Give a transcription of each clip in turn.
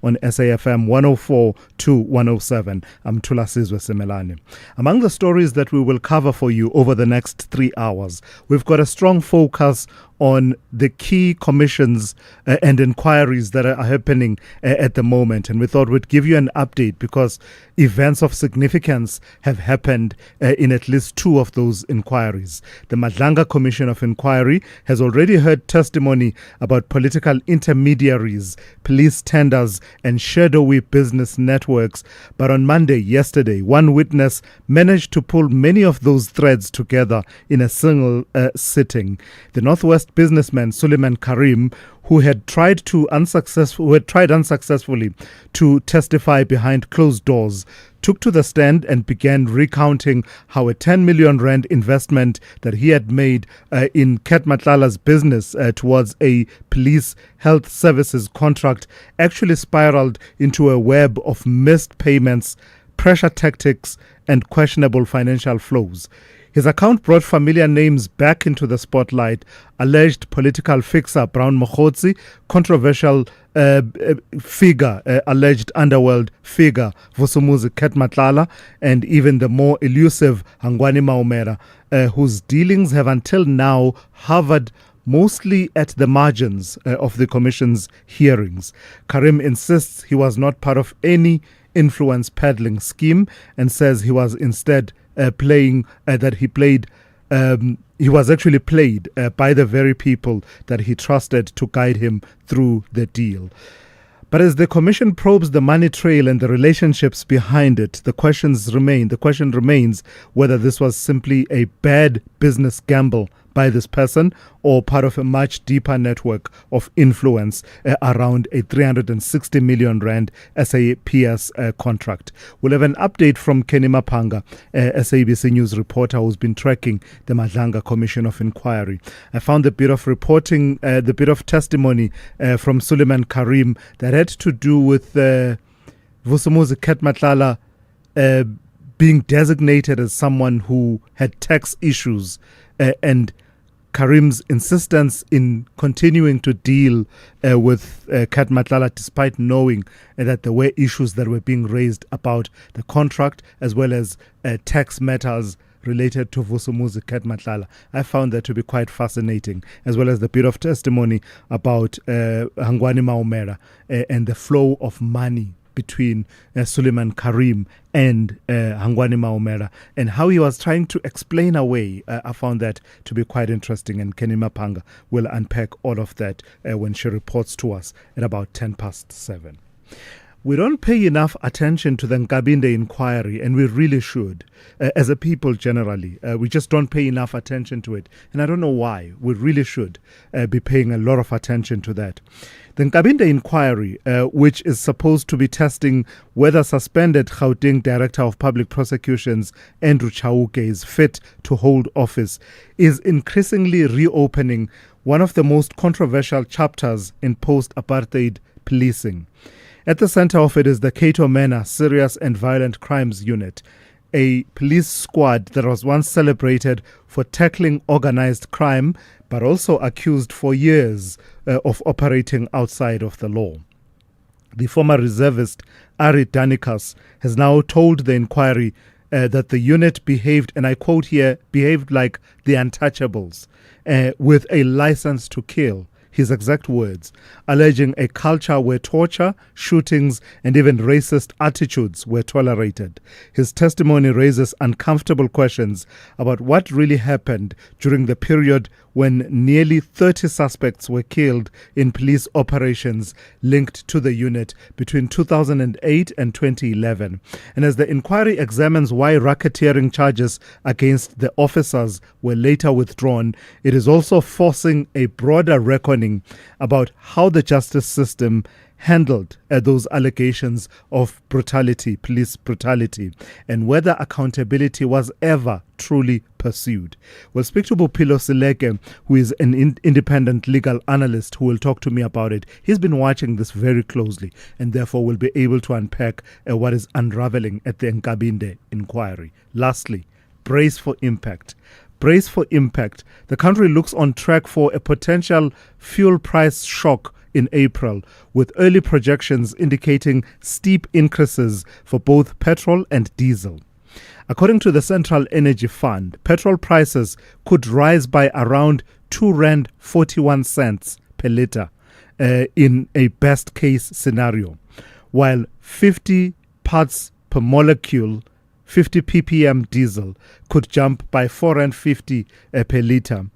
on SAFM 104 to 107. I'm Thulasizwe Simelane. Among the stories that we will cover for you over the next 3 hours, we've got a strong focus on the key commissions and inquiries that are happening at the moment. And we thought we'd give you an update because events of significance have happened in at least 2 of those inquiries. The Madlanga Commission of Inquiry has already heard testimony about political intermediaries, police tenders, and shadowy business networks. But on Monday, yesterday, one witness managed to pull many of those threads together in a single sitting. The Northwest businessman Suleiman Karim, who had tried unsuccessfully to testify behind closed doors, took to the stand and began recounting how a 10 million rand investment that he had made in Ket Matlala's business towards a police health services contract actually spiraled into a web of missed payments, pressure tactics, and questionable financial flows. His account brought familiar names back into the spotlight: alleged political fixer Brown Mokhotsi, controversial figure, alleged underworld figure Vusumuzi Ket Matlala, and even the more elusive Hangwani Maumera, whose dealings have until now hovered mostly at the margins of the Commission's hearings. Karim insists he was not part of any influence peddling scheme and says he was instead he was actually played by the very people that he trusted to guide him through the deal. But as the Commission probes the money trail and the relationships behind it, the question remains whether this was simply a bad business gamble by this person or part of a much deeper network of influence around a 360 million rand SAPS contract. We'll have an update from Kenny Mapanga, SABC News reporter who's been tracking the Madlanga Commission of Inquiry. I found the bit of reporting, the bit of testimony from Suleiman Karim that had to do with Vusumuzi Ket Matlala being designated as someone who had tax issues and Karim's insistence in continuing to deal with Ket Matlala despite knowing that there were issues that were being raised about the contract as well as tax matters related to Vusumuzi Ket Matlala. I found that to be quite fascinating, as well as the bit of testimony about Hangwani Maumera and the flow of money between Suleiman Karim and Hangwani Maumera and how he was trying to explain away. I found that to be quite interesting, and Kenny Mapanga will unpack all of that when she reports to us at about 7:10. We don't pay enough attention to the Nkabinde inquiry, and we really should. As a people generally, we just don't pay enough attention to it. And I don't know why. We really should be paying a lot of attention to that. The Nkabinde inquiry, which is supposed to be testing whether suspended Gauteng Director of Public Prosecutions Andrew Chauke is fit to hold office, is increasingly reopening one of the most controversial chapters in post-apartheid policing. At the center of it is the Cato Manor Serious and Violent Crimes Unit, a police squad that was once celebrated for tackling organized crime, but also accused for years of operating outside of the law. The former reservist, Ari Danikas, has now told the inquiry that the unit behaved, and I quote here, behaved like the untouchables, with a license to kill. His exact words, alleging a culture where torture, shootings, and even racist attitudes were tolerated. His testimony raises uncomfortable questions about what really happened during the period when nearly 30 suspects were killed in police operations linked to the unit between 2008 and 2011. And as the inquiry examines why racketeering charges against the officers were later withdrawn, it is also forcing a broader reckoning about how the justice system handled those allegations of brutality, police brutality, and whether accountability was ever truly pursued. We'll speak to Bophelo Sileke, who is an independent legal analyst, who will talk to me about it. He's been watching this very closely and therefore will be able to unpack what is unraveling at the Nkabinde inquiry. Lastly, brace for impact. Brace for impact. The country looks on track for a potential fuel price shock in April, with early projections indicating steep increases for both petrol and diesel. According to the Central Energy Fund, petrol prices could rise by around 2.41 rand per litre in a best case scenario, while 50 parts per molecule, 50 ppm diesel could jump by 4.50 per litre.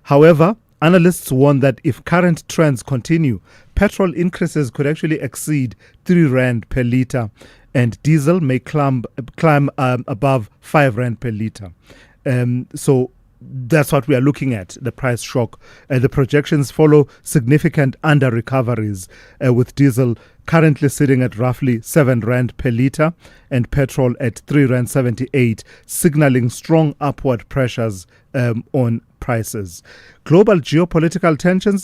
However, analysts warn that if current trends continue, petrol increases could actually exceed 3 rand per litre, and diesel may climb above 5 rand per litre. So that's what we are looking at, the price shock. The projections follow significant under-recoveries, with diesel currently sitting at roughly 7 rand per litre and petrol at 3.78 rand, signaling strong upward pressures on prices. Global geopolitical tensions,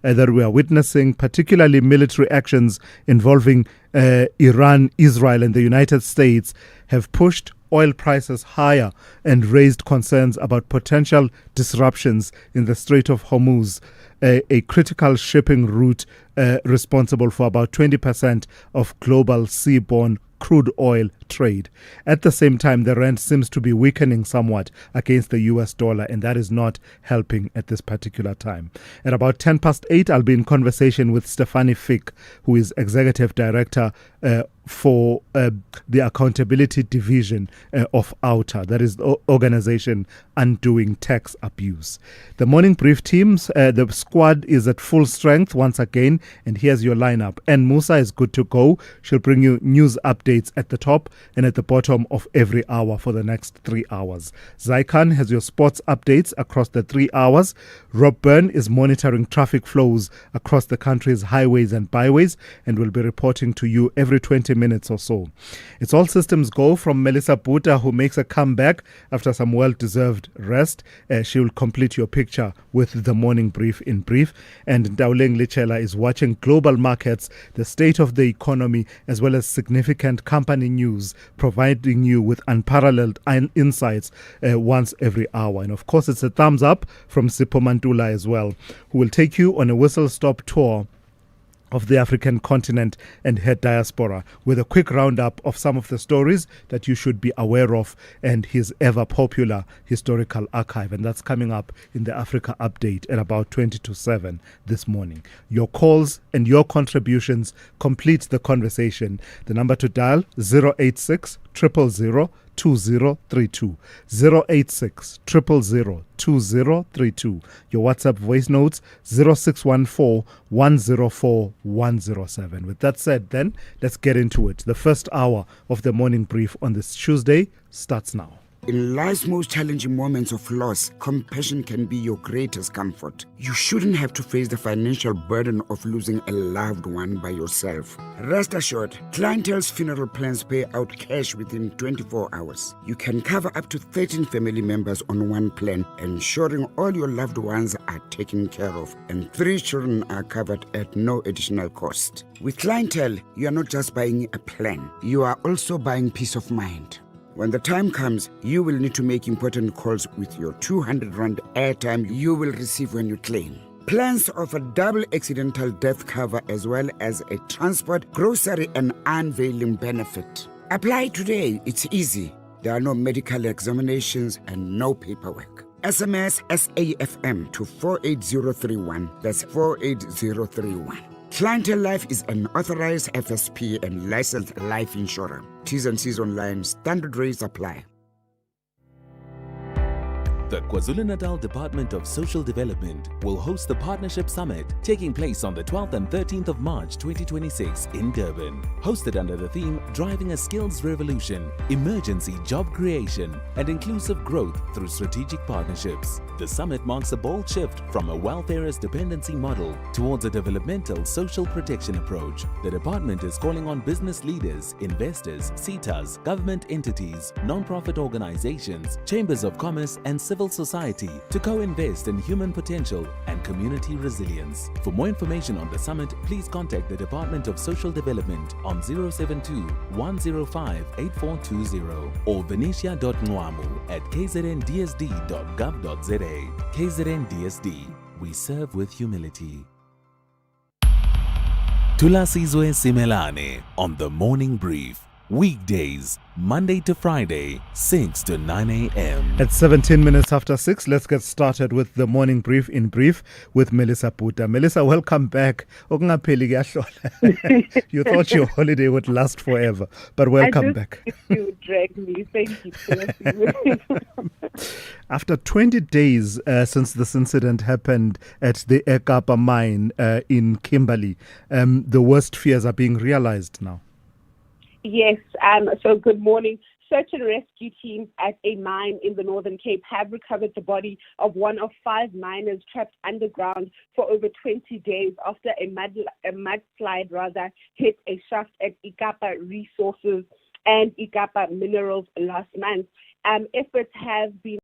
that we are witnessing, particularly military actions involving Iran, Israel, and the United States, have pushed oil prices higher and raised concerns about potential disruptions in the Strait of Hormuz, a critical shipping route responsible for about 20% of global seaborne crude oil trade. At the same time, the rand seems to be weakening somewhat against the US dollar, and that is not helping at this particular time. At about 8:10, I'll be in conversation with Stefanie Fick, who is Executive Director for the Accountability Division of OUTA, that is the organization undoing tax abuse. The morning brief teams, the squad is at full strength once again, and here's your lineup. And Musa is good to go. She'll bring you news updates at the top and at the bottom of every hour for the next 3 hours. Zaikan has your sports updates across the 3 hours. Rob Byrne is monitoring traffic flows across the country's highways and byways and will be reporting to you every 20 minutes or so. It's all systems go from Melissa Buta, who makes a comeback after some well-deserved rest. She will complete your picture with the morning brief in brief. And Dauleng Lichela is watching global markets, the state of the economy, as well as significant company news, providing you with unparalleled insights once every hour. And of course, it's a thumbs up from Sipho Mantula as well, who will take you on a whistle-stop tour of the African continent and her diaspora with a quick roundup of some of the stories that you should be aware of and his ever popular historical archive. And that's coming up in the Africa Update at about 20 to 7 this morning. Your calls and your contributions complete the conversation. The number to dial 086 000 2032 086 000 2032. Your WhatsApp voice notes 0614 104 107. With that said, then let's get into it. The first hour of the morning brief on this Tuesday starts now. In life's most challenging moments of loss, compassion can be your greatest comfort. You shouldn't have to face the financial burden of losing a loved one by yourself. Rest assured, Clientele's funeral plans pay out cash within 24 hours. You can cover up to 13 family members on one plan, ensuring all your loved ones are taken care of, and 3 children are covered at no additional cost. With Clientele, you are not just buying a plan, you are also buying peace of mind. When the time comes, you will need to make important calls with your 200 Rand airtime you will receive when you claim. Plans offer double accidental death cover as well as a transport, grocery and unveiling benefit. Apply today, it's easy. There are no medical examinations and no paperwork. SMS SAFM to 48031. That's 48031. Clientele Life is an authorized FSP and licensed life insurer. T's and C's online. Standard rates apply. The KwaZulu-Natal Department of Social Development will host the Partnership Summit taking place on the 12th and 13th of March 2026 in Durban. Hosted under the theme Driving a Skills Revolution, Emergency Job Creation and Inclusive Growth Through Strategic Partnerships. The summit marks a bold shift from a welfareist dependency model towards a developmental social protection approach. The department is calling on business leaders, investors, CETAs, government entities, non-profit organizations, chambers of commerce and civil society to co-invest in human potential and community resilience. For more information on the summit, please contact the Department of Social Development on 072-105-8420 or venetia.nwamu@kzndsd.gov.za. KZN DSD, we serve with humility. Thulasizwe Simelane on the Morning Brief. Weekdays, Monday to Friday, 6 to 9 a.m. At 17 minutes after 6, let's get started with the morning brief in brief with Melissa Puta. Melissa, welcome back. You thought your holiday would last forever, but welcome back. You dragged me. Thank you. After 20 days since this incident happened at the Ekapa mine in Kimberley, the worst fears are being realized now. Yes, so good morning. Search and rescue teams at a mine in the Northern Cape have recovered the body of one of 5 miners trapped underground for over 20 days after a mudslide hit a shaft at Ikapa Resources and Ikapa Minerals last month. Efforts have been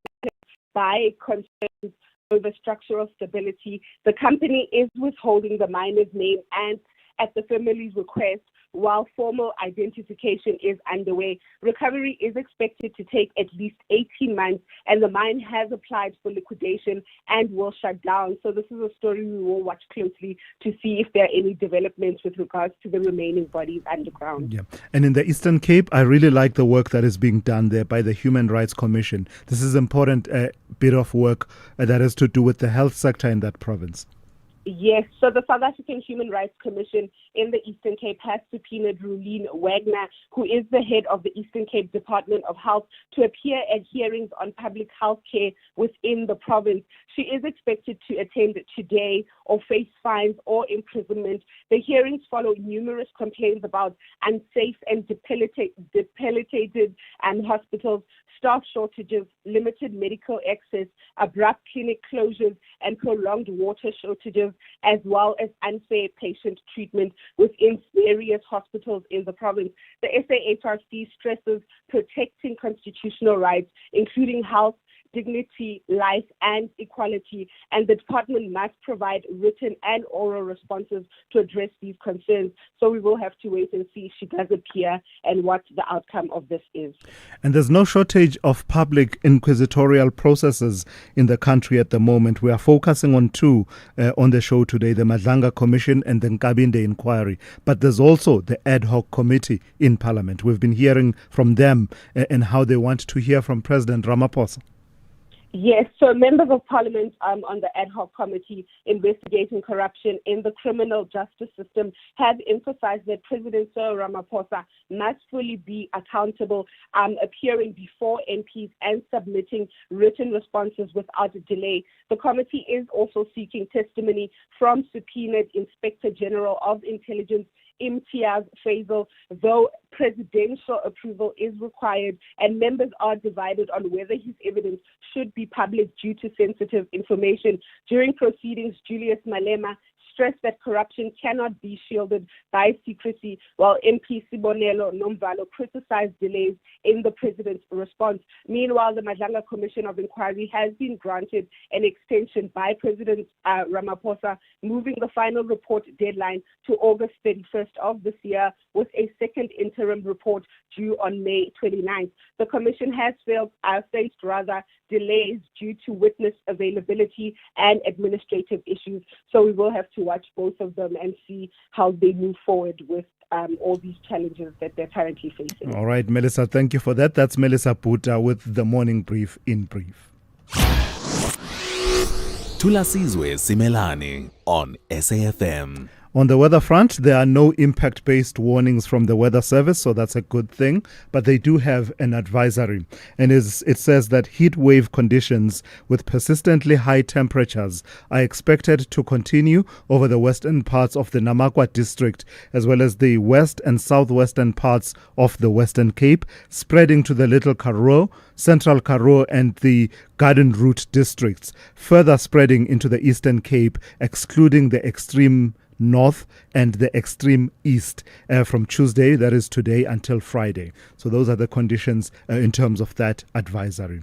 by concerns over structural stability. The company is withholding the miner's name and at the family's request, while formal identification is underway. Recovery is expected to take at least 18 months, and the mine has applied for liquidation and will shut down. So this is a story we will watch closely to see if there are any developments with regards to the remaining bodies underground. Yeah, and in the Eastern Cape, I really like the work that is being done there by the Human Rights Commission. This is important bit of work that has to do with the health sector in that province. Yes, so the South African Human Rights Commission in the Eastern Cape has subpoenaed Rulene Wagner, who is the head of the Eastern Cape Department of Health, to appear at hearings on public health care within the province. She is expected to attend today or face fines or imprisonment. The hearings follow numerous complaints about unsafe and debilitated hospitals, staff shortages, limited medical access, abrupt clinic closures, and prolonged water shortages, as well as unfair patient treatment within various hospitals in the province. The SAHRC stresses protecting constitutional rights, including health, dignity, life, and equality, and the department must provide written and oral responses to address these concerns. So we will have to wait and see if she does appear and what the outcome of this is. And there's no shortage of public inquisitorial processes in the country at the moment. We are focusing on 2 on the show today, the Madlanga Commission and the Nkabinde Inquiry. But there's also the ad hoc committee in Parliament. We've been hearing from them and how they want to hear from President Ramaphosa. Yes, so members of parliament on the ad hoc committee investigating corruption in the criminal justice system have emphasized that President Cyril Ramaphosa must fully be accountable, appearing before MPs and submitting written responses without delay. The committee is also seeking testimony from subpoenaed Inspector General of Intelligence Imtiaz Faisal, though presidential approval is required, and members are divided on whether his evidence should be public due to sensitive information. During proceedings, Julius Malema stressed that corruption cannot be shielded by secrecy, while MP Sibonelo Nomvalo criticized delays in the president's response. Meanwhile, the Madlanga Commission of Inquiry has been granted an extension by President Ramaphosa, moving the final report deadline to August 31st of this year, with a second interim report due on May 29th. The commission has faced delays due to witness availability and administrative issues. So we will have to watch both of them and see how they move forward with all these challenges that they're currently facing. All right, Melissa, thank you for that. That's Melissa Puta with the Morning Brief in brief. Thulasizwe Simelane on SAFM. On the weather front, there are no impact-based warnings from the Weather Service, so that's a good thing. But they do have an advisory. And it says that heat wave conditions with persistently high temperatures are expected to continue over the western parts of the Namakwa district, as well as the west and southwestern parts of the Western Cape, spreading to the Little Karoo, Central Karoo, and the Garden Route districts, further spreading into the Eastern Cape, excluding the extreme north and the extreme east from Tuesday, that is today, until Friday. So those are the conditions in terms of that advisory.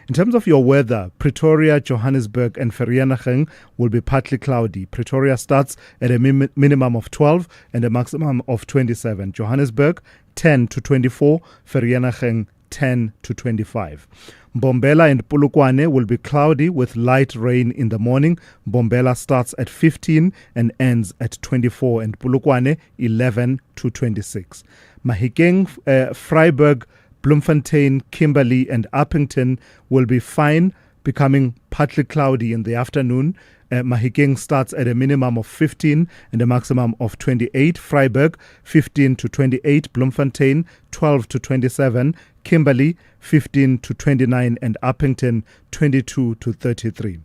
In terms of your weather, Pretoria, Johannesburg and Vereeniging will be partly cloudy. Pretoria starts at a minimum of 12 and a maximum of 27. Johannesburg 10 to 24, Vereeniging 10 to 25. Mbombela and Polokwane will be cloudy with light rain in the morning. Mbombela starts at 15 and ends at 24, and Polokwane 11 to 26. Mahikeng, Vryburg, Bloemfontein, Kimberley, and Uppington will be fine, becoming partly cloudy in the afternoon. Mahikeng starts at a minimum of 15 and a maximum of 28. Vryburg 15 to 28. Bloemfontein 12 to 27. Kimberley 15 to 29, and Uppington 22 to 33.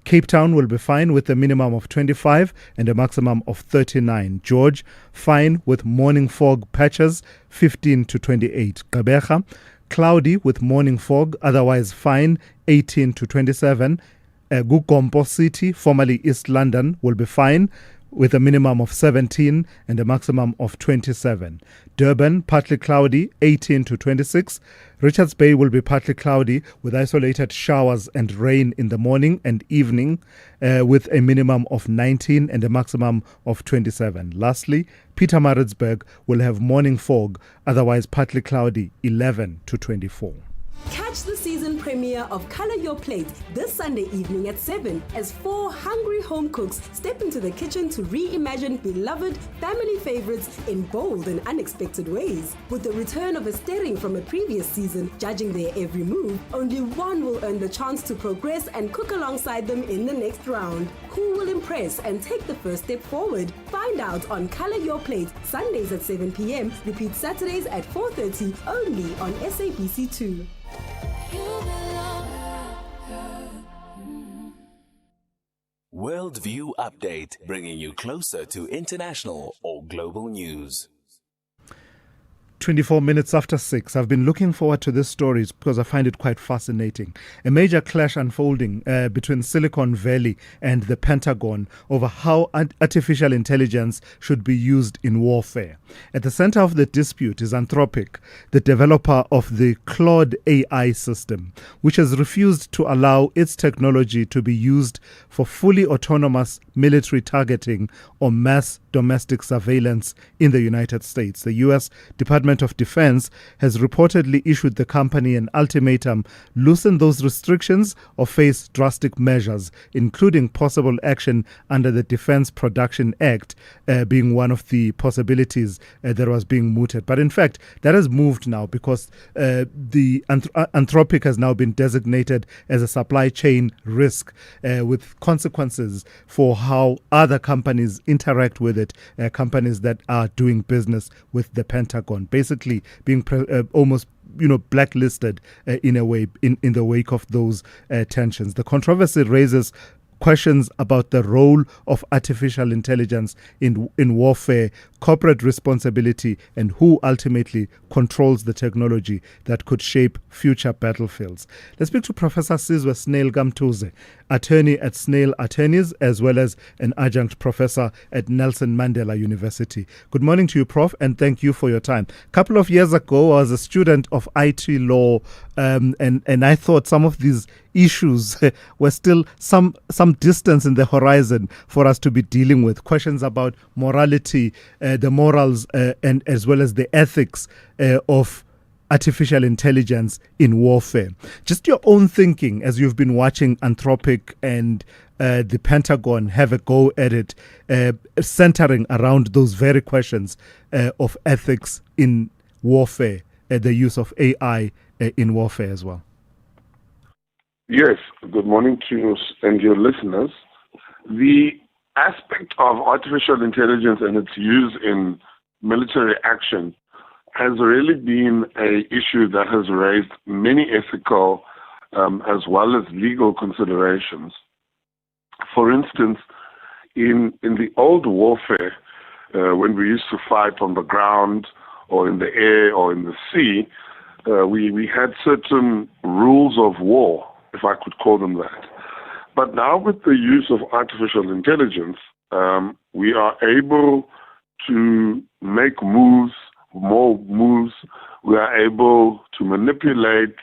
Cape Town will be fine with a minimum of 25 and a maximum of 39. George fine with morning fog patches 15 to 28. Gqeberha cloudy with morning fog, otherwise fine 18 to 27. Gugompo City, formerly East London, will be fine with a minimum of 17 and a maximum of 27. Durban, partly cloudy, 18 to 26. Richards Bay will be partly cloudy with isolated showers and rain in the morning and evening, with a minimum of 19 and a maximum of 27. Lastly, Pietermaritzburg will have morning fog, otherwise partly cloudy, 11 to 24. Catch the season premiere of Color Your Plate this Sunday evening at 7 as 4 hungry home cooks step into the kitchen to reimagine beloved family favorites in bold and unexpected ways. With the return of a Sterling from a previous season judging their every move, only one will earn the chance to progress and cook alongside them in the next round. Who will impress and take the first step forward? Find out on Color Your Plate, Sundays at 7 p.m, repeat Saturdays at 4:30, only on SABC2. Worldview Update, bringing you closer to international or global news. 24 minutes after 6. I've been looking forward to this story because I find it quite fascinating. A major clash unfolding between Silicon Valley and the Pentagon over how artificial intelligence should be used in warfare. At the center of the dispute is Anthropic, the developer of the Claude AI system, which has refused to allow its technology to be used for fully autonomous military targeting or mass domestic surveillance in the United States. The U.S. Department of Defense has reportedly issued the company an ultimatum: loosen those restrictions or face drastic measures, including possible action under the Defense Production Act, being one of the possibilities that was being mooted. But in fact, that has moved now because the Anthropic has now been designated as a supply chain risk with consequences for how other companies interact with it, companies that are doing business with the Pentagon, basically being almost blacklisted in a way in the wake of those tensions. The controversy raises questions about the role of artificial intelligence in warfare, corporate responsibility, and who ultimately controls the technology that could shape future battlefields. Let's speak to Professor Sizwe Simelane, attorney at Snail Attorneys, as well as an adjunct professor at Nelson Mandela University. Good morning to you, Prof, and thank you for your time. A couple of years ago, I was a student of IT law, and I thought some of these issues were still some distance in the horizon for us to be dealing with. Questions about morality, the morals, and as well as the ethics of artificial intelligence in warfare. Just your own thinking as you've been watching Anthropic and the Pentagon have a go at it, centering around those very questions of ethics in warfare, the use of AI in warfare as well. Yes, good morning to you and your listeners. The aspect of artificial intelligence and its use in military action has really been an issue that has raised many ethical as well as legal considerations. For instance, in the old warfare, when we used to fight on the ground or in the air or in the sea, we had certain rules of war, if I could call them that. But now with the use of artificial intelligence, we are able to make more moves. We are able to manipulate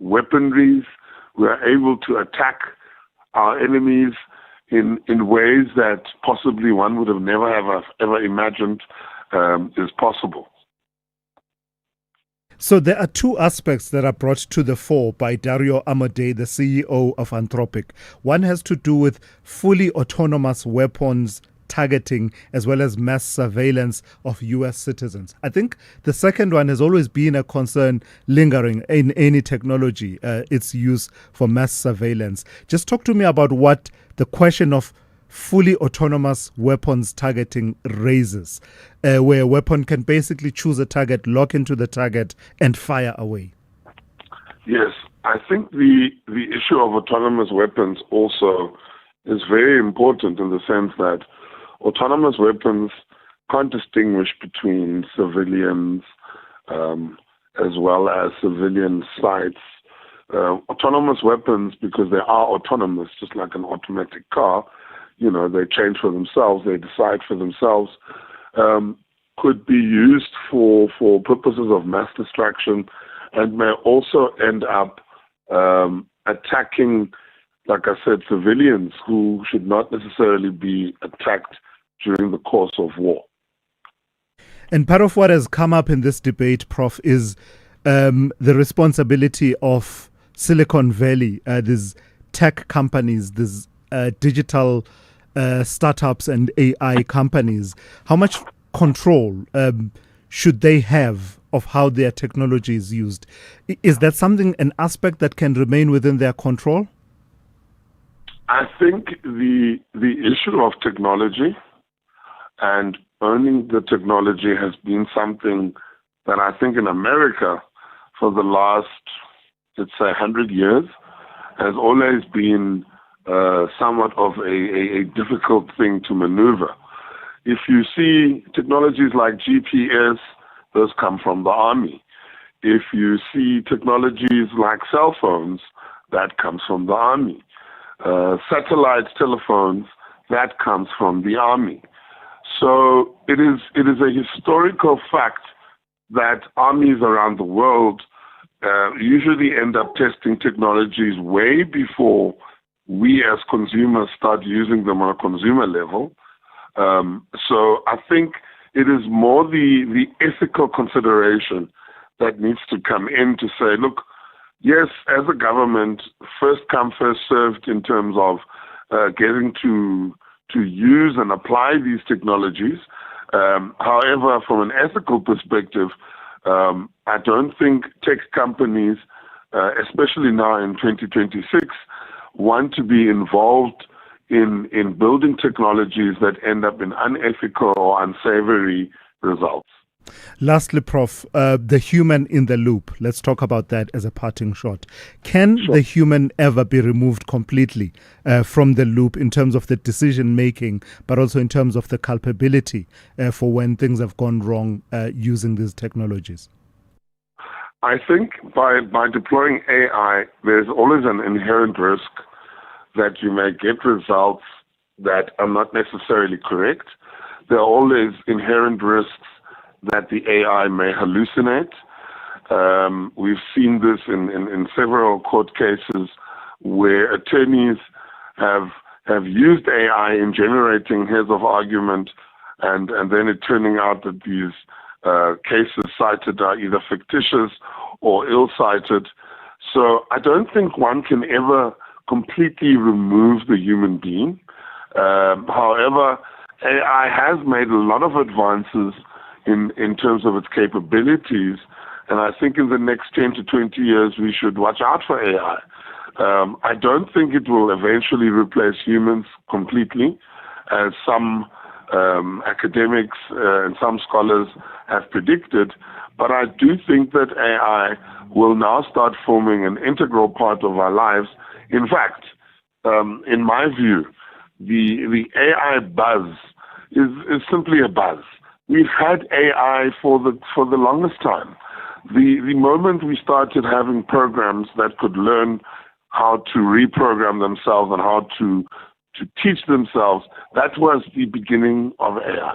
weaponries. We are able to attack our enemies in ways that possibly one would have never ever imagined is possible. So there are two aspects that are brought to the fore by Dario Amodei, the CEO of Anthropic. One has to do with fully autonomous weapons targeting as well as mass surveillance of US citizens. I think the second one has always been a concern lingering in any technology, its use for mass surveillance. Just talk to me about what the question of fully autonomous weapons targeting raises, where a weapon can basically choose a target, lock into the target, and fire away. Yes, I think the issue of autonomous weapons also is very important in the sense that autonomous weapons can't distinguish between civilians as well as civilian sites. Autonomous weapons, because they are autonomous, just like an automatic car, they change for themselves, they decide for themselves, could be used for purposes of mass destruction and may also end up attacking, like I said, civilians who should not necessarily be attacked during the course of war. And part of what has come up in this debate, Prof, is the responsibility of Silicon Valley, these tech companies, these digital startups and AI companies. How much control should they have of how their technology is used? Is that something, an aspect that can remain within their control? I think the issue of technology and owning the technology has been something that I think in America for the last, let's say, 100 years has always been somewhat of a difficult thing to maneuver. If you see technologies like GPS, those come from the army. If you see technologies like cell phones, that comes from the army. Satellite telephones, that comes from the army. So it is a historical fact that armies around the world usually end up testing technologies way before we as consumers start using them on a consumer level. So I think it is more the ethical consideration that needs to come in to say, look, yes, as a government, first come, first served in terms of getting to use and apply these technologies. However, from an ethical perspective, I don't think tech companies, especially now in 2026, want to be involved in building technologies that end up in unethical or unsavory results. Lastly, Prof, the human in the loop. Let's talk about that as a parting shot. Can the human ever be removed completely from the loop in terms of the decision making, but also in terms of the culpability for when things have gone wrong using these technologies? I think by deploying AI, there's always an inherent risk that you may get results that are not necessarily correct. There are always inherent risks that the AI may hallucinate. We've seen this in several court cases where attorneys have used AI in generating heads of argument, and then it turning out that these cases cited are either fictitious or ill-cited. So I don't think one can ever completely remove the human being. However, AI has made a lot of advances in terms of its capabilities, and I think in the next 10 to 20 years we should watch out for AI. I don't think it will eventually replace humans completely, as some academics and some scholars have predicted, but I do think that AI will now start forming an integral part of our lives. In fact, in my view, the AI buzz is simply a buzz. We've had AI for the longest time. The moment we started having programs that could learn how to reprogram themselves and how to teach themselves, that was the beginning of AI.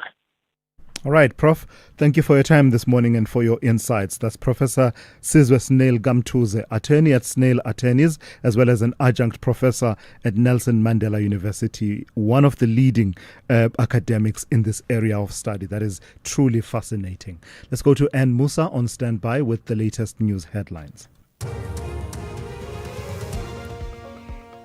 All right, Prof. Thank you for your time this morning and for your insights. That's Professor Sizwe Simelane, attorney at Snail Attorneys, as well as an adjunct professor at Nelson Mandela University, one of the leading academics in this area of study. That is truly fascinating. Let's go to Ann Musa on standby with the latest news headlines.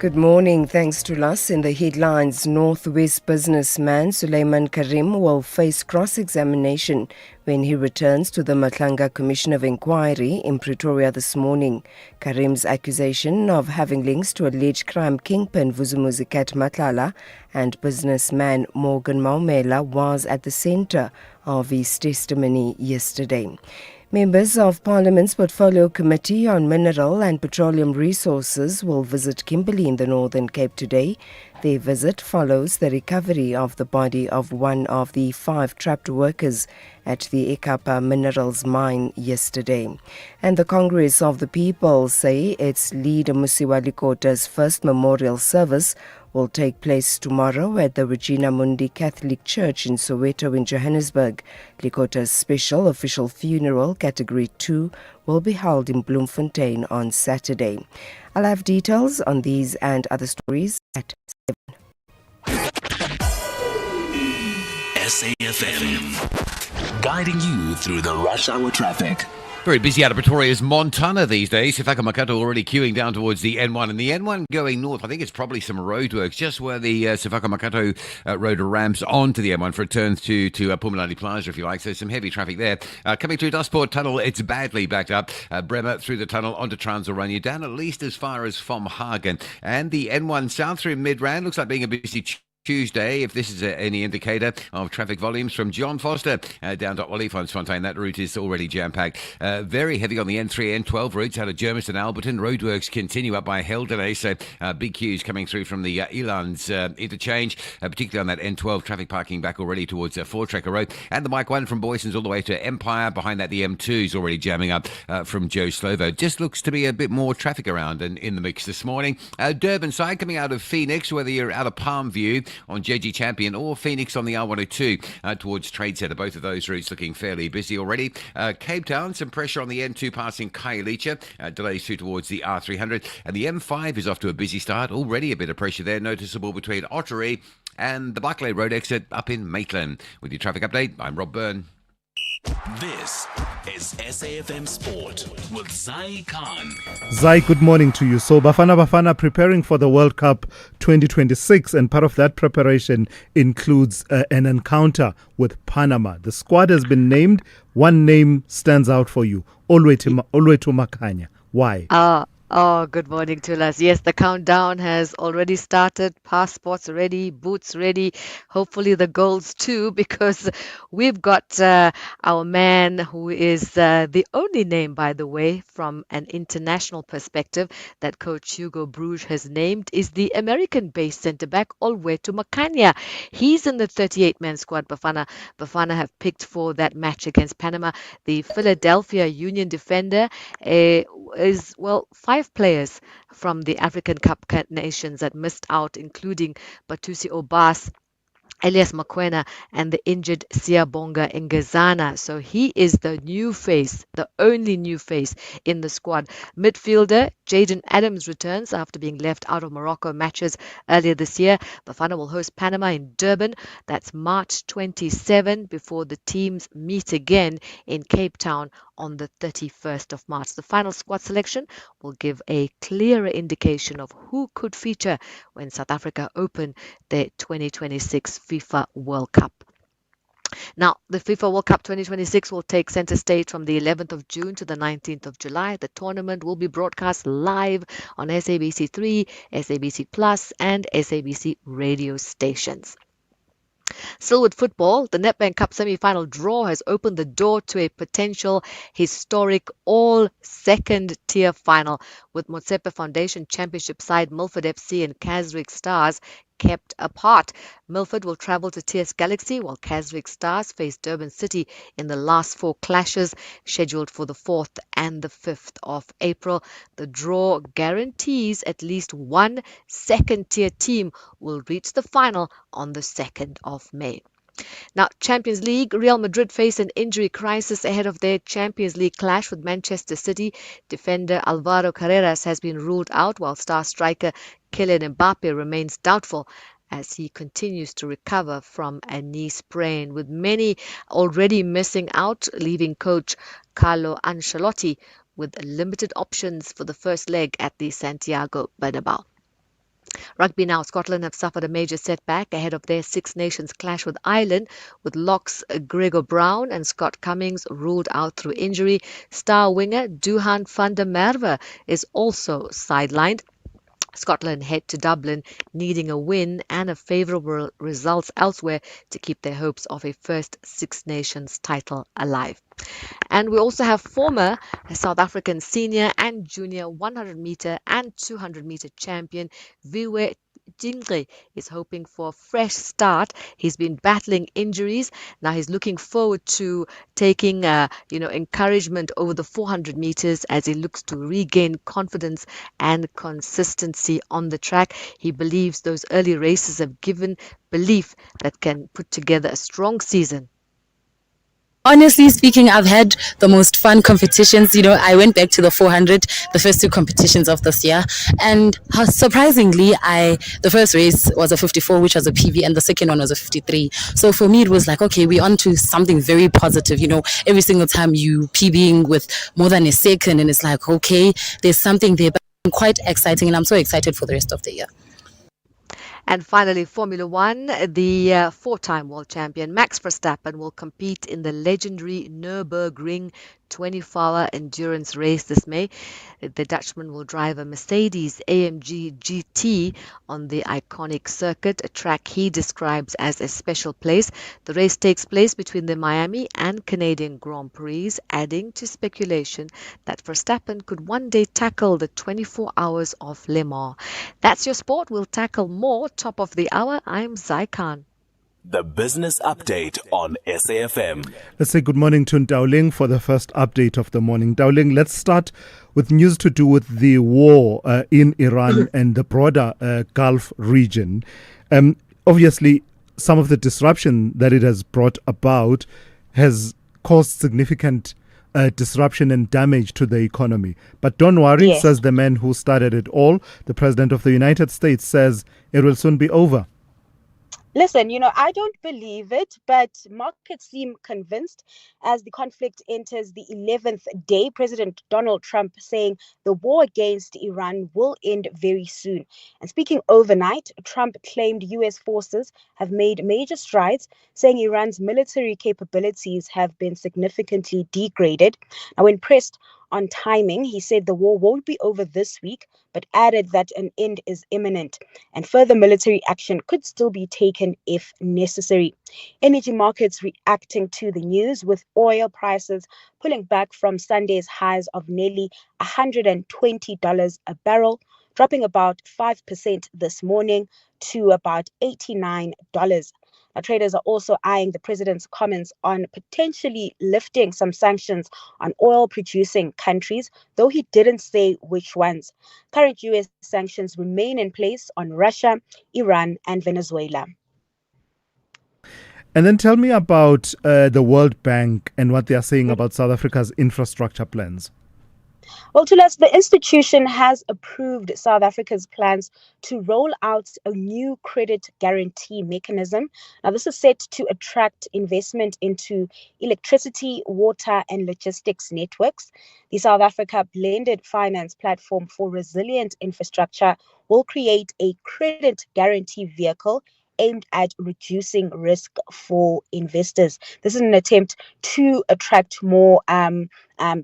Good morning. Thanks to us. In the headlines, Northwest businessman Suleiman Karim will face cross-examination when he returns to the Matlanga Commission of Inquiry in Pretoria this morning. Karim's accusation of having links to alleged crime kingpin Vuzumuzikat Matlala and businessman Morgan Maumela was at the centre of his testimony yesterday. Members of Parliament's Portfolio Committee on Mineral and Petroleum Resources will visit Kimberley in the Northern Cape today. Their visit follows the recovery of the body of one of the 5 trapped workers at the Ekapa Minerals mine yesterday. And the Congress of the People say its leader Musiwa Likota's first memorial service will take place tomorrow at the Regina Mundi Catholic Church in Soweto in Johannesburg. Likota's special official funeral, Category 2, will be held in Bloemfontein on Saturday. I'll have details on these and other stories at 7. SAFM, guiding you through the rush hour traffic. Very busy out of Pretoria's Montana these days. Sifaka Makato already queuing down towards the N1. And the N1 going north, I think it's probably some roadworks just where the Sifaka Makato road ramps onto the N1 for it turns to Pumalani Plaza, if you like. So some heavy traffic there. Coming through Dustport Tunnel, it's badly backed up. Bremer through the tunnel onto Transilvania, down at least as far as from Hagen. And the N1 south through Midrand looks like being a busy Tuesday, if this is any indicator of traffic volumes from John Foster down to Olifantsfontein. That route is already jam-packed. Very heavy on the N3, N12 routes out of Germiston, Alberton. Roadworks continue up by Heldenay, so big queues coming through from the Elands interchange, particularly on that N12 traffic parking back already towards Four Tracker Road. And the Mike 1 from Boysons all the way to Empire. Behind that, the M2 is already jamming up from Joe Slovo. Just looks to be a bit more traffic around and in the mix this morning. Durban side coming out of Phoenix, whether you're out of Palm View on JG Champion or Phoenix on the R102 towards Trade Centre. Both of those routes looking fairly busy already. Cape Town, some pressure on the N2 passing Khayelitsha. Delays through towards the R300. And the M5 is off to a busy start. Already a bit of pressure there noticeable between Ottery and the Barclay Road exit up in Maitland. With your traffic update, I'm Rob Byrne. This is SAFM Sport with Zai Khan. Zai, good morning to you. So Bafana preparing for the World Cup 2026, and part of that preparation includes an encounter with Panama. The squad has been named. One name stands out for you, Olwetu Makanya. Why? Good morning to us. Yes, the countdown has already started. Passports ready, boots ready. Hopefully the goals too, because we've got our man who is the only name, by the way, from an international perspective that Coach Hugo Bruges has named is the American-based centre-back Olwetu Makanya. He's in the 38-man squad Bafana have picked for that match against Panama. The Philadelphia Union defender is, 5 players from the African Cup nations that missed out, including Batusi Obas, Elias Makwena, and the injured Siyabonga Ngezana. So he is the new face, the only new face in the squad. Midfielder Jaden Adams returns after being left out of Morocco matches earlier this year. Bafana will host Panama in Durban. That's March 27 before the teams meet again in Cape Town on the 31st of March. The final squad selection will give a clearer indication of who could feature when South Africa open their 2026 FIFA World Cup. Now, the FIFA World Cup 2026 will take center stage from the 11th of June to the 19th of July. The tournament will be broadcast live on SABC3, SABC Plus, and SABC radio stations. Still with football, the Nedbank Cup semi-final draw has opened the door to a potential historic all-second tier final with Motsepe Foundation Championship side Milford FC and Keswick Stars kept apart. Milford will travel to TS Galaxy while Keswick Stars face Durban City in the last 4 clashes scheduled for the 4th and the 5th of April. The draw guarantees at least one second-tier team will reach the final on the 2nd of May. Now, Champions League, Real Madrid face an injury crisis ahead of their Champions League clash with Manchester City. Defender Alvaro Carreras has been ruled out, while star striker Kylian Mbappe remains doubtful as he continues to recover from a knee sprain, with many already missing out, leaving coach Carlo Ancelotti with limited options for the first leg at the Santiago Bernabeu. Rugby now, Scotland have suffered a major setback ahead of their Six Nations clash with Ireland, with locks Gregor Brown and Scott Cummings ruled out through injury. Star winger Duhan van der Merwe is also sidelined. Scotland head to Dublin, needing a win and a favourable result elsewhere to keep their hopes of a first Six Nations title alive. And we also have former South African senior and junior 100-meter and 200-meter champion Viwe Jingri is hoping for a fresh start. He's been battling injuries. Now he's looking forward to taking encouragement over the 400 meters as he looks to regain confidence and consistency on the track. He believes those early races have given belief that can put together a strong season. Honestly speaking, I've had the most fun competitions. I went back to the 400, the first two competitions of this year, and surprisingly, the first race was a 54, which was a PB, and the second one was a 53. So for me, it was like, okay, we're on to something very positive. Every single time you PBing with more than a second, and it's like, okay, there's something there, but quite exciting, and I'm so excited for the rest of the year. And finally, Formula One, the four-time world champion Max Verstappen will compete in the legendary Nürburgring 24-hour endurance race this May. The Dutchman will drive a Mercedes AMG GT on the iconic circuit, a track he describes as a special place. The race takes place between the Miami and Canadian Grand Prix, adding to speculation that Verstappen could one day tackle the 24 hours of Le Mans. That's your sport. We'll tackle more top of the hour. I'm Zai Khan. The Business Update on SAFM. Let's say good morning to Dowling for the first update of the morning. Dowling, let's start with news to do with the war in Iran and the broader Gulf region. Obviously, some of the disruption that it has brought about has caused significant disruption and damage to the economy. But don't worry, Yes. says the man who started it all. The President of the United States says it will soon be over. Listen, I don't believe it, but markets seem convinced as the conflict enters the 11th day. President Donald Trump saying the war against Iran will end very soon. And speaking overnight, Trump claimed U.S. forces have made major strides, saying Iran's military capabilities have been significantly degraded. Now, when pressed on timing, he said the war won't be over this week, but added that an end is imminent and further military action could still be taken if necessary. Energy markets reacting to the news, with oil prices pulling back from Sunday's highs of nearly $120 a barrel, dropping about 5% this morning to about $89. Now, traders are also eyeing the president's comments on potentially lifting some sanctions on oil-producing countries, though he didn't say which ones. Current U.S. sanctions remain in place on Russia, Iran, and Venezuela. And then tell me about the World Bank and what they are saying about South Africa's infrastructure plans. Well, Thulas, the institution has approved South Africa's plans to roll out a new credit guarantee mechanism. Now, this is set to attract investment into electricity, water, and logistics networks. The South Africa Blended Finance Platform for Resilient Infrastructure will create a credit guarantee vehicle aimed at reducing risk for investors. This is an attempt to attract more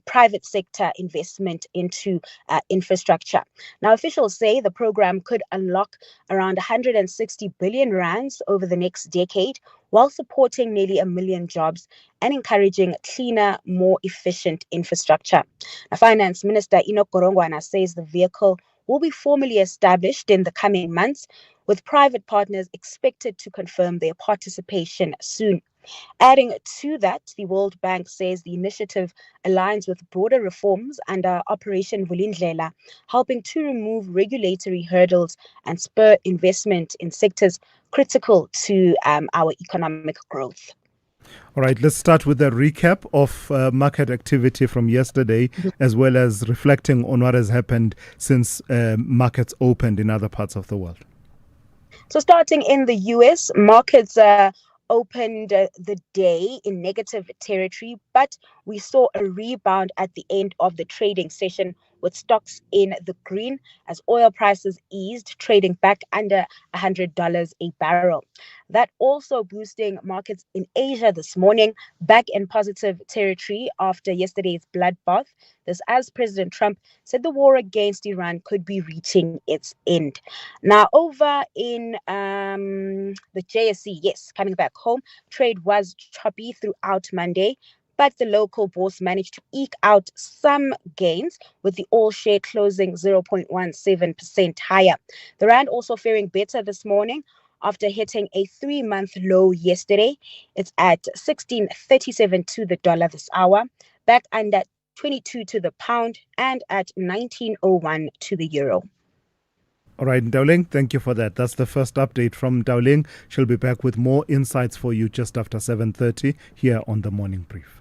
private sector investment into infrastructure. Now, officials say the program could unlock around 160 billion rands over the next decade, while supporting nearly 1 million jobs and encouraging cleaner, more efficient infrastructure. Now, Finance Minister Enoch Gorongwana says the vehicle will be formally established in the coming months, with private partners expected to confirm their participation soon. Adding to that, the World Bank says the initiative aligns with broader reforms under Operation Vulindlela, helping to remove regulatory hurdles and spur investment in sectors critical to our economic growth. All right, let's start with a recap of market activity from yesterday, as well as reflecting on what has happened since markets opened in other parts of the world. So starting in the US, markets opened the day in negative territory, but we saw a rebound at the end of the trading session with stocks in the green as oil prices eased, trading back under $100 a barrel. That also boosting markets in Asia this morning, back in positive territory after yesterday's bloodbath. This as President Trump said the war against Iran could be reaching its end. Now, over in the JSE, yes, coming back home, trade was choppy throughout Monday, but the local bourse managed to eke out some gains, with the all share closing 0.17% higher. The rand also faring better this morning after hitting a 3-month low yesterday. It's at 16.37 to the dollar this hour, back under 22 to the pound, and at 19.01 to the euro. All right, Dowling, thank you for that. That's the first update from Dowling. She'll be back with more insights for you just after 7:30 here on the Morning Brief.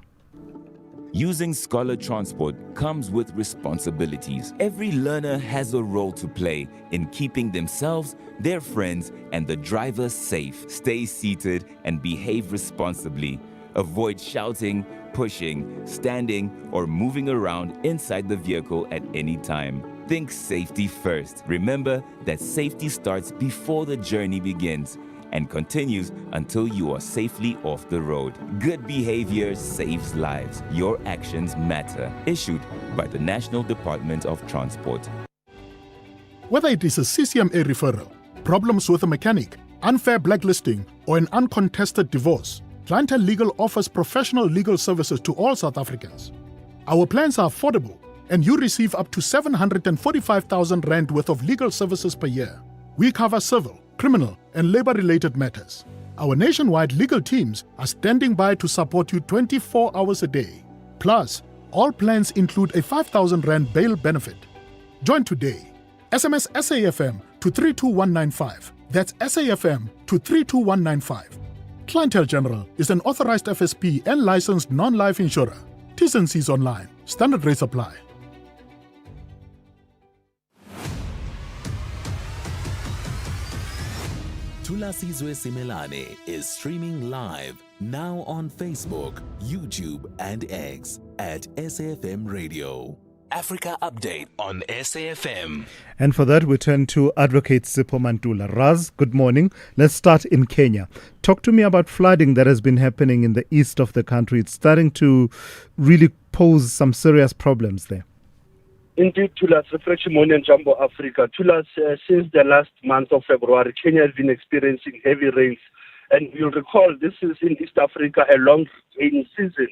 Using Scholar Transport comes with responsibilities. Every learner has a role to play in keeping themselves, their friends, and the driver safe. Stay seated and behave responsibly. Avoid shouting, pushing, standing, or moving around inside the vehicle at any time. Think safety first. Remember that safety starts before the journey begins and continues until you are safely off the road. Good behavior saves lives. Your actions matter. Issued by the National Department of Transport. Whether it is a CCMA referral, problems with a mechanic, unfair blacklisting, or an uncontested divorce, Clientele Legal offers professional legal services to all South Africans. Our plans are affordable, and you receive up to 745,000 Rand worth of legal services per year. We cover civil, criminal, and labor-related matters. Our nationwide legal teams are standing by to support you 24 hours a day. Plus, all plans include a 5,000 Rand bail benefit. Join today. SMS SAFM to 32195. That's SAFM to 32195. Clientele General is an authorized FSP and licensed non-life insurer. T's and C's online. Standard rates apply. Thulasizwe Simelane is streaming live now on Facebook, YouTube, and X at SAFM Radio. Africa Update on SAFM. And for that, we turn to Advocate Sipho Mantula. Raz, good morning. Let's start in Kenya. Talk to me about flooding that has been happening in the east of the country. It's starting to really pose some serious problems there. Indeed, Thulas, refreshing morning, Jumbo Africa. Thulas, since the last month of February, Kenya has been experiencing heavy rains. And you'll recall, this is in East Africa, a long rainy season.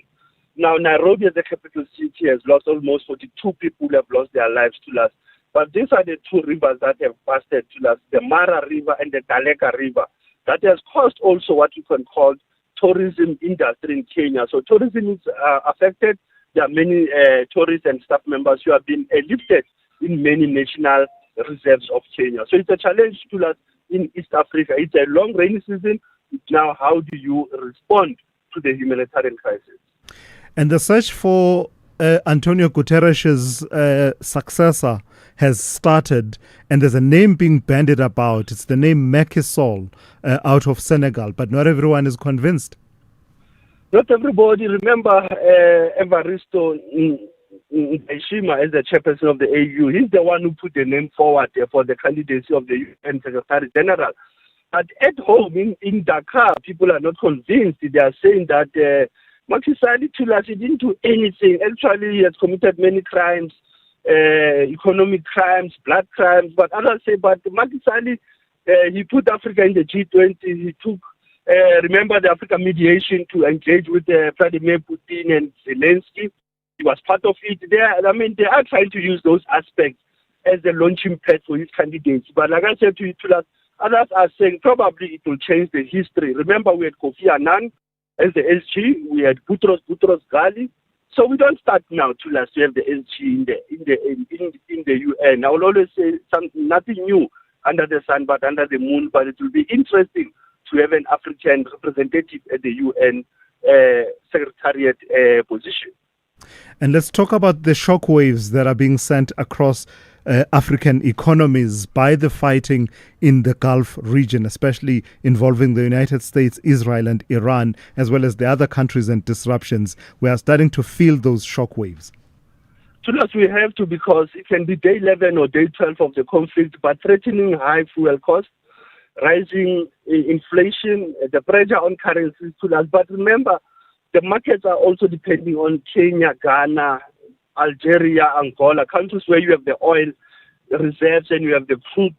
Now, Nairobi, as the capital city, has lost almost 42 people who have lost their lives, Thulas. But these are the two rivers that have busted, Thulas, the Mara River and the Daleka River. That has caused also what you can call tourism industry in Kenya. So tourism is affected. There are many tourists and staff members who have been lifted in many national reserves of Kenya. So it's a challenge to us in East Africa. It's a long rainy season. Now, how do you respond to the humanitarian crisis? And the search for Antonio Guterres' successor has started, and there's a name being bandied about. It's the name Macky Sall out of Senegal, but not everyone is convinced. Not everybody. Remember Evaristo Ndayishimiye as the chairperson of the AU. He's the one who put the name forward for the candidacy of the UN Secretary General. But at home in Dakar, people are not convinced. They are saying that Macky Sall didn't do anything. Actually, he has committed many crimes, economic crimes, blood crimes. But others say, but Macky Sall, he put Africa in the G20. He took, remember the Africa mediation to engage with Vladimir Putin and Zelensky. He was part of it. They are trying to use those aspects as a launching pad for his candidates. But like I said to you, Others are saying probably it will change the history. Remember, we had Kofi Annan as the SG, we had Boutros Ghali. So we don't start now to have the SG in the UN. I will always say nothing new under the sun, but under the moon. But it will be interesting to have an African representative at the UN Secretariat position. And let's talk about the shockwaves that are being sent across African economies by the fighting in the Gulf region, especially involving the United States, Israel and Iran, as well as the other countries and disruptions. We are starting to feel those shockwaves. Yes, we have to, because it can be day 11 or day 12 of the conflict, but threatening high fuel costs, rising inflation, the pressure on currencies to us. But remember, the markets are also depending on Kenya, Ghana, Algeria, Angola, countries where you have the oil reserves and you have the crude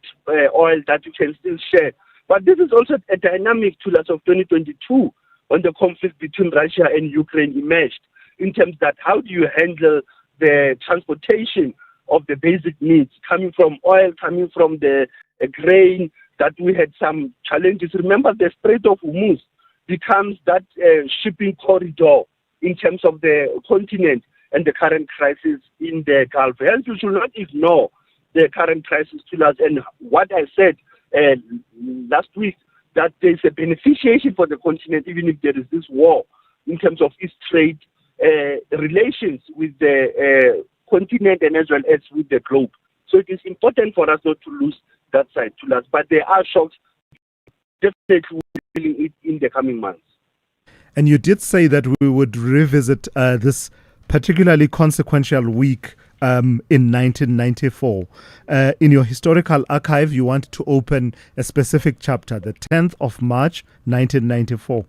oil that you can still share. But this is also a dynamic to us of 2022 when the conflict between Russia and Ukraine emerged, in terms that how do you handle the transportation of the basic needs coming from oil, coming from the grain, that we had some challenges. Remember, the Strait of Hormuz becomes that shipping corridor in terms of the continent and the current crisis in the Gulf. Hence, we should not ignore the current crisis to us. And what I said last week, that there's a beneficiation for the continent, even if there is this war in terms of its trade relations with the continent and as well as with the globe. So it is important for us not to lose that side to us. But there are shocks, definitely feeling it in the coming months. And you did say that we would revisit this particularly consequential week in 1994. In your historical archive, you want to open a specific chapter, the 10th of March, 1994.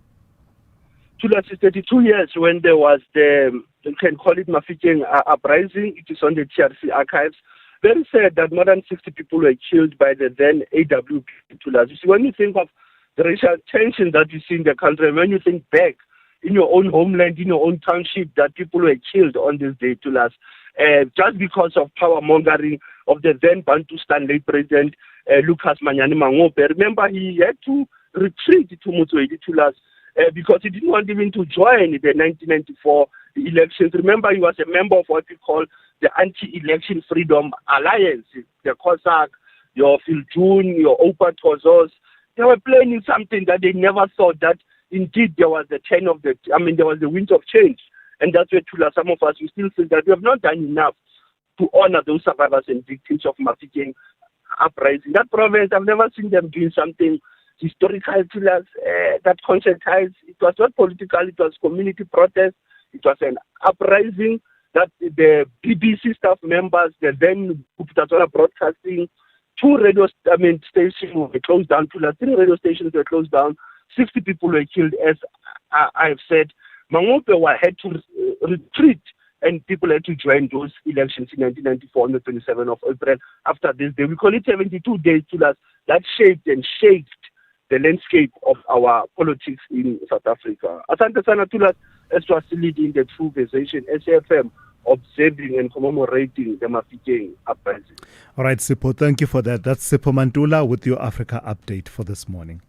It's 32 years when there was the, you can call it Mafikeng uprising. It is on the TRC archives. Very sad that more than 60 people were killed by the then AWP. You see, when you think of the racial tension that you see in the country, when you think back in your own homeland, in your own township, that people were killed on this day to us, just because of power mongering of the then Bantustan late president Lucas Manyani Mangope. Remember, he had to retreat to Motswedi to us because he didn't want even to join the 1994 elections. Remember, he was a member of what we call the Anti-Election Freedom Alliance, the COSAC, your Phil June, your Opa Tozos. They were planning something that they never thought that indeed there was there was the wind of change. And that's where Tula, some of us, we still think that we have not done enough to honor those survivors and victims of Mafikeng uprising. That province, I've never seen them doing something historical to us, that concertized. It was not political, it was community protest. It was an uprising that the BBC staff members, the then Kupitatola Broadcasting, two radio stations were closed down, 3 radio stations were closed down, 60 people were killed, as I have said. Mangope had to retreat, and people had to join those elections in 1994 on the 27th of April. After this day, we call it 72 days to us, that shaped and shaped the landscape of our politics in South Africa. Asante sana Thulas, as was leading the true conversation, SAFM, observing and commemorating the Mafikeng uprising. All right, Sipho, thank you for that. That's Sipho Mantula with your Africa update for this morning.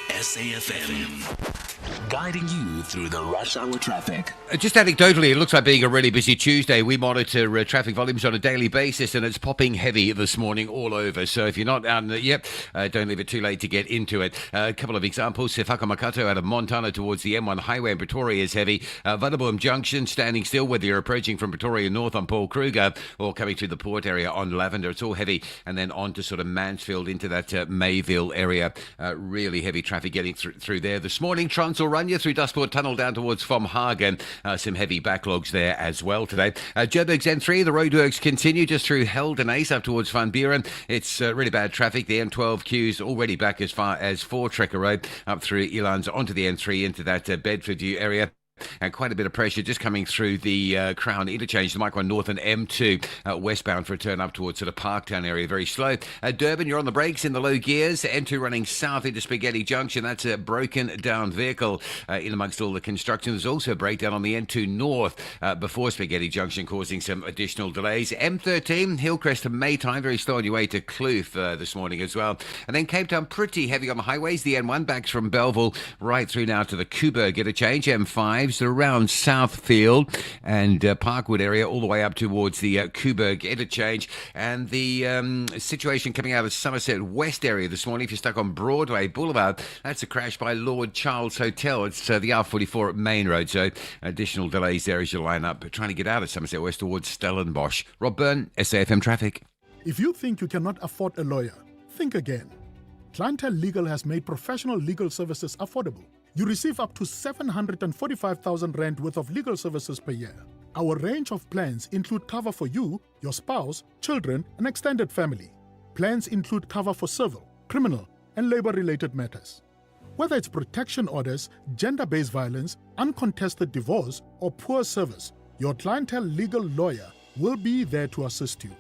SAFM, guiding you through the rush hour traffic. Just anecdotally, it looks like being a really busy Tuesday. We monitor traffic volumes on a daily basis, and it's popping heavy this morning all over. So if you're not down there, don't leave it too late to get into it. A couple of examples. Sefaka Makato out of Montana towards the M1 highway in Pretoria is heavy. Vanderboom Junction standing still whether you're approaching from Pretoria North on Paul Kruger or coming through the port area on Lavender. It's all heavy. And then on to sort of Mansfield into that Mayville area. Really heavy traffic getting through there this morning. Transilrania through Dusport Tunnel down towards Vom Hagen. Some heavy backlogs there as well today. Joburg's N3, the roadworks continue just through Heldenace up towards Van Buren. It's really bad traffic. The M12 queues already back as far as 4 Trekker Road up through Elands onto the N3 into that Bedford View area. and quite a bit of pressure just coming through the Crown interchange, the Mike 1 North and M2 westbound for a turn up towards sort of Parktown area, very slow. Durban, you're on the brakes in the low gears. M2 running south into Spaghetti Junction. That's a broken down vehicle in amongst all the construction. There's also a breakdown on the N2 North before Spaghetti Junction, causing some additional delays. M13, Hillcrest to Maytime, very slow on your way to Kloof this morning as well. And then Cape Town, pretty heavy on the highways. The N1 backs from Belleville right through now to the Coburg interchange. M5s around Southfield and Parkwood area all the way up towards the Coburg interchange. And the situation coming out of Somerset West area this morning, if you're stuck on Broadway Boulevard, that's a crash by Lord Charles Hotel. It's the R44 Main Road, so additional delays there as you line up, trying to get out of Somerset West towards Stellenbosch. Rob Byrne, SAFM Traffic. If you think you cannot afford a lawyer, think again. Clientele Legal has made professional legal services affordable. You receive up to 745,000 rand worth of legal services per year. Our range of plans include cover for you, your spouse, children, and extended family. Plans include cover for civil, criminal, and labor-related matters. Whether it's protection orders, gender-based violence, uncontested divorce, or poor service, your Clientele Legal lawyer will be there to assist you.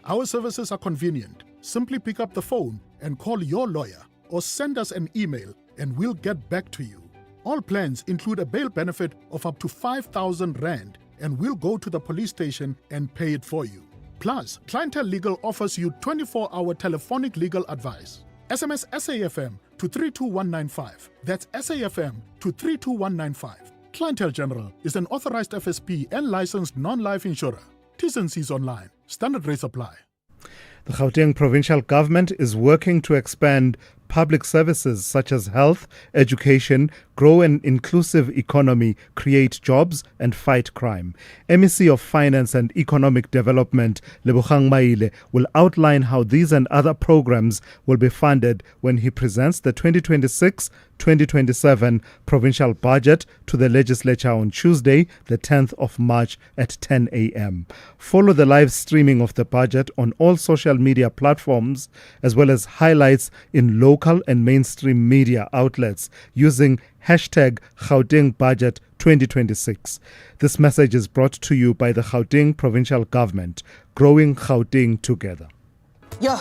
Our services are convenient. Simply pick up the phone and call your lawyer or send us an email and we'll get back to you. All plans include a bail benefit of up to 5,000 rand and we'll go to the police station and pay it for you. Plus, Clientele Legal offers you 24-hour telephonic legal advice. SMS SAFM to 32195. That's SAFM to 32195. Clientele General is an authorized FSP and licensed non-life insurer. T's and C's online. Standard rates apply. The Gauteng provincial government is working to expand public services such as health, education, grow an inclusive economy, create jobs and fight crime. MEC of Finance and Economic Development, Lebogang Maile, will outline how these and other programs will be funded when he presents the 2026-2027 provincial budget to the legislature on Tuesday, the 10th of March at 10 a.m. Follow the live streaming of the budget on all social media platforms, as well as highlights in local and mainstream media outlets using hashtag Gauteng Budget 2026. This message is brought to you by the Gauteng Provincial Government, growing Gauteng together. Yo,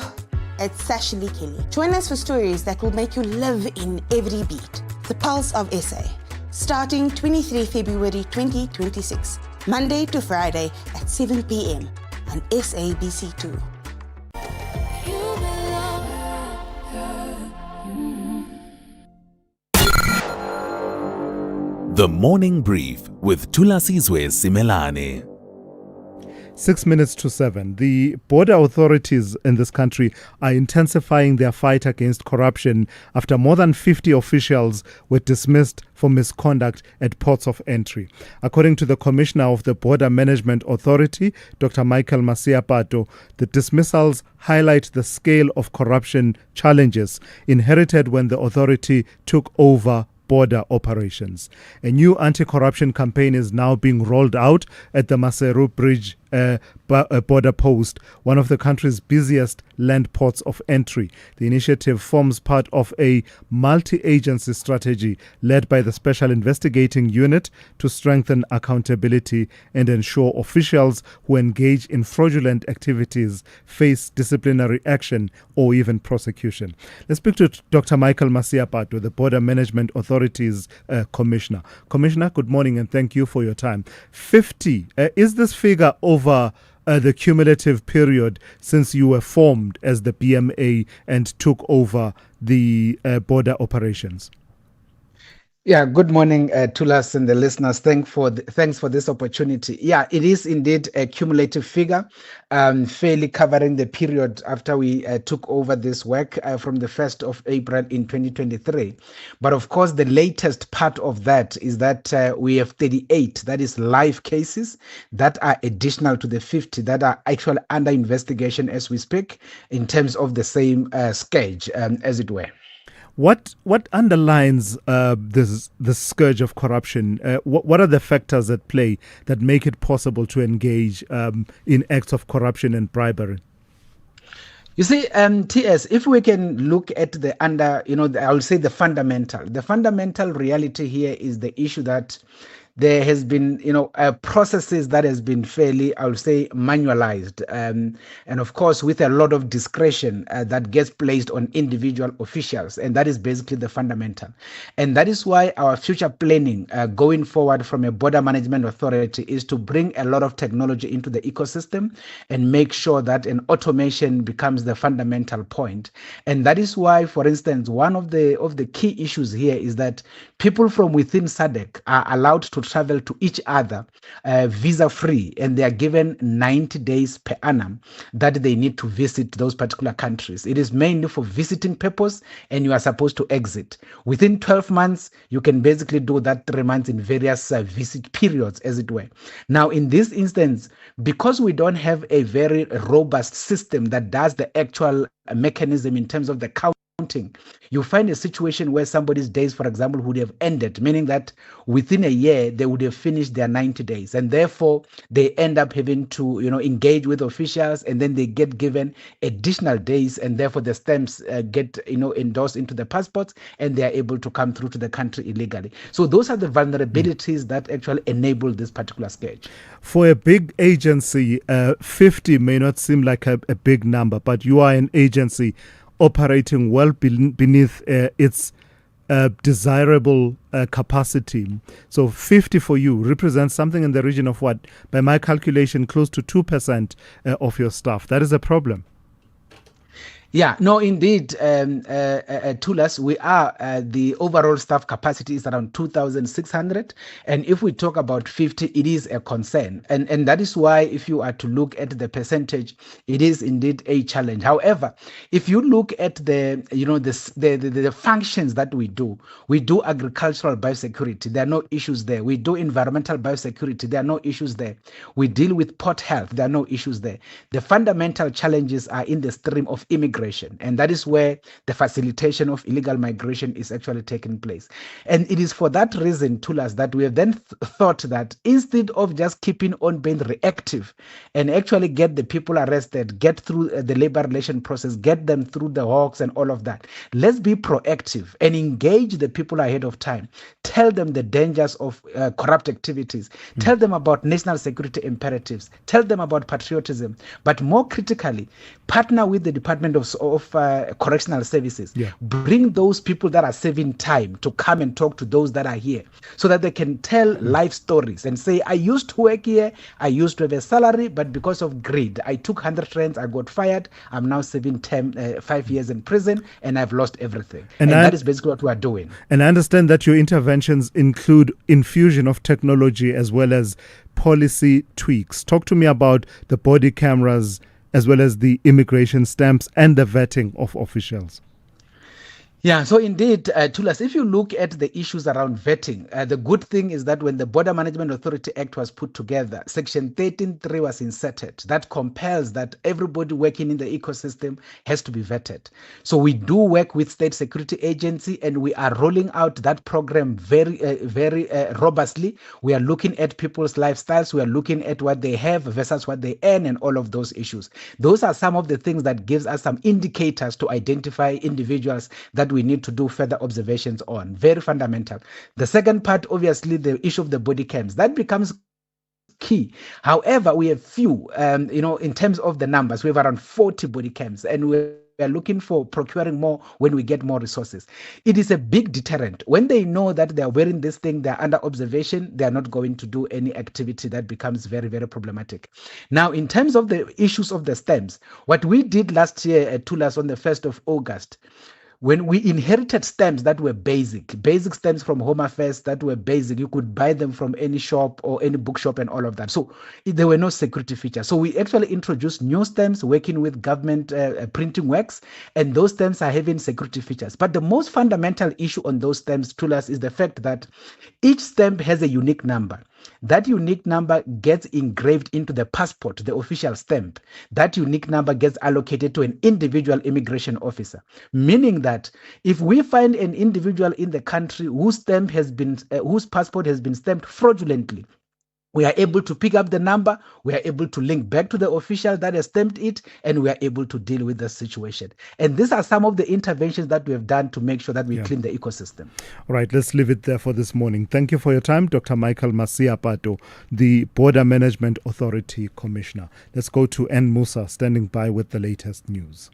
it's Sashili Kelly. Join us for stories that will make you live in every beat. The Pulse of SA, starting 23 February 2026, Monday to Friday at 7 p.m. on SABC2. The Morning Brief with Thulasizwe Simelane. 6 minutes to 7. The border authorities in this country are intensifying their fight against corruption after more than 50 officials were dismissed for misconduct at ports of entry. According to the Commissioner of the Border Management Authority, Dr. Michael Masiapato, the dismissals highlight the scale of corruption challenges inherited when the authority took over border operations. A new anti-corruption campaign is now being rolled out at the Maseru Bridge border post, one of the country's busiest land ports of entry. The initiative forms part of a multi-agency strategy led by the Special Investigating Unit to strengthen accountability and ensure officials who engage in fraudulent activities face disciplinary action or even prosecution. Let's speak to Dr. Michael Masiapato, the Border Management Authority's Commissioner. Commissioner, good morning and thank you for your time. 50, is this figure over the cumulative period since you were formed as the BMA and took over the border operations? Yeah, good morning, Thulas and the listeners. Thanks for this opportunity. Yeah, it is indeed a cumulative figure, fairly covering the period after we took over this work from the 1st of April in 2023. But of course, the latest part of that is that we have 38, that is live cases that are additional to the 50 that are actually under investigation as we speak in terms of the same scourge, as it were. What underlines this scourge of corruption? What are the factors at play that make it possible to engage in acts of corruption and bribery? You see, TS, if we can look at the I will say the fundamental reality here is the issue that there has been, processes that has been fairly, I would say, manualized, and of course with a lot of discretion that gets placed on individual officials, and that is basically the fundamental. And that is why our future planning going forward from a border management authority is to bring a lot of technology into the ecosystem and make sure that an automation becomes the fundamental point. And that is why, for instance, one of the key issues here is that people from within SADC are allowed to travel to each other visa free, and they are given 90 days per annum that they need to visit those particular countries. It is mainly for visiting purpose, and you are supposed to exit. Within 12 months, you can basically do that 3 months in various visit periods, as it were. Now, in this instance, because we don't have a very robust system that does the actual mechanism in terms of the counting, you find a situation where somebody's days, for example, would have ended, meaning that within a year they would have finished their 90 days, and therefore they end up having to engage with officials, and then they get given additional days, and therefore the stamps get endorsed into the passports, and they are able to come through to the country illegally. So those are the vulnerabilities that actually enable this particular scourge. For a big agency, 50 may not seem like a big number, but you are an agency operating well beneath its desirable capacity. So 50 for you represents something in the region of what, by my calculation, close to 2% of your staff. That is a problem. Yeah, no, indeed, Thulas, we are, the overall staff capacity is around 2,600. And if we talk about 50, it is a concern. And that is why, if you are to look at the percentage, it is indeed a challenge. However, if you look at the functions that we do agricultural biosecurity, there are no issues there. We do environmental biosecurity, there are no issues there. We deal with port health, there are no issues there. The fundamental challenges are in the stream of immigration. And that is where the facilitation of illegal migration is actually taking place. And it is for that reason, Thulas, that we have then thought that instead of just keeping on being reactive and actually get the people arrested, get through the labor relation process, get them through the hawks and all of that, let's be proactive and engage the people ahead of time. Tell them the dangers of corrupt activities. Tell them about national security imperatives. Tell them about patriotism. But more critically, partner with the Department of Correctional Services. Yeah. Bring those people that are saving time to come and talk to those that are here, so that they can tell life stories and say, I used to work here, I used to have a salary, but because of greed, I took 100 rands, I got fired, I'm now serving 5 years in prison, and I've lost everything. And that is basically what we are doing. And I understand that your interventions include infusion of technology as well as policy tweaks. Talk to me about the body cameras as well as the immigration stamps and the vetting of officials. Yeah, so indeed, Thulas, if you look at the issues around vetting, the good thing is that when the Border Management Authority Act was put together, Section 13.3 was inserted that compels that everybody working in the ecosystem has to be vetted. So we do work with State Security Agency, and we are rolling out that program very robustly. We are looking at people's lifestyles. We are looking at what they have versus what they earn and all of those issues. Those are some of the things that gives us some indicators to identify individuals that we need to do further observations on. Very fundamental. The second part, obviously, the issue of the body cams. That becomes key. However, we have few, in terms of the numbers, we have around 40 body cams, and we are looking for procuring more when we get more resources. It is a big deterrent. When they know that they are wearing this thing, they are under observation, they are not going to do any activity that becomes very, very problematic. Now, in terms of the issues of the stamps, what we did last year at Thulas on the 1st of August, when we inherited stamps that were basic stamps from Home Affairs that were basic, you could buy them from any shop or any bookshop and all of that. So there were no security features. So we actually introduced new stamps working with government printing works, and those stamps are having security features. But the most fundamental issue on those stamps, Thulas, is the fact that each stamp has a unique number. That unique number gets engraved into the passport, the official stamp. That unique number gets allocated to an individual immigration officer, meaning that if we find an individual in the country whose passport has been stamped fraudulently, We are able to pick up the number, we are able to link back to the official that has stamped it, and we are able to deal with the situation. And these are some of the interventions that we have done to make sure that we clean the ecosystem. All right, let's leave it there for this morning. Thank you for your time, Dr. Michael Masiapato, the Border Management Authority Commissioner. Let's go to N. Musa, standing by with the latest news.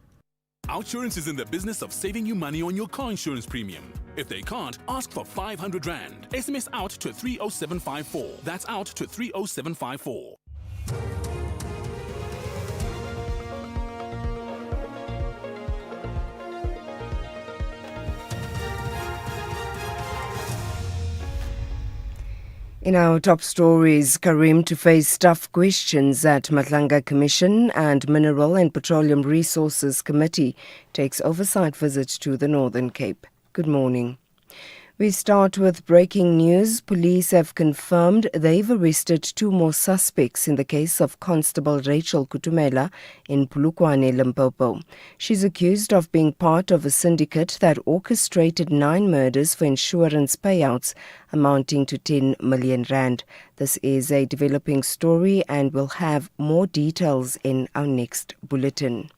Outsurance is in the business of saving you money on your car insurance premium. If they can't, ask for 500 Rand. SMS out to 30754. That's out to 30754. In our top stories, Karim to face tough questions at Matlanga Commission, and Mineral and Petroleum Resources Committee takes oversight visit to the Northern Cape. Good morning. We start with breaking news. Police have confirmed they've arrested 2 more suspects in the case of Constable Rachel Kutumela in Polokwane, Limpopo. She's accused of being part of a syndicate that orchestrated 9 murders for insurance payouts amounting to 10 million rand. This is a developing story and we'll have more details in our next bulletin.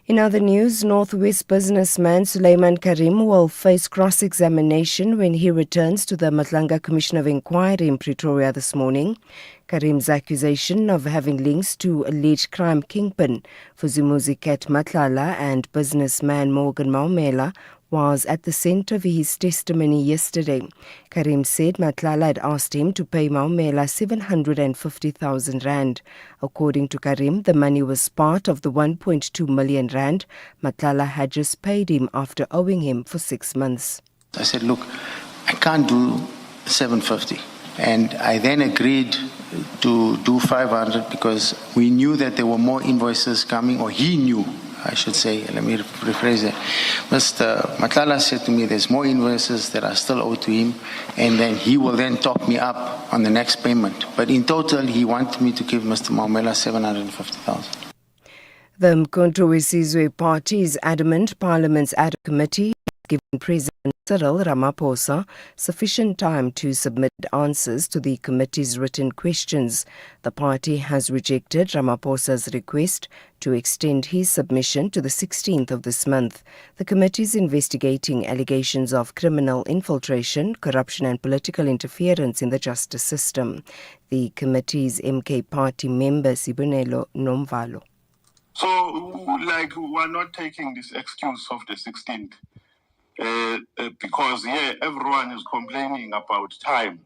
In other news, Northwest businessman Simelane Karim will face cross-examination when he returns to the Matlanga Commission of Inquiry in Pretoria this morning. Karim's accusation of having links to alleged crime kingpin Vusimuzi Ket Matlala and businessman Morgan Maumela was at the centre of his testimony yesterday. Karim said Matlala had asked him to pay Maumela 750,000 rand. According to Karim, the money was part of the 1.2 million rand Matlala had just paid him after owing him for 6 months. I said, look, I can't do 750. And I then agreed to do 500 because we knew that there were more invoices coming, or he knew, I should say. Let me rephrase it. Mr. Matlala said to me there's more invoices that are still owed to him, and then he will then top me up on the next payment. But in total, he wanted me to give Mr. Maumela 750,000. The Mkhonto weSizwe Party is adamant Parliament's ad hoc committee has given President Cyril Ramaphosa sufficient time to submit answers to the committee's written questions. The party has rejected Ramaphosa's request to extend his submission to the 16th of this month. The committee is investigating allegations of criminal infiltration, corruption and political interference in the justice system. The committee's MK Party member Sibonelo Nomvalo. So, we're not taking this excuse of the 16th because, everyone is complaining about time,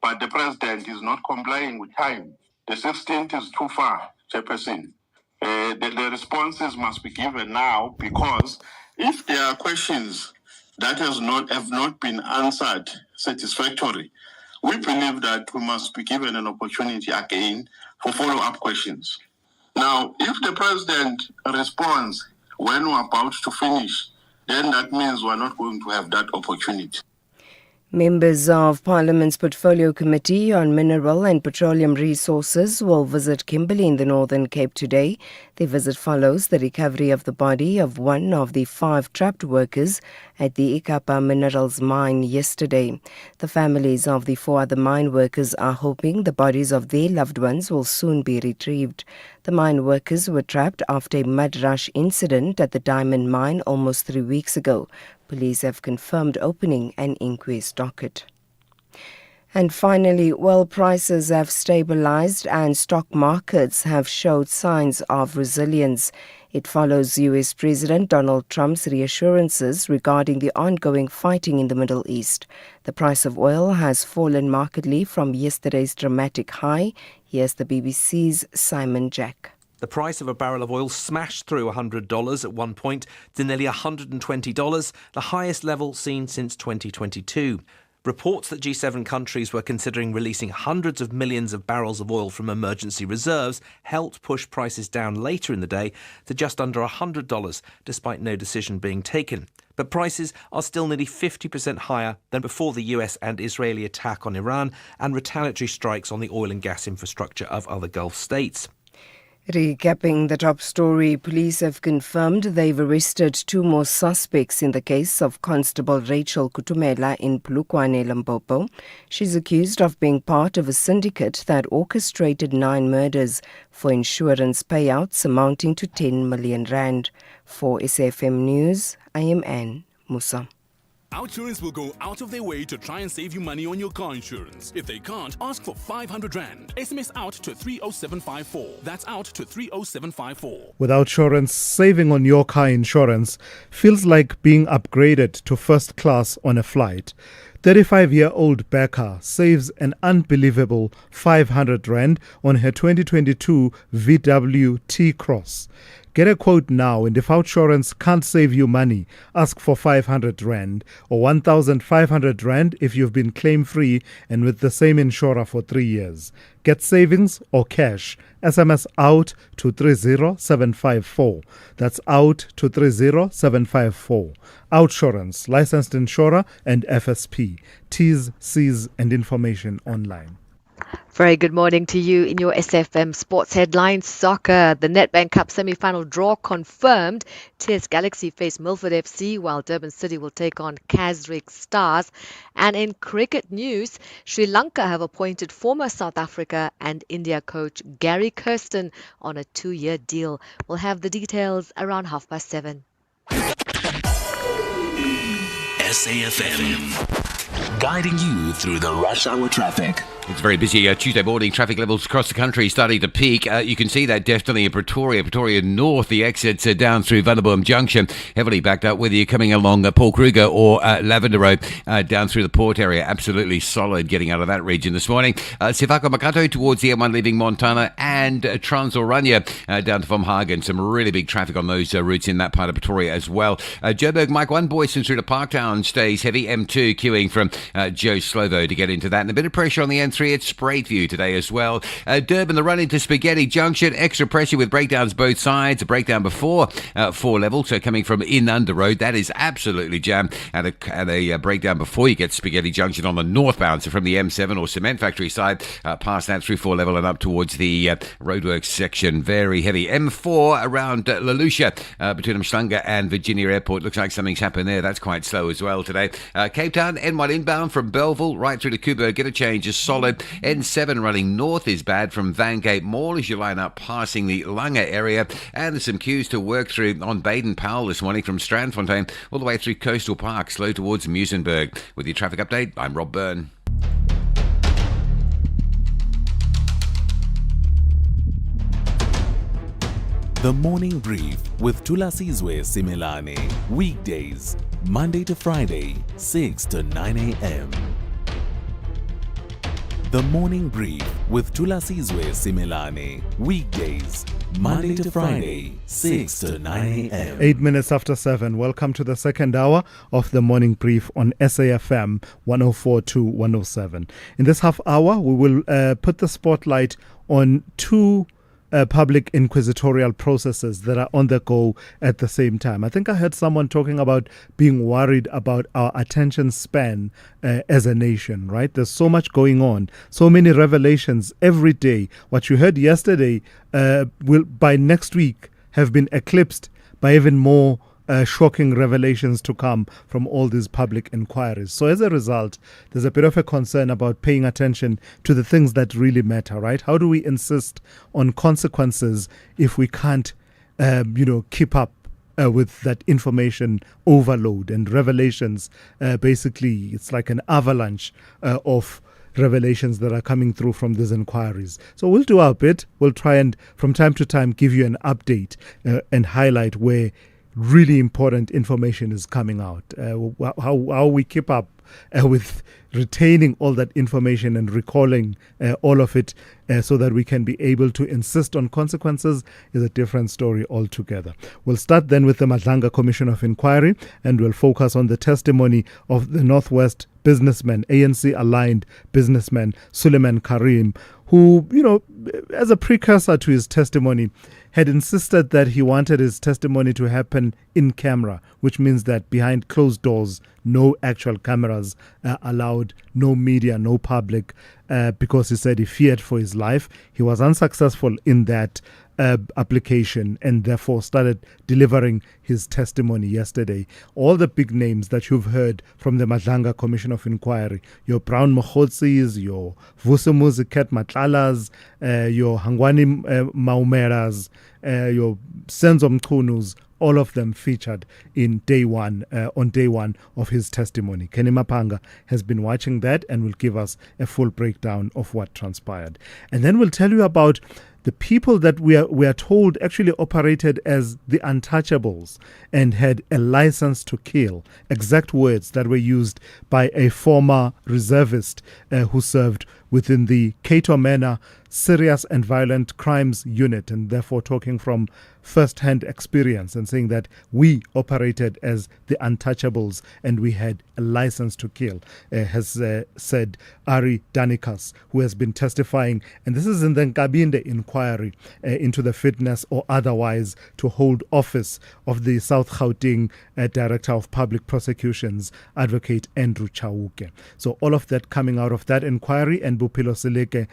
but the president is not complying with time. The 16th is too far, Chairperson. The responses must be given now, because if there are questions that have not been answered satisfactorily, we believe that we must be given an opportunity again for follow-up questions. Now, if the president responds when we're about to finish, then that means we're not going to have that opportunity. Members of Parliament's Portfolio Committee on Mineral and Petroleum Resources will visit Kimberley in the Northern Cape today. The visit follows the recovery of the body of one of the 5 trapped workers at the Ikapa Minerals mine yesterday. The families of the 4 other mine workers are hoping the bodies of their loved ones will soon be retrieved. The mine workers were trapped after a mud rush incident at the diamond mine almost 3 weeks ago. Police have confirmed opening an inquest docket. And finally, oil prices have stabilized and stock markets have showed signs of resilience. It follows US President Donald Trump's reassurances regarding the ongoing fighting in the Middle East. The price of oil has fallen markedly from yesterday's dramatic high. Here's the BBC's Simon Jack. The price of a barrel of oil smashed through $100 at one point to nearly $120, the highest level seen since 2022. Reports that G7 countries were considering releasing hundreds of millions of barrels of oil from emergency reserves helped push prices down later in the day to just under $100, despite no decision being taken. But prices are still nearly 50% higher than before the US and Israeli attack on Iran and retaliatory strikes on the oil and gas infrastructure of other Gulf states. Recapping the top story, police have confirmed they've arrested 2 more suspects in the case of Constable Rachel Kutumela in Polokwane, Limpopo. She's accused of being part of a syndicate that orchestrated 9 murders for insurance payouts amounting to 10 million rand. For SAFM News, I am Anne Musa. Outsurance will go out of their way to try and save you money on your car insurance. If they can't, ask for 500 Rand. SMS out to 30754. That's out to 30754. With Outsurance, saving on your car insurance feels like being upgraded to first class on a flight. 35-year-old Becca saves an unbelievable 500 Rand on her 2022 VW T-Cross. Get a quote now, and if Outsurance can't save you money, ask for 500 Rand or 1,500 Rand if you've been claim-free and with the same insurer for 3 years. Get savings or cash. SMS out to 30754. That's out to 30754. Outsurance, licensed insurer and FSP. T's, C's and information online. Very good morning to you in your SFM Sports Headlines. Soccer, the Nedbank Cup semi-final draw confirmed. TS Galaxy face Milford FC, while Durban City will take on Kazrick Stars. And in cricket news, Sri Lanka have appointed former South Africa and India coach Gary Kirsten on a 2-year deal. We'll have the details around 7:30. SAFM, guiding you through the rush hour traffic. It's very busy Tuesday morning. Traffic levels across the country starting to peak. You can see that definitely in Pretoria North. The exits are down through Vanderboom Junction, heavily backed up, whether you're coming along Paul Kruger or Lavender Road, down through the port area. Absolutely solid getting out of that region this morning. Sefako Makato towards the M1 leaving Montana, and Transorania down to Vomhagen. Some really big traffic on those routes in that part of Pretoria as well. Joburg Mike 1 Boyson through to Parktown stays heavy. M2 queuing from Joe Slovo to get into that. And a bit of pressure on the N3 at Sprayview today as well. Durban, the run into Spaghetti Junction, extra pressure with breakdowns both sides. A breakdown before 4 level, so coming from in Under Road, that is absolutely jammed. And a breakdown before you get Spaghetti Junction on the northbound, so from the M7 or Cement Factory side, past that through 4 level and up towards the roadworks section. Very heavy. M4 around Lelucia, between Mhlanga and Virginia Airport. Looks like something's happened there. That's quite slow as well today. Cape Town, N1 inbound from Belleville right through to Kubo. Get a change is solid. N7 running north is bad from Vangate Mall as you line up passing the Langa area. And there's some queues to work through on Baden-Powell this morning from Strandfontein all the way through Coastal Park, slow towards Musenberg. With your traffic update, I'm Rob Byrne. The Morning Brief with Thulasizwe Simelane. Weekdays, Monday to Friday, 6 to 9 a.m. The Morning Brief with Thulasizwe Simelane. Weekdays, Monday to Friday, 6 to 9 a.m. 8 minutes after 7. Welcome to the second hour of the Morning Brief on SAFM 104 to 107. In this half hour, we will put the spotlight on 2 public inquisitorial processes that are on the go at the same time. I think I heard someone talking about being worried about our attention span as a nation, right? There's so much going on, so many revelations every day. What you heard yesterday will by next week have been eclipsed by even more shocking revelations to come from all these public inquiries. So as a result, there's a bit of a concern about paying attention to the things that really matter, right? How do we insist on consequences if we can't, keep up with that information overload and revelations? Basically, it's like an avalanche of revelations that are coming through from these inquiries. So we'll do our bit. We'll try and from time to time give you an update and highlight where really important information is coming out. How we keep up with retaining all that information and recalling all of it so that we can be able to insist on consequences is a different story altogether. We'll start then with the Madlanga Commission of Inquiry, and we'll focus on the testimony of the Northwest businessman, ANC-aligned businessman Suleiman Karim, who, as a precursor to his testimony, had insisted that he wanted his testimony to happen in camera, which means that behind closed doors, no actual cameras allowed, no media, no public, because he said he feared for his life. He was unsuccessful in that application and therefore started delivering his testimony yesterday. All the big names that you've heard from the Madlanga Commission of Inquiry, your Brown Mokhotsis, your Vusumuzi Ket Matlalas, your Hangwani Maumeras, your Senzo Mkunus, all of them featured in on day one of his testimony. Kenny Mapanga has been watching that and will give us a full breakdown of what transpired. And then we'll tell you about the people that we are told actually operated as the untouchables and had a license to kill. Exact words that were used by a former reservist who served within the Cato Manor Serious and Violent Crimes Unit, and therefore talking from first-hand experience and saying that we operated as the untouchables and we had a license to kill, has said Ari Danikas, who has been testifying, and this is in the Nkabinde inquiry into the fitness or otherwise to hold office of the South Gauteng Director of Public Prosecutions, Advocate Andrew Chauke. So all of that coming out of that inquiry, and Bupilo Sileke,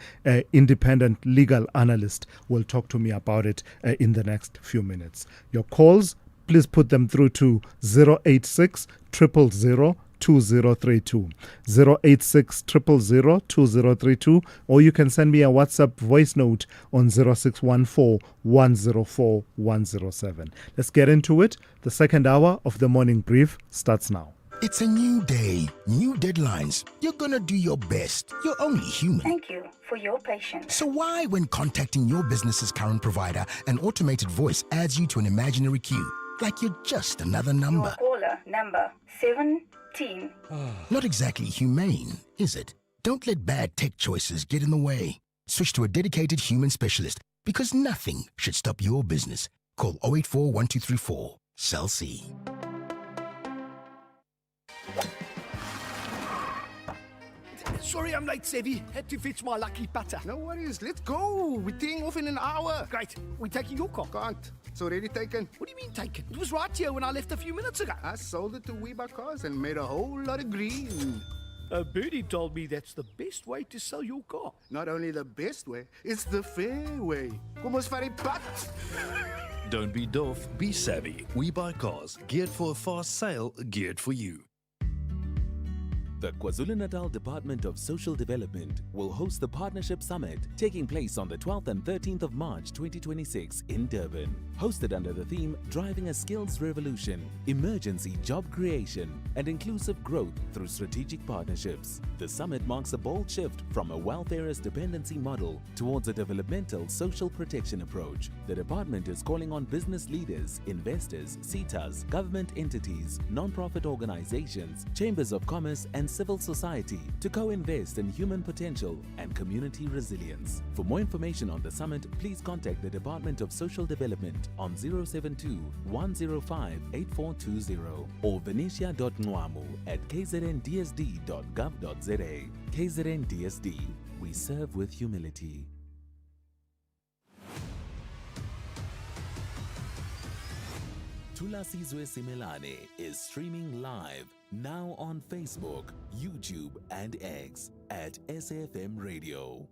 independent legal analyst, will talk to me about it in the next few minutes. Your calls, please put them through to 086 000 2032, 086 000 2032, or you can send me a WhatsApp voice note on 0614 104 107. Let's get into it. The second hour of the morning brief starts now. It's a new day, new deadlines. You're gonna do your best. You're only human. Thank you for your patience. So why, when contacting your business's current provider, an automated voice adds you to an imaginary queue, like you're just another number? Your caller number 17. Not exactly humane, is it? Don't let bad tech choices get in the way. Switch to a dedicated human specialist, because nothing should stop your business. Call 084 1234. Cell C. Sorry I'm late, Sevi. Had to fetch my lucky putter. No worries, let's go. We're teeing off in an hour. Great. We're taking your car. Can't. It's already taken. What do you mean taken? It was right here when I left a few minutes ago. I sold it to WeBuy Cars and made a whole lot of green. Birdie told me that's the best way to sell your car. Not only the best way, it's the fair way. Kom ons vat die pad. Don't be doof, be savvy. WeBuy Cars, geared for a fast sale, geared for you. The KwaZulu-Natal Department of Social Development will host the Partnership Summit taking place on the 12th and 13th of March 2026 in Durban. Hosted under the theme Driving a Skills Revolution, Emergency Job Creation and Inclusive Growth through Strategic Partnerships. The summit marks a bold shift from a welfareist dependency model towards a developmental social protection approach. The department is calling on business leaders, investors, CETAs, government entities, non-profit organizations, chambers of commerce and civil society to co-invest in human potential and community resilience. For more information on the summit, please contact the Department of Social Development on 072 105 8420 or venetia.nwamu@kzndsd.gov.za. KZN DSD, we serve with humility. Thulasizwe Simelane is streaming live now on Facebook, YouTube and X at SAFM Radio.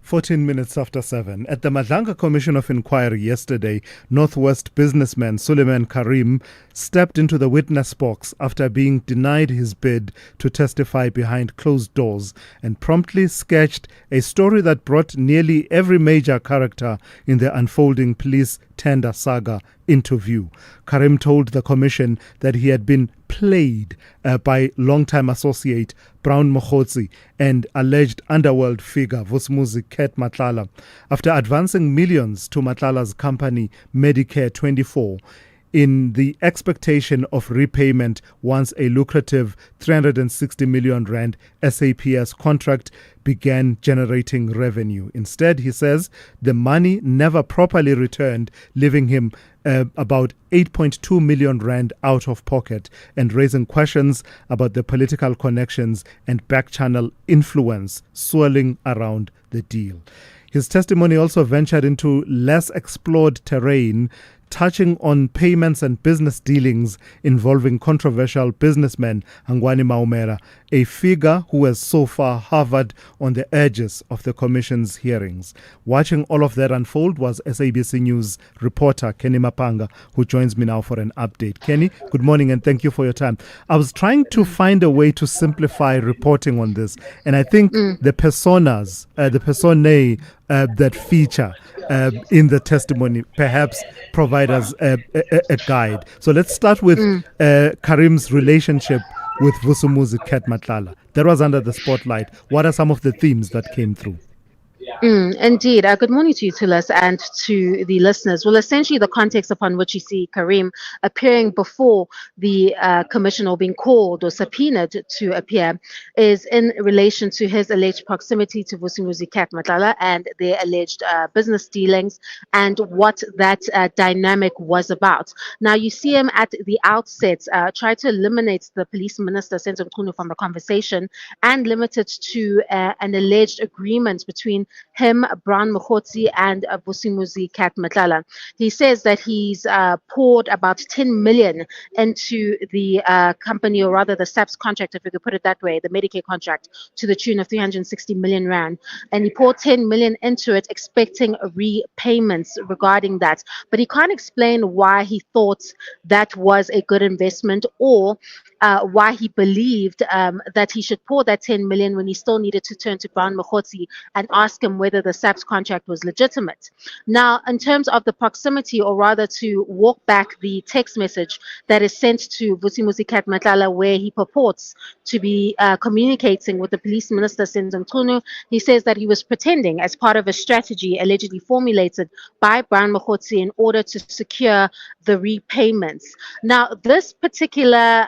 14 minutes after 7. At the Madlanga Commission of Inquiry yesterday, Northwest businessman Suleiman Karim stepped into the witness box after being denied his bid to testify behind closed doors and promptly sketched a story that brought nearly every major character in the unfolding police tender saga into view. Karim told the commission that he had been played by longtime associate Brown Mokhotsi and alleged underworld figure Vusumuzi Ket Matlala after advancing millions to Matlala's company Medicare 24 in the expectation of repayment once a lucrative 360 million rand SAPS contract began generating revenue. Instead, he says, the money never properly returned, leaving him about 8.2 million rand out of pocket and raising questions about the political connections and back-channel influence swirling around the deal. His testimony also ventured into less explored terrain, touching on payments and business dealings involving controversial businessman Hangwani Maumera a figure who has so far hovered on the edges of the Commission's hearings. Watching all of that unfold was SABC News reporter Kenny Mapanga, who joins me now for an update. Kenny, good morning and thank you for your time. I was trying to find a way to simplify reporting on this, and I think the personas, the personae that feature in the testimony perhaps provide us a guide. So let's start with Karim's relationship with Vusumuzi Cat Matlala. That was under the spotlight. What are some of the themes that came through? Indeed. Good morning to you, Thulas, and to the listeners. Well, essentially, the context upon which you see Karim appearing before the commission or being called or subpoenaed to appear is in relation to his alleged proximity to Vusumuzi Cat Matlala and their alleged business dealings and what that dynamic was about. Now, you see him at the outset try to eliminate the police minister, Senzo Mchunu, from the conversation and limit it to an alleged agreement between him, Brown Mokgotsi, and Vusumuzi Cat Matlala. He says that he's poured about 10 million into the company, or rather the SAPS contract, if we could put it that way, the Medicare contract, to the tune of 360 million rand. And he poured 10 million into it, expecting repayments regarding that. But he can't explain why he thought that was a good investment, or why he believed that he should pour that 10 million when he still needed to turn to Brown Mokgotsi and ask him whether the SAPS contract was legitimate. Now, in terms of the proximity, or rather to walk back the text message that is sent to Vusumuzi Cat Matlala, where he purports to be communicating with the police minister, Senzo Mchunu, he says that he was pretending as part of a strategy allegedly formulated by Brown Mokgotsi in order to secure the repayments. Now, this particular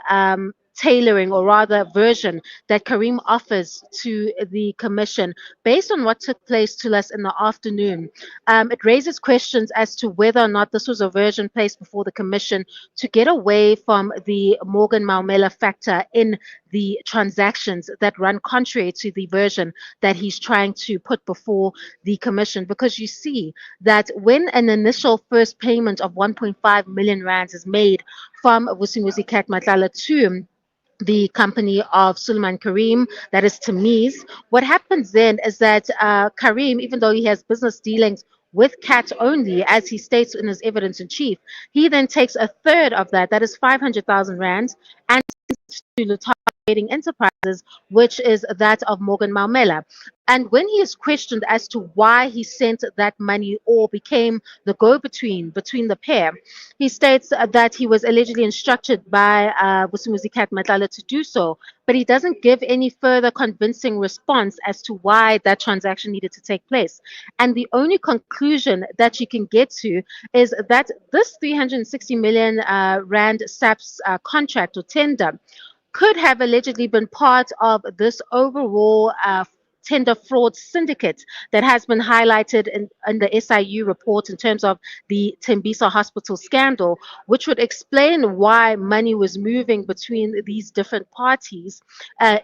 tailoring, or rather version, that Karim offers to the commission based on what took place to us in the afternoon, it raises questions as to whether or not this was a version placed before the commission to get away from the Morgan Maumela factor in the transactions that run contrary to the version that he's trying to put before the commission. Because you see that when an initial first payment of 1.5 million rands is made from Vusumuzi Cat Matlala to the company of Suleiman Karim, that is Tamiz, what happens then is that Karim, even though he has business dealings with CAT only, as he states in his evidence in chief, he then takes a third of that, that is 500,000 rands, and to Lutalo Trading Enterprises, which is that of Morgan Maumela. And when he is questioned as to why he sent that money or became the go-between between the pair, he states that he was allegedly instructed by Vusumuzi Cat Matlala to do so, but he doesn't give any further convincing response as to why that transaction needed to take place. And the only conclusion that you can get to is that this 360 million rand SAPS contract or tender could have allegedly been part of this overall tender fraud syndicate that has been highlighted in the SIU report in terms of the Tembisa Hospital scandal, which would explain why money was moving between these different parties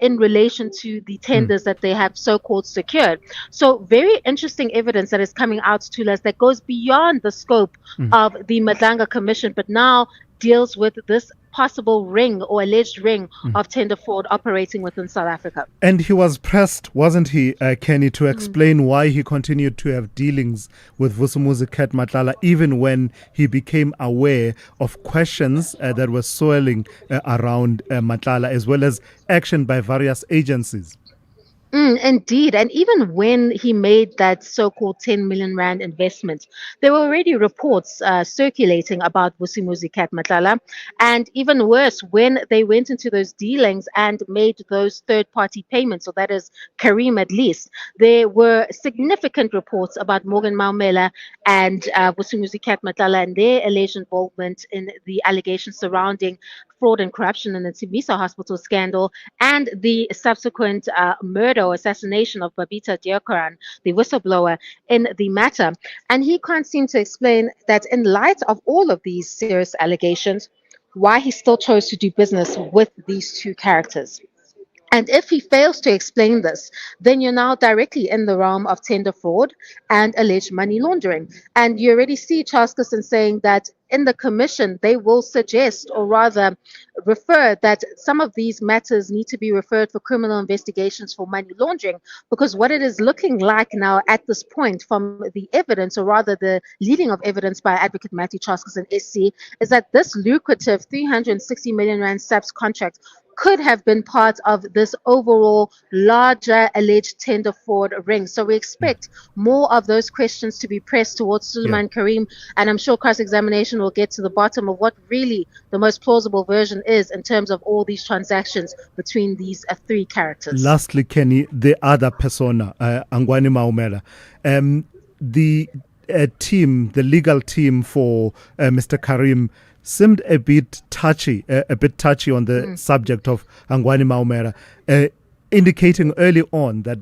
in relation to the tenders that they have so-called secured. So very interesting evidence that is coming out to us that goes beyond the scope of the Madlanga Commission, but now deals with this possible ring or alleged ring of tender fraud operating within South Africa. And he was pressed, wasn't he, Kenny, to explain why he continued to have dealings with Vusumuzi Cat Matlala even when he became aware of questions that were swirling around Matlala, as well as action by various agencies. Indeed. And even when he made that so-called 10 million rand investment, there were already reports circulating about Vusumuzi Cat Matlala. And even worse, when they went into those dealings and made those third-party payments, so that is Karim at least, there were significant reports about Morgan Maumela and Vusumuzi Cat Matlala and their alleged involvement in the allegations surrounding fraud and corruption in the Tembisa Hospital scandal and the subsequent murder or assassination of Babita Deokaran, the whistleblower in the matter. And he can't seem to explain that in light of all of these serious allegations, why he still chose to do business with these two characters. And if he fails to explain this, then you're now directly in the realm of tender fraud and alleged money laundering. And you already see Charles Gusson saying that in the commission, they will suggest, or rather refer, that some of these matters need to be referred for criminal investigations for money laundering, because what it is looking like now at this point from the evidence, or rather the leading of evidence by Advocate Matthew Chaskis and SC, is that this lucrative 360 million rand SAPS contract could have been part of this overall larger alleged tender fraud ring. So we expect more of those questions to be pressed towards Suleiman Karim, and I'm sure cross-examination will get to the bottom of what really the most plausible version is in terms of all these transactions between these three characters. Lastly, Kenny, the other persona, Angwani Maumela, the team, the legal team for Mr. Karim seemed a bit touchy on the subject of Angwani Maumela, indicating early on that,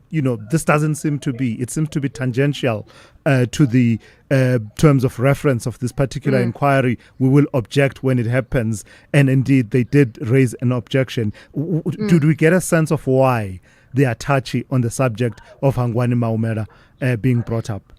this doesn't seem to be, it seems to be tangential to the terms of reference of this particular inquiry. We will object when it happens. And indeed, they did raise an objection. Did we get a sense of why they are touchy on the subject of Angwani Maumela being brought up?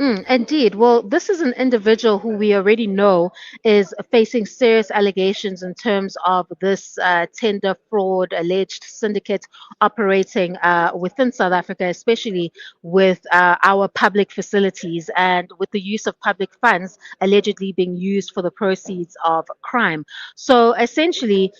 Indeed. Well, this is an individual who we already know is facing serious allegations in terms of this tender fraud alleged syndicate operating within South Africa, especially with our public facilities and with the use of public funds allegedly being used for the proceeds of crime. So essentially,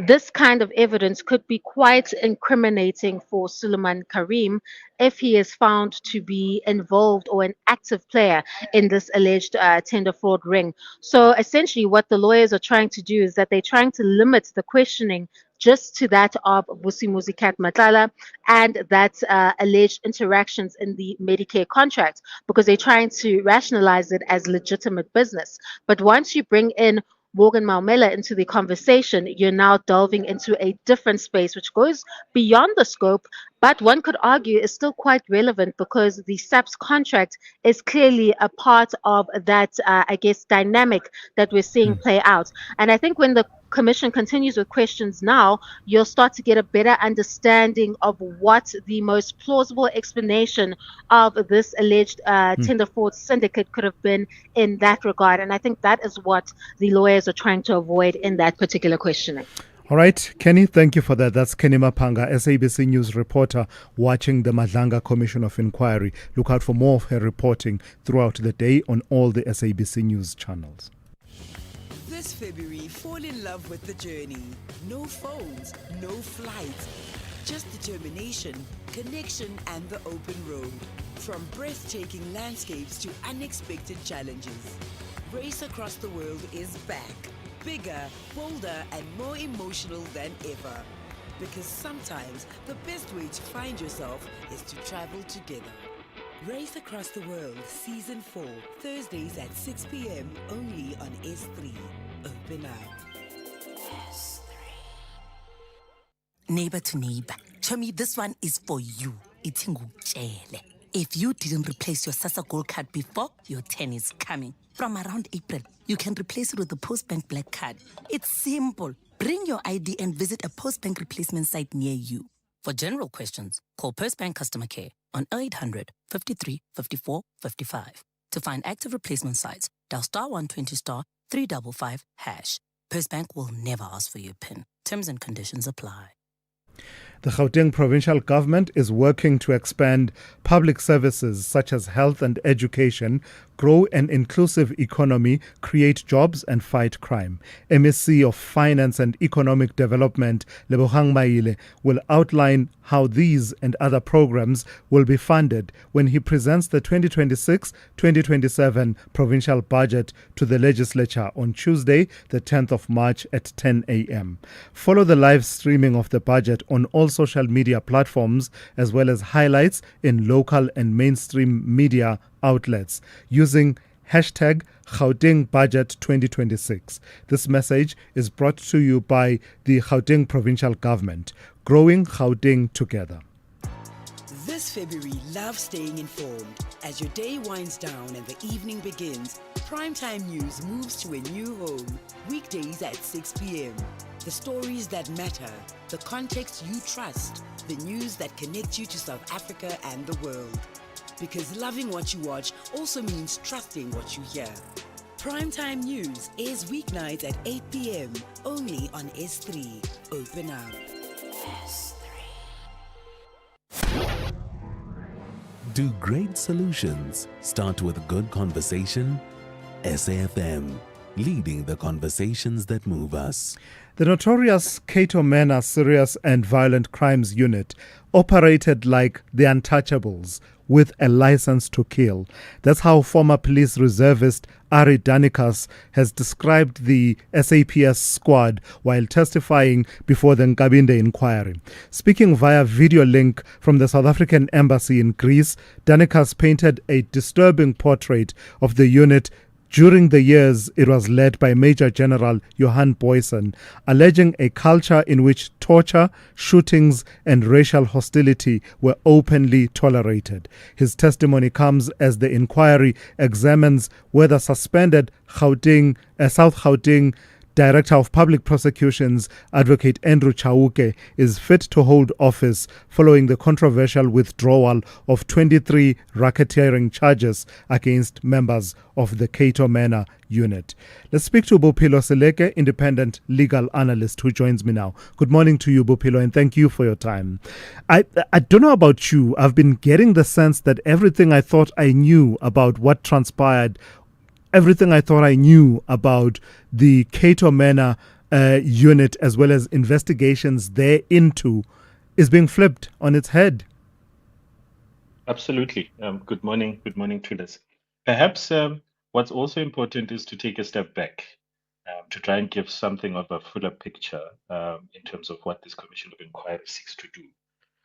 this kind of evidence could be quite incriminating for Suleiman Karim if he is found to be involved or an active player in this alleged tender fraud ring. So essentially what the lawyers are trying to do is that they're trying to limit the questioning just to that of Vusi Muzikat Matlala and that alleged interactions in the Medicare contract, because they're trying to rationalize it as legitimate business. But once you bring in Morgan Maumela into the conversation, you're now delving into a different space, which goes beyond the scope, but one could argue is still quite relevant because the SAPS contract is clearly a part of that, dynamic that we're seeing play out. And I think when the Commission continues with questions now, you'll start to get a better understanding of what the most plausible explanation of this alleged tender fraud syndicate could have been in that regard. And I think that is what the lawyers are trying to avoid in that particular questioning. All right, Kenny, thank you for that. That's Kenny Mapanga, SABC News reporter watching the Madlanga Commission of Inquiry. Look out for more of her reporting throughout the day on all the SABC News channels. This February, fall in love with the journey. No phones, no flights, just determination, connection, and the open road. From breathtaking landscapes to unexpected challenges, Race Across the World is back. Bigger, bolder, and more emotional than ever. Because sometimes the best way to find yourself is to travel together. Race Across the World Season 4, Thursdays at 6 p.m. only on S3. Open up. S3. Neighbor to neighbor, Chomi, this one is for you. It's ngukutshele. If you didn't replace your SASSA Gold card before, your turn is coming. From around April, you can replace it with the Postbank Black Card. It's simple. Bring your ID and visit a Postbank replacement site near you. For general questions, call Postbank Customer Care on 0800 53 54 55. To find active replacement sites, dial *120 *355#. Postbank will never ask for your PIN. Terms and conditions apply. The Gauteng provincial government is working to expand public services such as health and education, grow an inclusive economy, create jobs and fight crime. MSc of Finance and Economic Development, Lebogang Maile, will outline how these and other programs will be funded when he presents the 2026-2027 provincial budget to the legislature on Tuesday, the 10th of March at 10 a.m. Follow the live streaming of the budget on all social media platforms as well as highlights in local and mainstream media outlets using hashtag Gauteng Budget 2026. This message is brought to you by the Gauteng Provincial Government, growing Gauteng together. This February, love staying informed. As your day winds down and the evening begins, Primetime News moves to a new home. Weekdays at 6 p.m. The stories that matter, the context you trust, the news that connects you to South Africa and the world. Because loving what you watch also means trusting what you hear. Primetime News is weeknights at 8 p.m. only on S3. Open up. Do great solutions start with good conversation? SAFM, leading the conversations that move us. The notorious Cato Manor Serious and Violent Crimes Unit operated like the Untouchables with a license to kill. That's how former police reservist Ari Danikas has described the SAPS squad while testifying before the Nkabinde inquiry. Speaking via video link from the South African Embassy in Greece, Danikas painted a disturbing portrait of the unit during the years it was led by Major General Johan Boysen, alleging a culture in which torture, shootings and racial hostility were openly tolerated. His testimony comes as the inquiry examines whether suspended South Gauteng Director of Public Prosecutions, Advocate Andrew Chauke, is fit to hold office following the controversial withdrawal of 23 racketeering charges against members of the Cato Manor unit. Let's speak to Bophelo Seleke, independent legal analyst, who joins me now. Good morning to you, Bophelo, and thank you for your time. I don't know about you. I've been getting the sense that everything I thought I knew about what transpired, everything I thought I knew about the Cato Manor unit, as well as investigations thereinto, is being flipped on its head. Absolutely. Good morning, Thulas. Perhaps what's also important is to take a step back to try and give something of a fuller picture in terms of what this Commission of Inquiry seeks to do.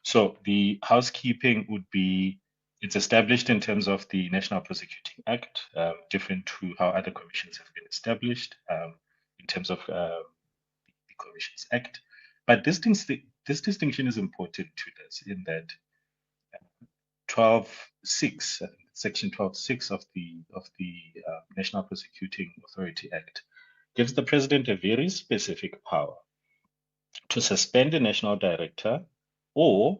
So the housekeeping would be, it's established in terms of the National Prosecuting Act, different to how other commissions have been established in terms of the Commissions Act. But this distinction is important to us in that 12.6, Section 12.6 of the National Prosecuting Authority Act gives the President a very specific power to suspend a national director or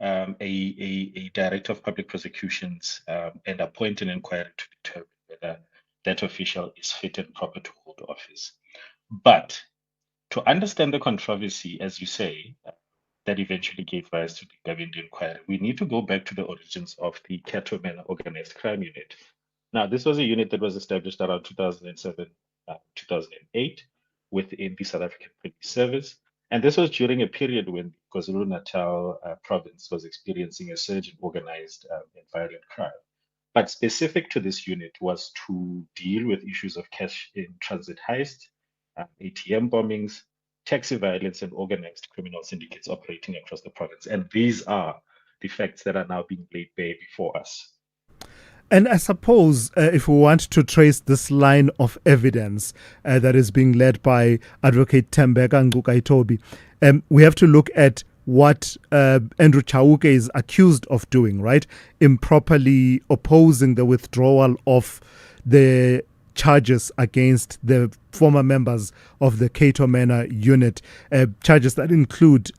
a director of public prosecutions and appoint an inquiry to determine whether that official is fit and proper to hold office. But to understand the controversy, as you say, that eventually gave rise to the Nkabinde inquiry, we need to go back to the origins of the Cato Manor Organized Crime Unit. Now, this was a unit that was established around 2007, 2008 within the South African Police Service. And this was during a period when KwaZulu-Natal province was experiencing a surge in organized and violent crime. But specific to this unit was to deal with issues of cash in transit heist, ATM bombings, taxi violence, and organized criminal syndicates operating across the province. And these are the facts that are now being laid bare before us. And I suppose if we want to trace this line of evidence that is being led by Advocate Tembeka Ngcukaitobi, we have to look at what Andrew Chauke is accused of doing, right? Improperly opposing the withdrawal of the charges against the former members of the Cato Manor unit, charges that include,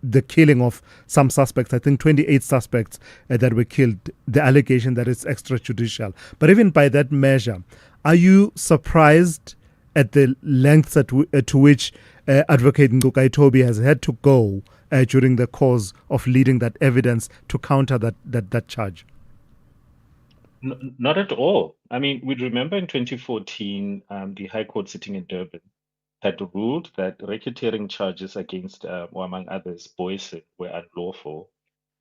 the killing of some suspects. I think 28 suspects that were killed, the allegation that it's extrajudicial. But even by that measure, are you surprised at the lengths to which Advocate Ngcukaitobi has had to go during the course of leading that evidence to counter that charge? Not at all. I mean, we remember in 2014, the High Court sitting in Durban had ruled that racketeering charges against, or among others, Boysen were unlawful.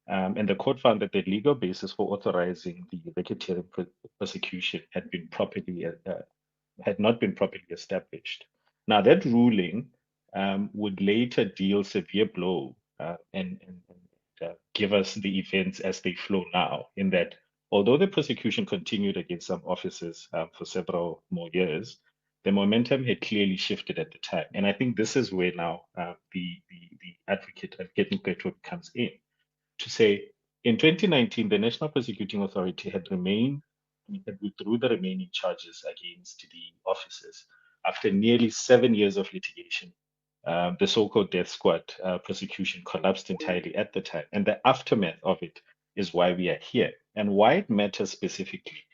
And the court found that the legal basis for authorizing the racketeering prosecution had not been properly established. Now, that ruling would later deal severe blow and give us the events as they flow now, in that although the prosecution continued against some officers for several more years, the momentum had clearly shifted at the time. And I think this is where now the advocate Ngcukaitobi comes in to say, in 2019, the National Prosecuting Authority had withdrew the remaining charges against the officers after nearly 7 years of litigation. The so-called death squad prosecution collapsed entirely at the time. And the aftermath of it is why we are here. And why it matters specifically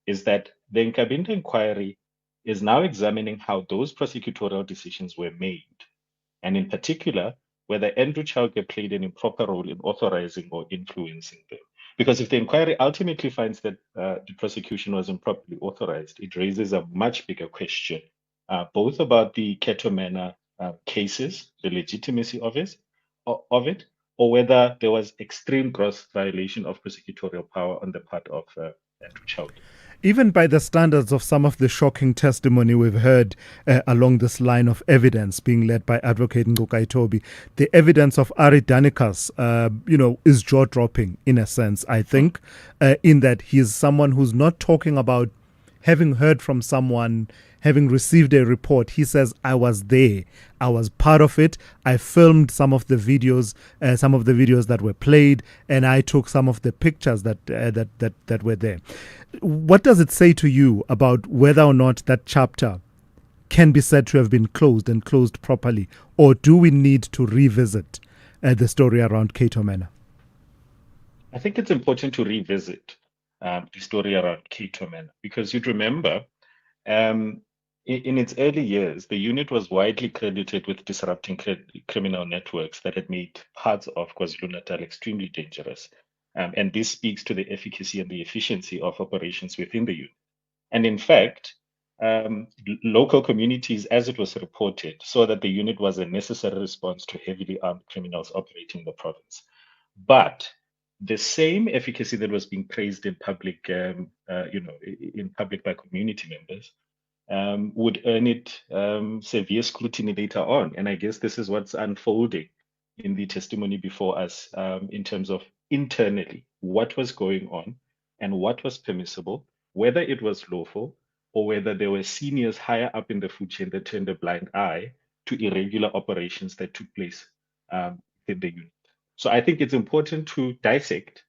is that The Nkabinda inquiry is now examining how those prosecutorial decisions were made, and in particular, whether Andrew Chauke played an improper role in authorizing or influencing them. Because if the inquiry ultimately finds that the prosecution was improperly authorized, it raises a much bigger question, both about the Keto Manor cases, the legitimacy of it, or whether there was extreme gross violation of prosecutorial power on the part of Andrew Chauke. Even by the standards of some of the shocking testimony we've heard along this line of evidence being led by Advocate Ngukai Tobi, the evidence of Ari Danikas, is jaw-dropping in a sense, I think, in that he's someone who's not talking about having heard from someone, having received a report. He says, I was there. I was part of it. I filmed some of the videos that were played, and I took some of the pictures that were there. What does it say to you about whether or not that chapter can be said to have been closed and closed properly? Or do we need to revisit the story around Keto Manor? I think it's important to revisit the story around Keto Manor, because you'd remember in its early years, the unit was widely credited with disrupting criminal networks that had made parts of KwaZulu-Natal extremely dangerous. And this speaks to the efficacy and the efficiency of operations within the unit. And in fact, local communities, as it was reported, saw that the unit was a necessary response to heavily armed criminals operating in the province. But the same efficacy that was being praised in public, in public by community members, would earn it severe scrutiny later on. And I guess this is what's unfolding in the testimony before us in terms of internally what was going on and what was permissible, whether it was lawful or whether there were seniors higher up in the food chain that turned a blind eye to irregular operations that took place in the unit. So I think it's important to dissect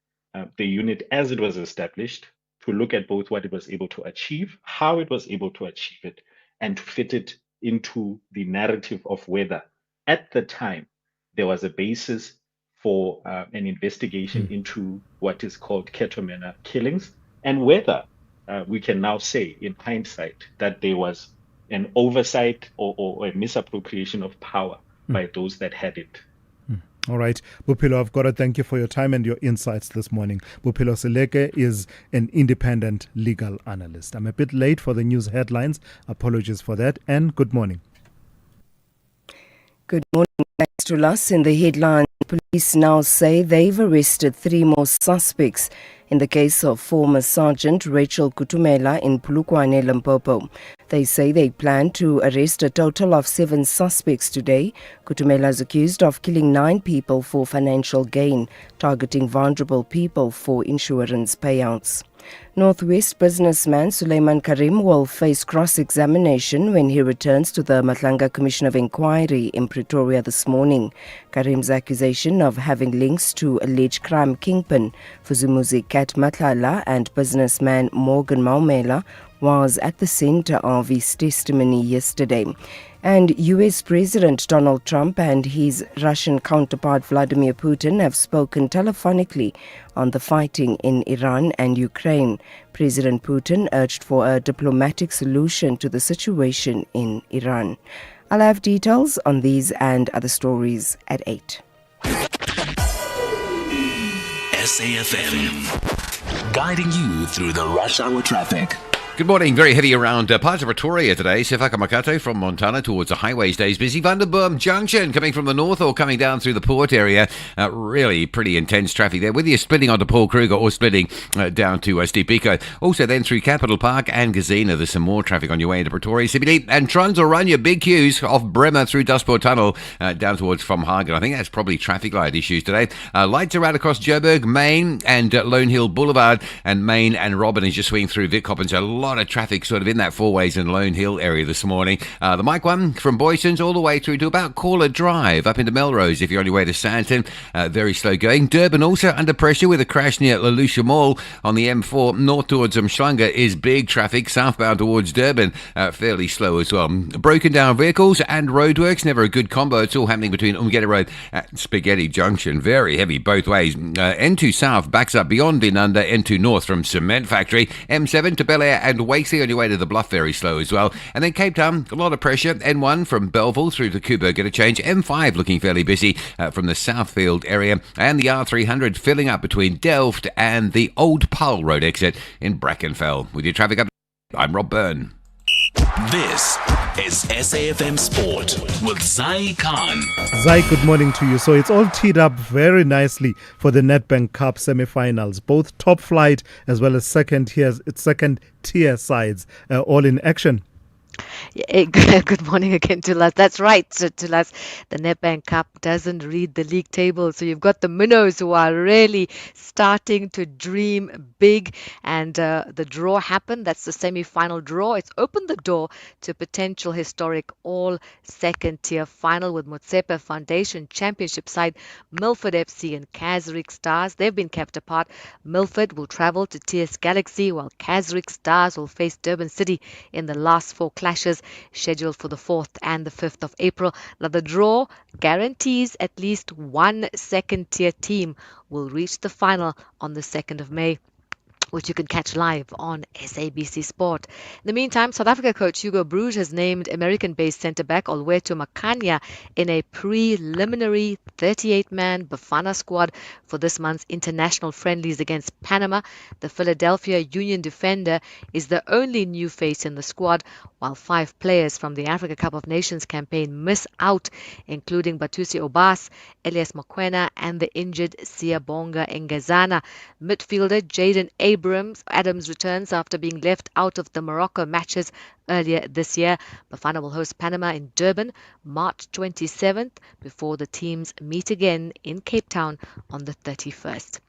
the unit as it was established, to look at both what it was able to achieve, how it was able to achieve it, and to fit it into the narrative of whether at the time there was a basis for an investigation into what is called Keto Manor killings, and whether we can now say in hindsight that there was an oversight or a misappropriation of power by those that had it. All right. Bophelo, I've got to thank you for your time and your insights this morning. Bophelo Seleke is an independent legal analyst. I'm a bit late for the news headlines. Apologies for that, and good morning. Good morning. Thanks to us. In the headlines, police now say they've arrested 3 more suspects in the case of former Sergeant Rachel Kutumela in Polokwane, Limpopo. They say they plan to arrest a total of 7 suspects today. Kutumela is accused of killing 9 people for financial gain, targeting vulnerable people for insurance payouts. Northwest businessman Simelane Karim will face cross-examination when he returns to the Matlanga Commission of Inquiry in Pretoria this morning. Karim's accusation of having links to alleged crime kingpin Fuzumuzi Kat Matlala and businessman Morgan Maumela was at the center of his testimony yesterday. And US President Donald Trump and his Russian counterpart Vladimir Putin have spoken telephonically on the fighting in Iran and Ukraine. President Putin urged for a diplomatic solution to the situation in Iran. I'll have details on these and other stories at 8. SAFM, guiding you through the rush hour traffic. Good morning. Very heavy around parts of Pretoria today. Sefaka Makato from Montana towards the highway stays busy. Vanderburg Junction coming from the north or coming down through the port area. Really pretty intense traffic there. Whether you're splitting onto Paul Kruger or splitting down to Steve Biko. Also then through Capital Park and Gazina. There's some more traffic on your way into Pretoria CBD. And Trons will run your big queues off Bremer through Dustport Tunnel down towards From Hagen. I think that's probably traffic light issues today. Lights are out across Joburg, Main and Lone Hill Boulevard. And Main and Robin is just swinging through Vic Coppins. A lot of traffic sort of in that Four Ways and Lone Hill area this morning. The Mike one from Boyson's all the way through to about Caller Drive up into Melrose if you're on your way to Sandton. Very slow going. Durban also under pressure with a crash near Lelusha Mall on the M4 north towards Umhlanga is big traffic southbound towards Durban. Fairly slow as well. Broken down vehicles and roadworks, never a good combo. It's all happening between Umgeta Road and Spaghetti Junction. Very heavy both ways. N2 south backs up beyond Vinanda, N2 north from Cement Factory. M7 to Bel Air and and Wakely on your way to the Bluff very slow as well. And then Cape Town, a lot of pressure. N1 from Belleville through to Coburg at a change. M5 looking fairly busy from the Southfield area. And the R300 filling up between Delft and the Old Paarl Road exit in Brackenfell. With your traffic up, I'm Rob Byrne. This is SAFM Sport with Zai Khan. Zai, good morning to you. So it's all teed up very nicely for the Nedbank Cup semi-finals. Both top flight as well as second tier sides all in action. Yeah, good morning again, Thulas. That's right, Thulas. The Nedbank Cup doesn't read the league table. So you've got the minnows who are really starting to dream big. And the draw happened. That's the semi-final draw. It's opened the door to potential historic all-second-tier final with Motsepe Foundation Championship side Milford FC and Kazrick Stars. They've been kept apart. Milford will travel to TS Galaxy while Kazrick Stars will face Durban City in the last four clashes scheduled for the 4th and the 5th of April. Now, the draw guarantees at least one second-tier team will reach the final on the 2nd of May, which you can catch live on SABC Sport. In the meantime, South Africa coach Hugo Broos has named American-based centre-back Olweto Makanya in a preliminary 38-man Bafana squad for this month's international friendlies against Panama. The Philadelphia Union defender is the only new face in the squad, while 5 players from the Africa Cup of Nations campaign miss out, including Batusi Obas, Elias Mokwena, and the injured Siyabonga Ngezana. Midfielder Jaden Adams returns after being left out of the Morocco matches earlier this year. Bafana will host Panama in Durban March 27th before the teams meet again in Cape Town on the 31st.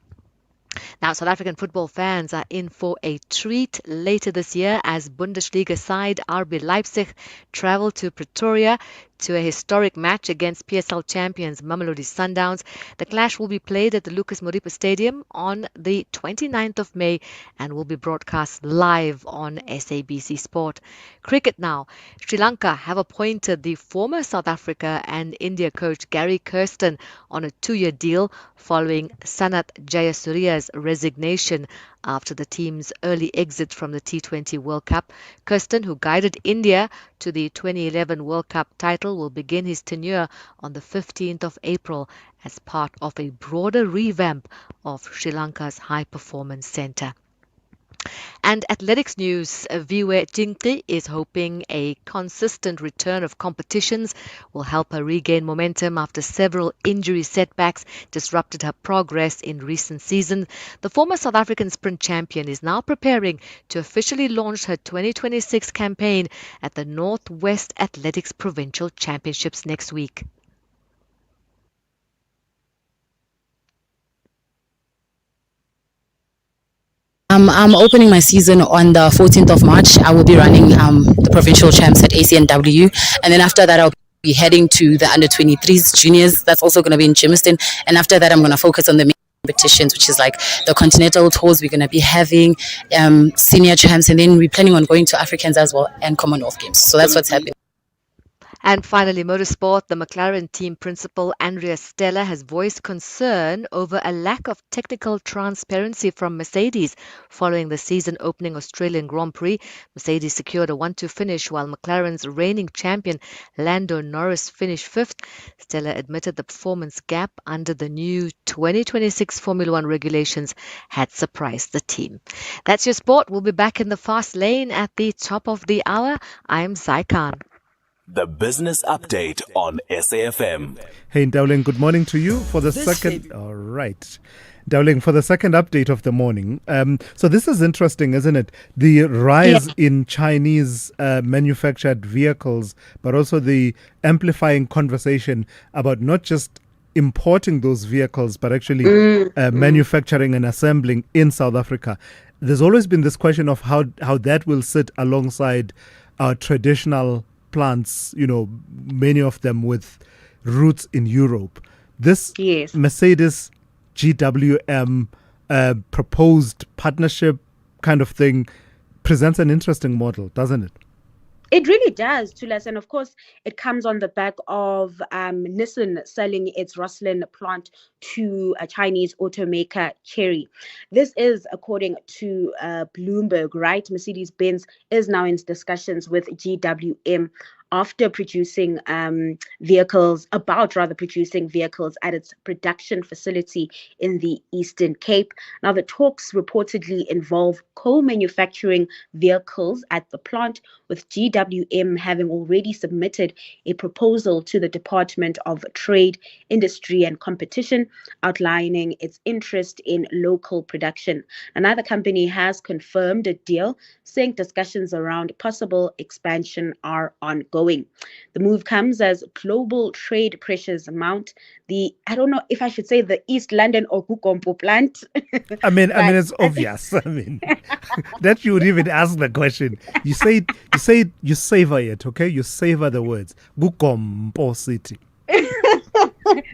Now, South African football fans are in for a treat later this year as Bundesliga side RB Leipzig travel to Pretoria to a historic match against PSL champions Mamelodi Sundowns. The clash will be played at the Lucas Moripa Stadium on the 29th of May and will be broadcast live on SABC Sport. Cricket now. Sri Lanka have appointed the former South Africa and India coach Gary Kirsten on a 2-year deal following Sanath Jayasuriya's resignation after the team's early exit from the T20 World Cup. Kirsten, who guided India to the 2011 World Cup title, will begin his tenure on the 15th of April as part of a broader revamp of Sri Lanka's high performance centre. And athletics news, Viwe Chinqi is hoping a consistent return of competitions will help her regain momentum after several injury setbacks disrupted her progress in recent seasons. The former South African sprint champion is now preparing to officially launch her 2026 campaign at the Northwest Athletics Provincial Championships next week. I'm opening my season on the 14th of March. I will be running the provincial champs at ACNW, and then after that I'll be heading to the under 23s juniors. That's also going to be in Germiston, and after that I'm going to focus on the main competitions, which is like the continental tours. We're going to be having senior champs, and then we're planning on going to Africans as well and Commonwealth Games. So that's what's happening. And finally, motorsport. The McLaren team principal, Andrea Stella, has voiced concern over a lack of technical transparency from Mercedes following the season-opening Australian Grand Prix. Mercedes secured a 1-2 finish while McLaren's reigning champion, Lando Norris, finished 5th. Stella admitted the performance gap under the new 2026 Formula One regulations had surprised the team. That's your sport. We'll be back in the fast lane at the top of the hour. I'm Zai Khan. The Business Update on SAFM. Hey, Dowling, good morning to you for the second. All right. Dowling, for the second update of the morning. So this is interesting, isn't it? The rise in Chinese manufactured vehicles, but also the amplifying conversation about not just importing those vehicles, but actually manufacturing and assembling in South Africa. There's always been this question of how that will sit alongside our traditional plants, many of them with roots in Europe. This Mercedes GWM proposed partnership kind of thing presents an interesting model, doesn't it? It really does, Tulas. And of course, it comes on the back of Nissan selling its Rosslyn plant to a Chinese automaker, Chery. This is according to Bloomberg, right? Mercedes-Benz is now in discussions with GWM after producing producing vehicles at its production facility in the Eastern Cape. Now, the talks reportedly involve co-manufacturing vehicles at the plant, with GWM having already submitted a proposal to the Department of Trade, Industry and Competition outlining its interest in local production. Another company has confirmed a deal, saying discussions around possible expansion are ongoing. The move comes as global trade pressures mount. I don't know if I should say the East London or Kukompo plant. I mean, it's obvious. I mean, that you would even ask the question. You savor it, okay? You savor the words. Kukompo City.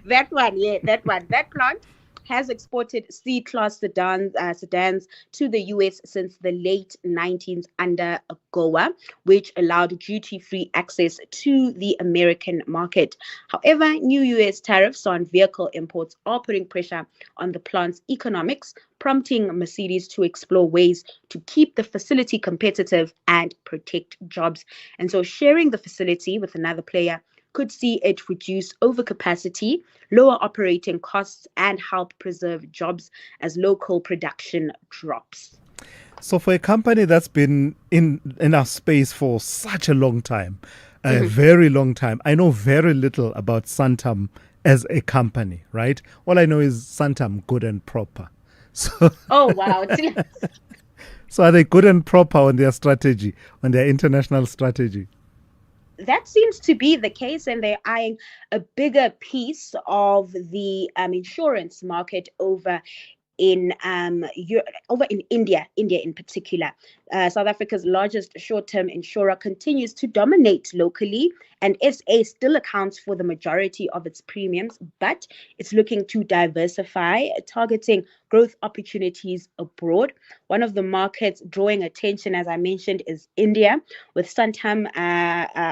That one. That plant has exported C-class sedans to the US since the late 1990s under AGOA, which allowed duty-free access to the American market. However, new US tariffs on vehicle imports are putting pressure on the plant's economics, prompting Mercedes to explore ways to keep the facility competitive and protect jobs. And so sharing the facility with another player could see it reduce overcapacity, lower operating costs, and help preserve jobs as local production drops. So for a company that's been in our space for such a long time, a very long time, I know very little about Santam as a company, right? All I know is Santam good and proper. So oh, wow. So are they good and proper on their strategy, on their international strategy? That seems to be the case, and they're eyeing a bigger piece of the insurance market over in India in particular. South Africa's largest short-term insurer continues to dominate locally, and SA still accounts for the majority of its premiums, but it's looking to diversify, targeting growth opportunities abroad. One of the markets drawing attention, as I mentioned, is India, with Santam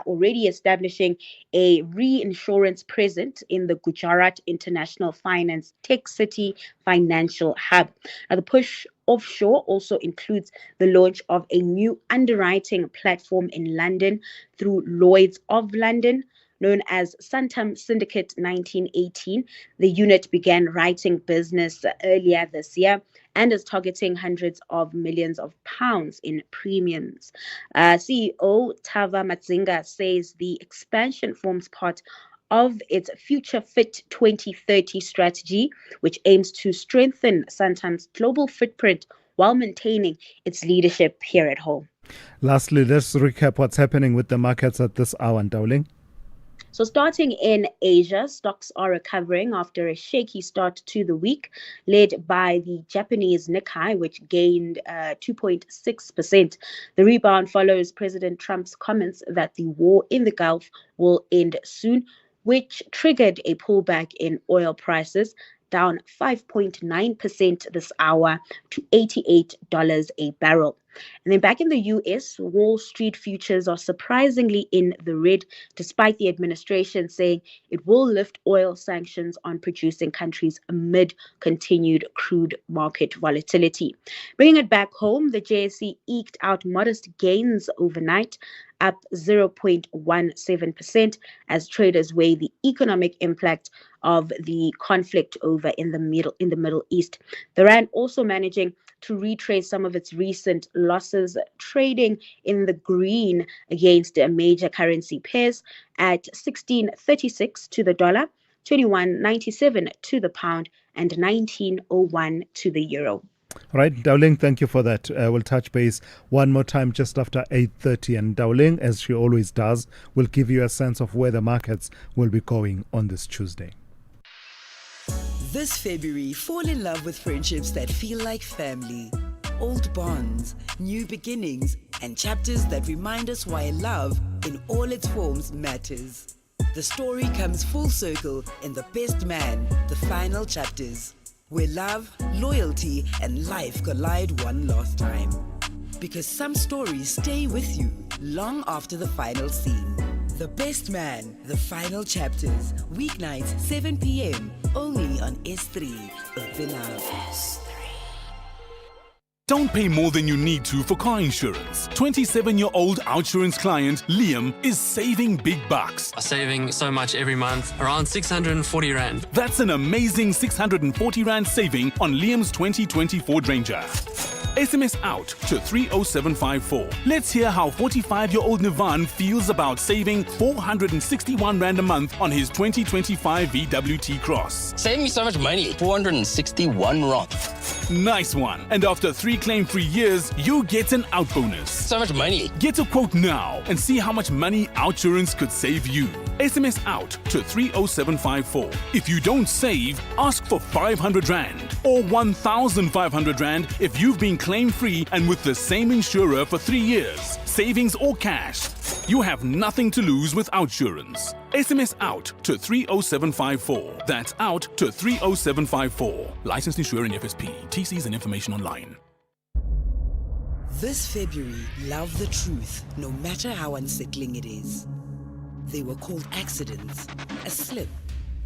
already establishing a reinsurance presence in the Gujarat International Finance Tech City Financial Hub. Now, the push offshore also includes the launch of a new underwriting platform in London through Lloyd's of London. Known as Santam Syndicate 1918, the unit began writing business earlier this year and is targeting hundreds of millions of pounds in premiums. CEO Tava Matzinga says the expansion forms part of its Future Fit 2030 strategy, which aims to strengthen Santam's global footprint while maintaining its leadership here at home. Lastly, let's recap what's happening with the markets at this hour, Dowling. So starting in Asia, stocks are recovering after a shaky start to the week, led by the Japanese Nikkei, which gained 2.6%. The rebound follows President Trump's comments that the war in the Gulf will end soon, which triggered a pullback in oil prices, down 5.9% this hour to $88 a barrel. And then back in the US, Wall Street futures are surprisingly in the red, despite the administration saying it will lift oil sanctions on producing countries amid continued crude market volatility. Bringing it back home, the JSE eked out modest gains overnight, up 0.17% as traders weigh the economic impact of the conflict over in the Middle East. The rand also managing to retrace some of its recent losses, trading in the green against major currency pairs at 16.36 to the dollar, 21.97 to the pound, and 19.01 to the euro. All right, Dowling, thank you for that. We'll touch base one more time just after 8:30, and Dowling, as she always does, will give you a sense of where the markets will be going on this Tuesday. This February, fall in love with friendships that feel like family. Old bonds, new beginnings, and chapters that remind us why love, in all its forms, matters. The story comes full circle in The Best Man, The Final Chapters, where love, loyalty, and life collide one last time. Because some stories stay with you long after the final scene. The Best Man, the final chapters, weeknights 7 p.m. only on S3. Open up. Don't pay more than you need to for car insurance. 27-year-old Outsurance client Liam is saving big bucks. Saving so much every month, around 640 Rand. That's an amazing 640 Rand saving on Liam's 2020 Ford Ranger. SMS out to 30754. Let's hear how 45-year-old Nivan feels about saving 461 Rand a month on his 2025 VWT Cross. Saved me so much money, 461 Rand. Nice one. And after 3 claim-free years, you get an out bonus. So much money. Get a quote now and see how much money Outsurance could save you. SMS out to 30754. If you don't save, ask for 500 Rand or 1,500 Rand if you've been claim-free and with the same insurer for 3 years. Savings or cash. You have nothing to lose with Outsurance. SMS out to 30754. That's out to 30754. Licensed insurer in FSP. TCs and information online. This February, love the truth, no matter how unsettling it is. They were called accidents, a slip,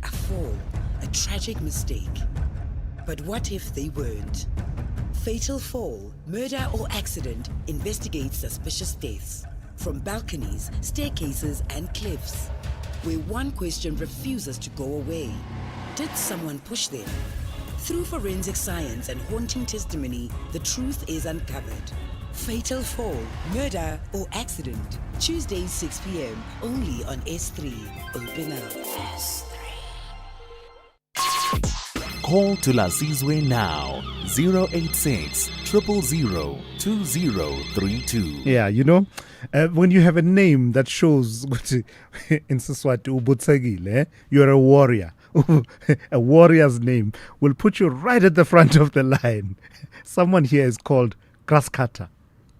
a fall, a tragic mistake. But what if they weren't? Fatal fall, murder or accident investigates suspicious deaths. From balconies, staircases and cliffs. Where one question refuses to go away. Did someone push them? Through forensic science and haunting testimony, the truth is uncovered. Fatal fall, murder or accident. Tuesdays 6 p.m. only on S3. Open up. Call Thulasizwe now. 086 000 2032. Yeah, you know, when you have a name that shows in Siswati, Ubutsegile, you're a warrior. A warrior's name will put you right at the front of the line. Someone here is called Kraskata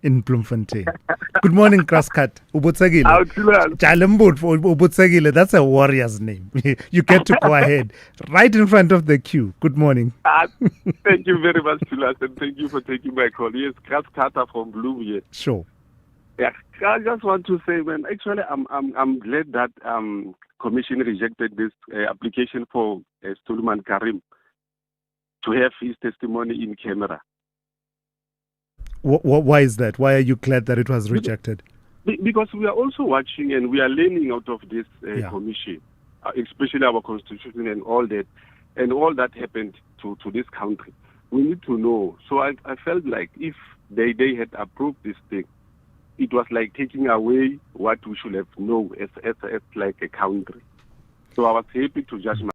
in Bloemfontein. Good morning, Kraskata. Ubutsegile. Ubutsegile, that's a warrior's name. You get to go ahead. Right in front of the queue. Good morning. Thank you very much, Thulas, and thank you for taking my call. Yes, Kraskata from Bloem here. Sure. Yeah, I just want to say, man, actually, I'm glad that Commission rejected this application for Suleiman Karim to have his testimony in camera. Why is that? Why are you glad that it was rejected? Because we are also watching and we are learning out of this commission, especially our constitution and all that happened to this country. We need to know. So I felt like if they had approved this thing, it was like taking away what we should have known as like a country. So I was happy to judge my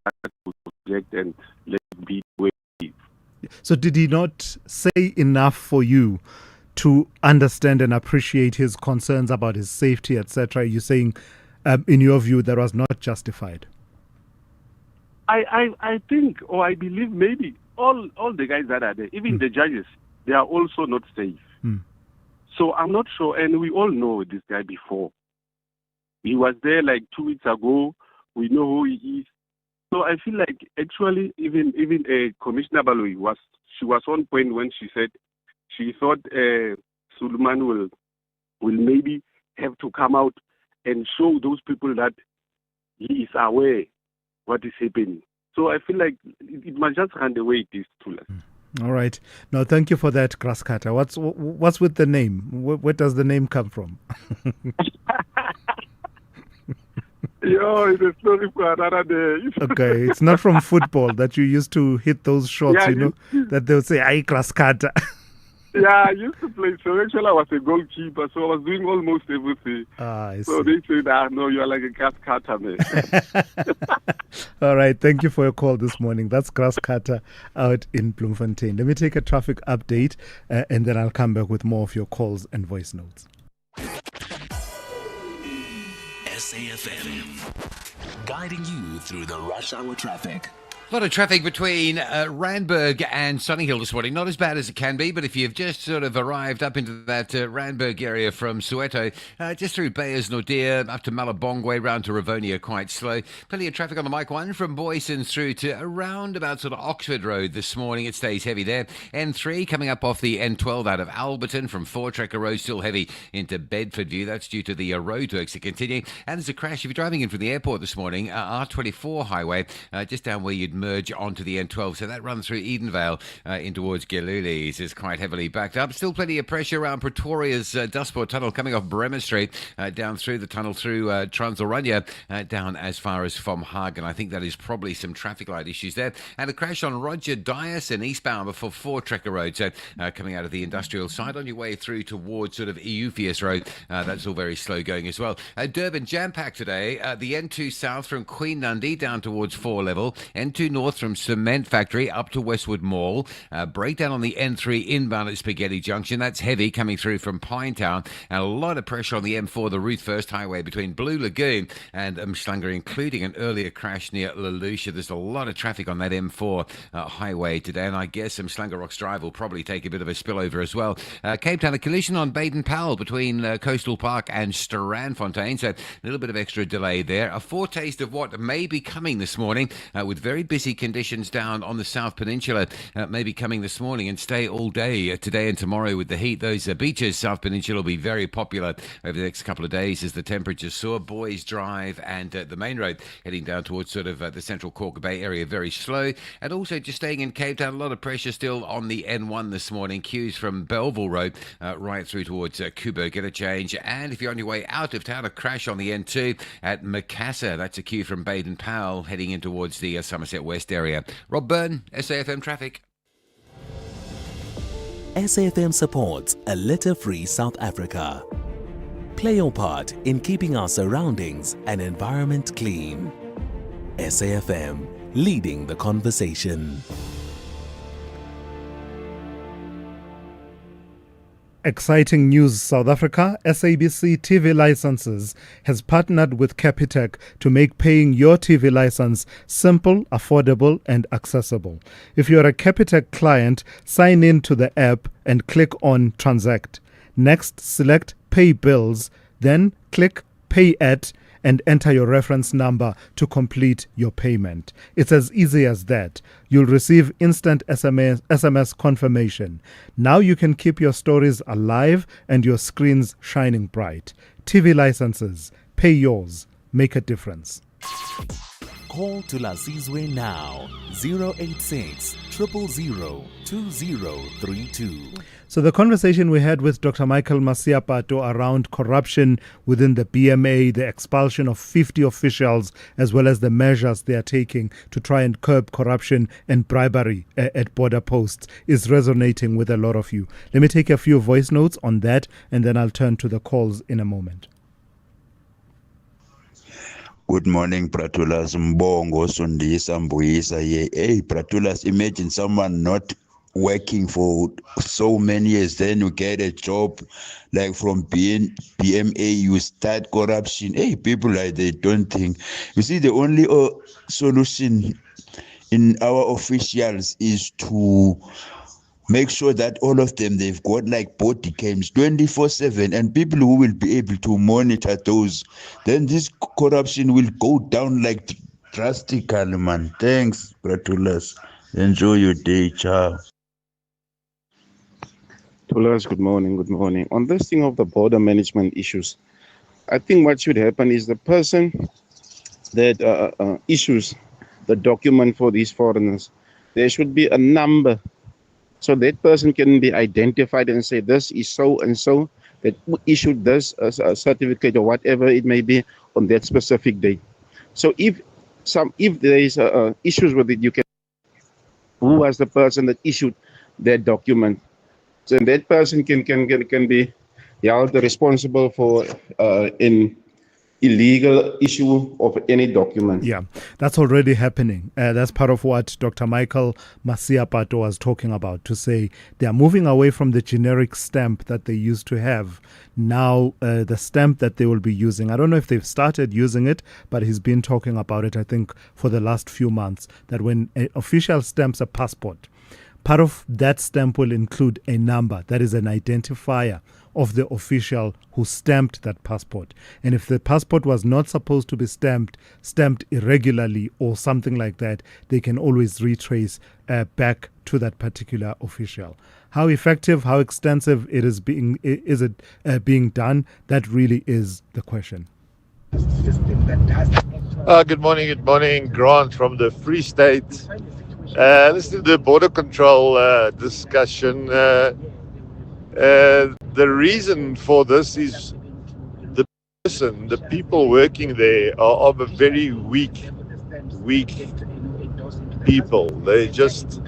project and let it be the way it is. So did he not say enough for you to understand and appreciate his concerns about his safety, etc.? You're saying, in your view, that was not justified? I think, or I believe maybe all the guys that are there, even the judges, they are also not safe. So I'm not sure, and we all know this guy before. He was there like 2 weeks ago. We know who he is. So I feel like actually even Commissioner Baloyi was on point when she said she thought Suleiman will maybe have to come out and show those people that he is aware what is happening. So I feel like it must just run the way it is, Thulas. All right. Now, thank you for that, Kraskata. What's with the name? Where does the name come from? Yo, it's a story for another day. Okay, it's not from football that you used to hit those shots, that they'll say, "Ay, Kraskata." Yeah, I used to play. So actually, I was a goalkeeper, so I was doing almost everything. So they said, no, you are like a Kraskata, man. All right, thank you for your call this morning. That's Kraskata out in Bloemfontein. Let me take a traffic update, and then I'll come back with more of your calls and voice notes. SAFM, guiding you through the rush hour traffic. A lot of traffic between Randburg and Sunninghill this morning. Not as bad as it can be, but if you've just sort of arrived up into that Randburg area from Soweto, just through Bayers Nordia, up to Malabongwe, round to Rivonia, quite slow. Plenty of traffic on the Mike 1 from Boyson through to around about sort of Oxford Road this morning. It stays heavy there. N3 coming up off the N12 out of Alberton from Four-Tracker Road, still heavy into Bedfordview. That's due to the roadworks that continue. And there's a crash if you're driving in from the airport this morning, R24 highway, just down where you'd merge onto the N12. So that runs through Edenvale in towards Gelulis is quite heavily backed up. Still plenty of pressure around Pretoria's Dustport Tunnel coming off Bremer Street, down through the tunnel through Transilrania, down as far as Vom Hagen. I think that is probably some traffic light issues there. And a crash on Roger Dyerson eastbound before Four-Tracker Road. So coming out of the industrial side on your way through towards sort of Eupheus Road. That's all very slow going as well. Durban jam-packed today. The N2 south from Queen Nundee down towards 4 level. N2 north from Cement Factory up to Westwood Mall. Breakdown on the N3 inbound at Spaghetti Junction. That's heavy coming through from Pinetown. And a lot of pressure on the M4, the Ruth First Highway between Blue Lagoon and Umhlanga, including an earlier crash near Lelusha. There's a lot of traffic on that M4 highway today. And I guess Umhlanga Rocks Drive will probably take a bit of a spillover as well. Cape Town, a collision on Baden-Powell between Coastal Park and Strandfontein. So a little bit of extra delay there. A foretaste of what may be coming this morning with very busy conditions down on the South Peninsula, maybe coming this morning and stay all day today and tomorrow with the heat. Those beaches, South Peninsula, will be very popular over the next couple of days as the temperatures soar. Boys Drive and the main road heading down towards sort of the central Corker Bay area, very slow. And also just staying in Cape Town, a lot of pressure still on the N1 this morning. Queues from Belleville Road right through towards Kubo. Get a change. And if you're on your way out of town, a crash on the N2 at Macassar. That's a queue from Baden-Powell heading in towards the Somerset West area. Rob Byrne, SAFM Traffic. SAFM supports a litter-free South Africa. Play your part in keeping our surroundings and environment clean. SAFM, leading the conversation. Exciting news, South Africa. SABC TV Licenses has partnered with Capitec to make paying your TV license simple, affordable and accessible. If you're a Capitec client, sign in to the app and click on Transact. Next, select Pay Bills, then click Pay At and enter your reference number to complete your payment. It's as easy as that. You'll receive instant SMS confirmation. Now you can keep your stories alive and your screens shining bright. TV licenses. Pay yours. Make a difference. Call Thulasizwe now. 086 000 2032. So the conversation we had with Dr. Michael Masiapato around corruption within the BMA, the expulsion of 50 officials, as well as the measures they are taking to try and curb corruption and bribery at border posts is resonating with a lot of you. Let me take a few voice notes on that, and then I'll turn to the calls in a moment. Good morning, Pratulas. Mbongo, Sundisa, Mbuisa. Hey, Pratulas, imagine someone not working for so many years, then you get a job like from BMA, you start corruption. Hey, people like they don't think. You see, the only solution in our officials is to make sure that all of them, they've got like body cams 24/7 and people who will be able to monitor those. Then this corruption will go down like drastically, man. Thanks, Pratulas. Enjoy your day. Ciao. Thulas, good morning, good morning. On this thing of the border management issues, I think what should happen is the person that issues the document for these foreigners, there should be a number so that person can be identified and say this is so and so that issued this certificate or whatever it may be on that specific day. So if there is issues with it, you can who was the person that issued that document. So that person can be held responsible for in illegal issue of any document. Yeah, that's already happening. That's part of what Dr. Michael Masiapato was talking about, to say they are moving away from the generic stamp that they used to have. Now, the stamp that they will be using, I don't know if they've started using it, but he's been talking about it, I think, for the last few months, that when an official stamps a passport, part of that stamp will include a number that is an identifier of the official who stamped that passport. And if the passport was not supposed to be stamped irregularly or something like that, they can always retrace back to that particular official. How effective, how extensive it is being done, that really is the question. Good morning, Grant from the Free State. Listening to the border control discussion, the reason for this is the people working there are of a very weak people. They just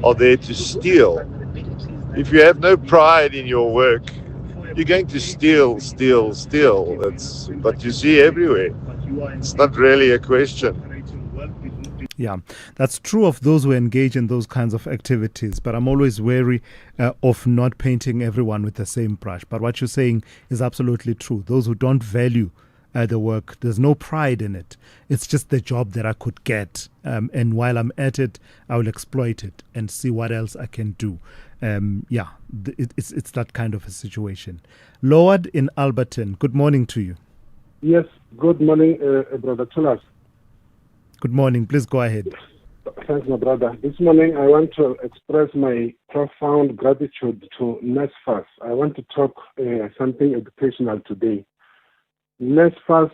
are there to steal. If you have no pride in your work, you're going to steal. That's what you see everywhere. It's not really a question. Yeah, that's true of those who engage in those kinds of activities, but I'm always wary of not painting everyone with the same brush. But what you're saying is absolutely true. Those who don't value the work, there's no pride in it. It's just the job that I could get. And while I'm at it, I will exploit it and see what else I can do. It's that kind of a situation. Lord in Alberton, good morning to you. Yes, good morning, Brother Tulas. Good morning. Please go ahead. Thanks, my brother. This morning, I want to express my profound gratitude to NSFAS. I want to talk something educational today. NSFAS,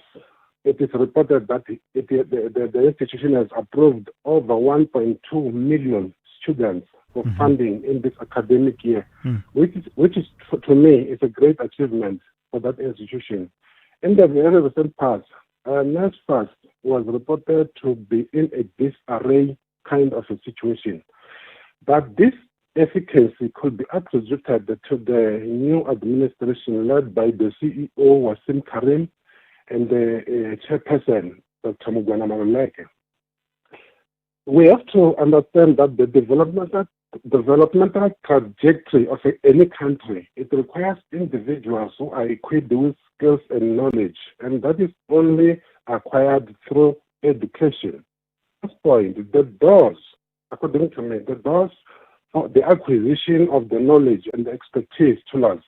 it is reported that the institution has approved over 1.2 million students for funding in this academic year, which is to me is a great achievement for that institution. In the very recent past, NSFAS was reported to be in a disarray kind of a situation. But this efficacy could be attributed to the new administration led by the CEO, Wasim Karim, and the chairperson, Dr. Mugwana Maluleke. We have to understand that the developmental trajectory of any country, it requires individuals who are equipped with skills and knowledge, and that is only acquired through education. At this point, the doors, according to me, the doors for the acquisition of the knowledge and the expertise to us,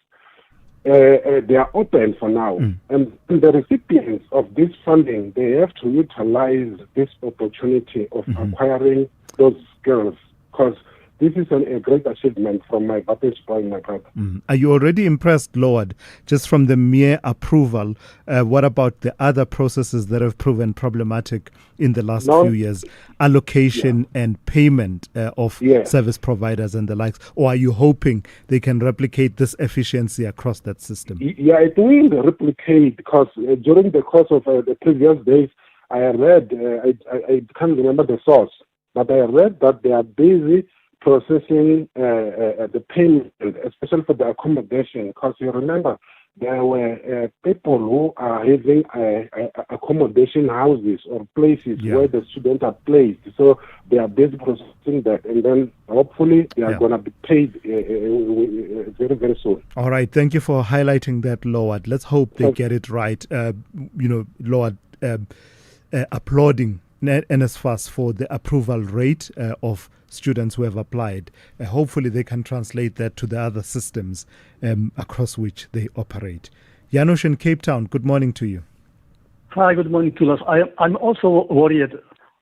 they are open for now. And the recipients of this funding, they have to utilize this opportunity of acquiring those skills, because this is a great achievement from my vantage point, my brother. Are you already impressed, Lord, just from the mere approval? What about the other processes that have proven problematic in the last few years? Allocation and payment of service providers and the likes? Or are you hoping they can replicate this efficiency across that system? Yeah, it will replicate, because during the course of the previous days, I read, I can't remember the source, but I read that they are busy processing the payment, especially for the accommodation, because you remember there were people who are having accommodation houses or places where the students are placed. So they are busy processing that, and then hopefully they are going to be paid very, very soon. All right. Thank you for highlighting that, Lord. Let's hope they get it right. Lord, applauding NSFAS for the approval rate of students who have applied. Hopefully they can translate that to the other systems across which they operate. Janusz in Cape Town, good morning to you. Hi, good morning to us. I'm also worried,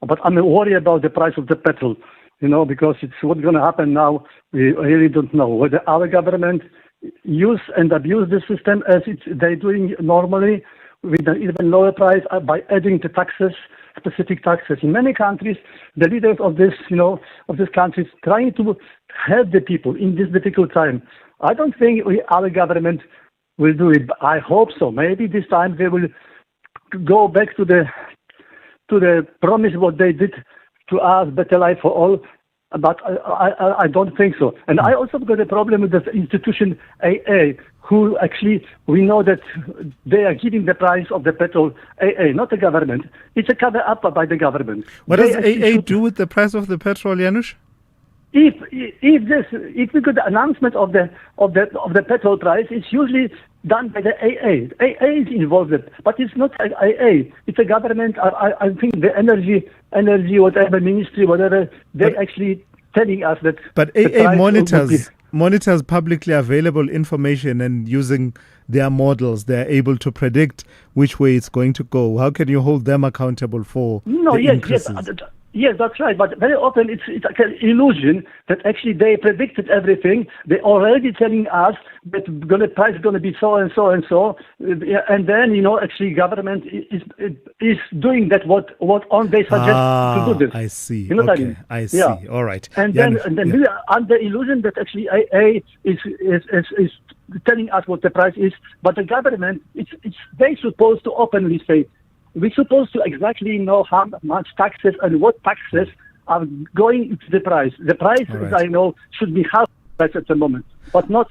but I'm worried about the price of the petrol, because it's what's going to happen now. We really don't know whether our government use and abuse the system as they're doing normally with an even lower price by adding the taxes, specific taxes. In many countries, the leaders of this countries trying to help the people in this difficult time. I don't think our government will do it. But I hope so. Maybe this time they will go back to the promise what they did to us, better life for all. But I don't think so. And I also got a problem with the institution AA, who actually, we know that they are giving the price of the petrol, AA, not the government. It's a cover up by the government. What does AA do with the price of the petrol, Janusz? If we got the announcement of the petrol price, it's usually done by the AA. AA is involved, but it's not AA. It's a government. I think the energy, whatever ministry, whatever, they're actually telling us that. But AA monitors publicly available information, and using their models, they're able to predict which way it's going to go. How can you hold them accountable for the increases? Yes, that's right. But very often it's like an illusion that actually they predicted everything. They're already telling us that price is going to be so and so and so, and then actually government is doing that what they suggest to do this. I see. You know what I mean? I see. Yeah. All right. And then we are under illusion that actually AA is telling us what the price is, but the government they're supposed to openly say. We're supposed to exactly know how much taxes and what taxes are going into the price. The price, as I know, should be half price at the moment, but not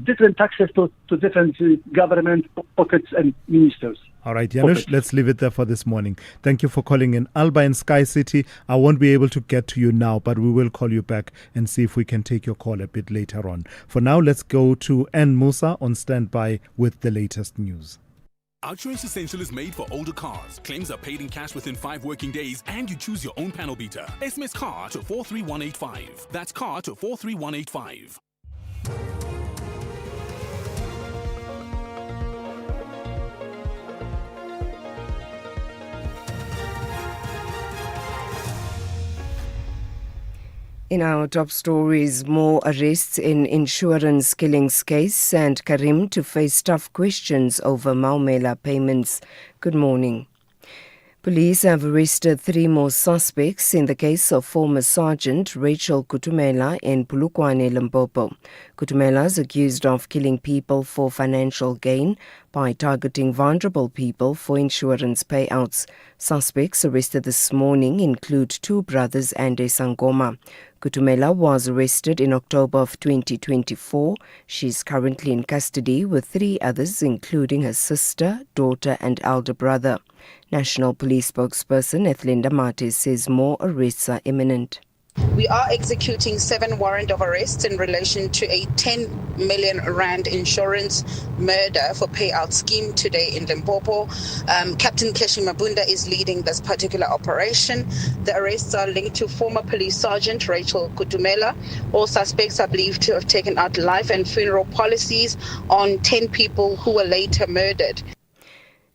different taxes to different government pockets and ministers. All right, Janusz, let's leave it there for this morning. Thank you for calling in. Alba in Sky City, I won't be able to get to you now, but we will call you back and see if we can take your call a bit later on. For now, let's go to N. Musa on standby with the latest news. Outsurance Essential is made for older cars. Claims are paid in cash within 5 working days, and you choose your own panel beater. SMS CAR to 43185. That's CAR to 43185. In our top stories, more arrests in insurance killings case and Karim to face tough questions over Maumela payments. Good morning. Police have arrested 3 more suspects in the case of former Sergeant Rachel Kutumela in Polokwane, Limpopo. Kutumela is accused of killing people for financial gain by targeting vulnerable people for insurance payouts. Suspects arrested this morning include 2 brothers and a Sangoma. Kutumela was arrested in October of 2024. She is currently in custody with 3 others, including her sister, daughter and elder brother. National Police spokesperson Ethelinda Mate says more arrests are imminent. We are executing 7 warrant of arrests in relation to a 10 million rand insurance murder for payout scheme today in Limpopo. Captain Keshi Mabunda is leading this particular operation. The arrests are linked to former police sergeant Rachel Kutumela. All suspects are believed to have taken out life and funeral policies on 10 people who were later murdered.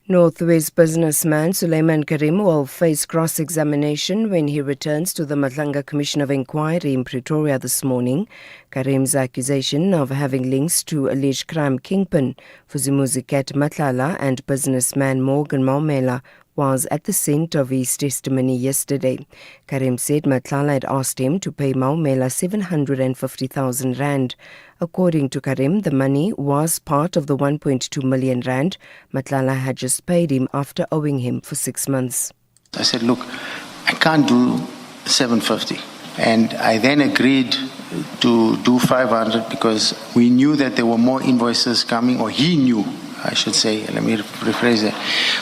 Northwest businessman Simelane Karim will face cross-examination when he returns to the Matlanga Commission of Inquiry in Pretoria this morning. Karim's accusation of having links to alleged crime kingpin Vusimuzi Cat Matlala and businessman Morgan Maumela was at the centre of his testimony yesterday. Karim said Matlala had asked him to pay Maumela 750,000 rand. According to Karim, the money was part of the 1.2 million rand Matlala had just paid him after owing him for 6 months. I said, look, I can't do 750. And I then agreed to do 500 because we knew that there were more invoices coming, or he knew, I should say. Let me rephrase that.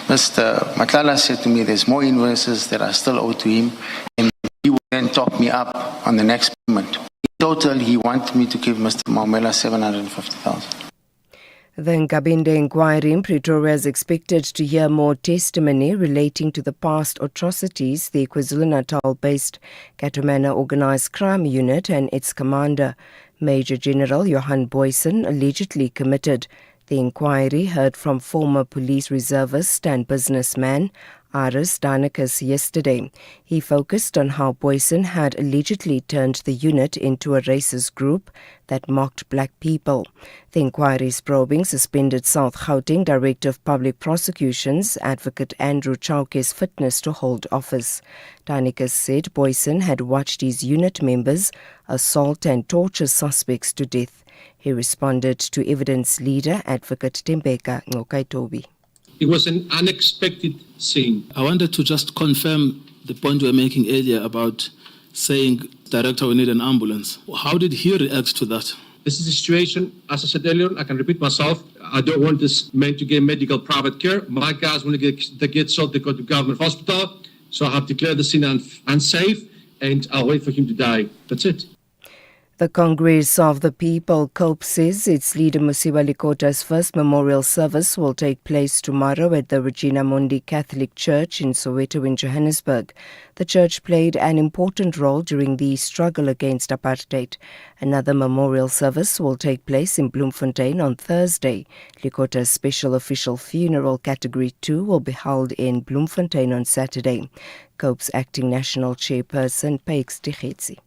Mr. Matlala said to me there's more invoices that are still owed to him, and he will then top me up on the next payment. In total, he wanted me to give Mr. Maumela 750,000. The Nkabinde inquiry in Pretoria is expected to hear more testimony relating to the past atrocities the KwaZulu-Natal-based Katumana Organised Crime Unit and its commander, Major General Johan Boysen, allegedly committed. The inquiry heard from former police reservist and businessman Aris Danikus yesterday. He focused on how Boysen had allegedly turned the unit into a racist group that mocked black people. The inquiry is probing suspended South Gauteng Director of Public Prosecutions, Advocate Andrew Chauke's fitness to hold office. Danikus said Boysen had watched his unit members assault and torture suspects to death. He responded to evidence leader Advocate Tembeka Ngokaitobi. It was an unexpected thing. I wanted to just confirm the point we were making earlier about saying Director, we need an ambulance. How did he react to that? This is a situation, as I said earlier, I can repeat myself. I don't want this man to get medical private care. My guys, when they get shot, they go to government hospital. So I have declared the scene unsafe, and I'll wait for him to die. That's it. The Congress of the People, COPE, says its leader Musiba Likota's first memorial service will take place tomorrow at the Regina Mundi Catholic Church in Soweto in Johannesburg. The church played an important role during the struggle against apartheid. Another memorial service will take place in Bloemfontein on Thursday. Likota's special official funeral Category 2 will be held in Bloemfontein on Saturday. COPE's acting national chairperson, Paix Tighetsi.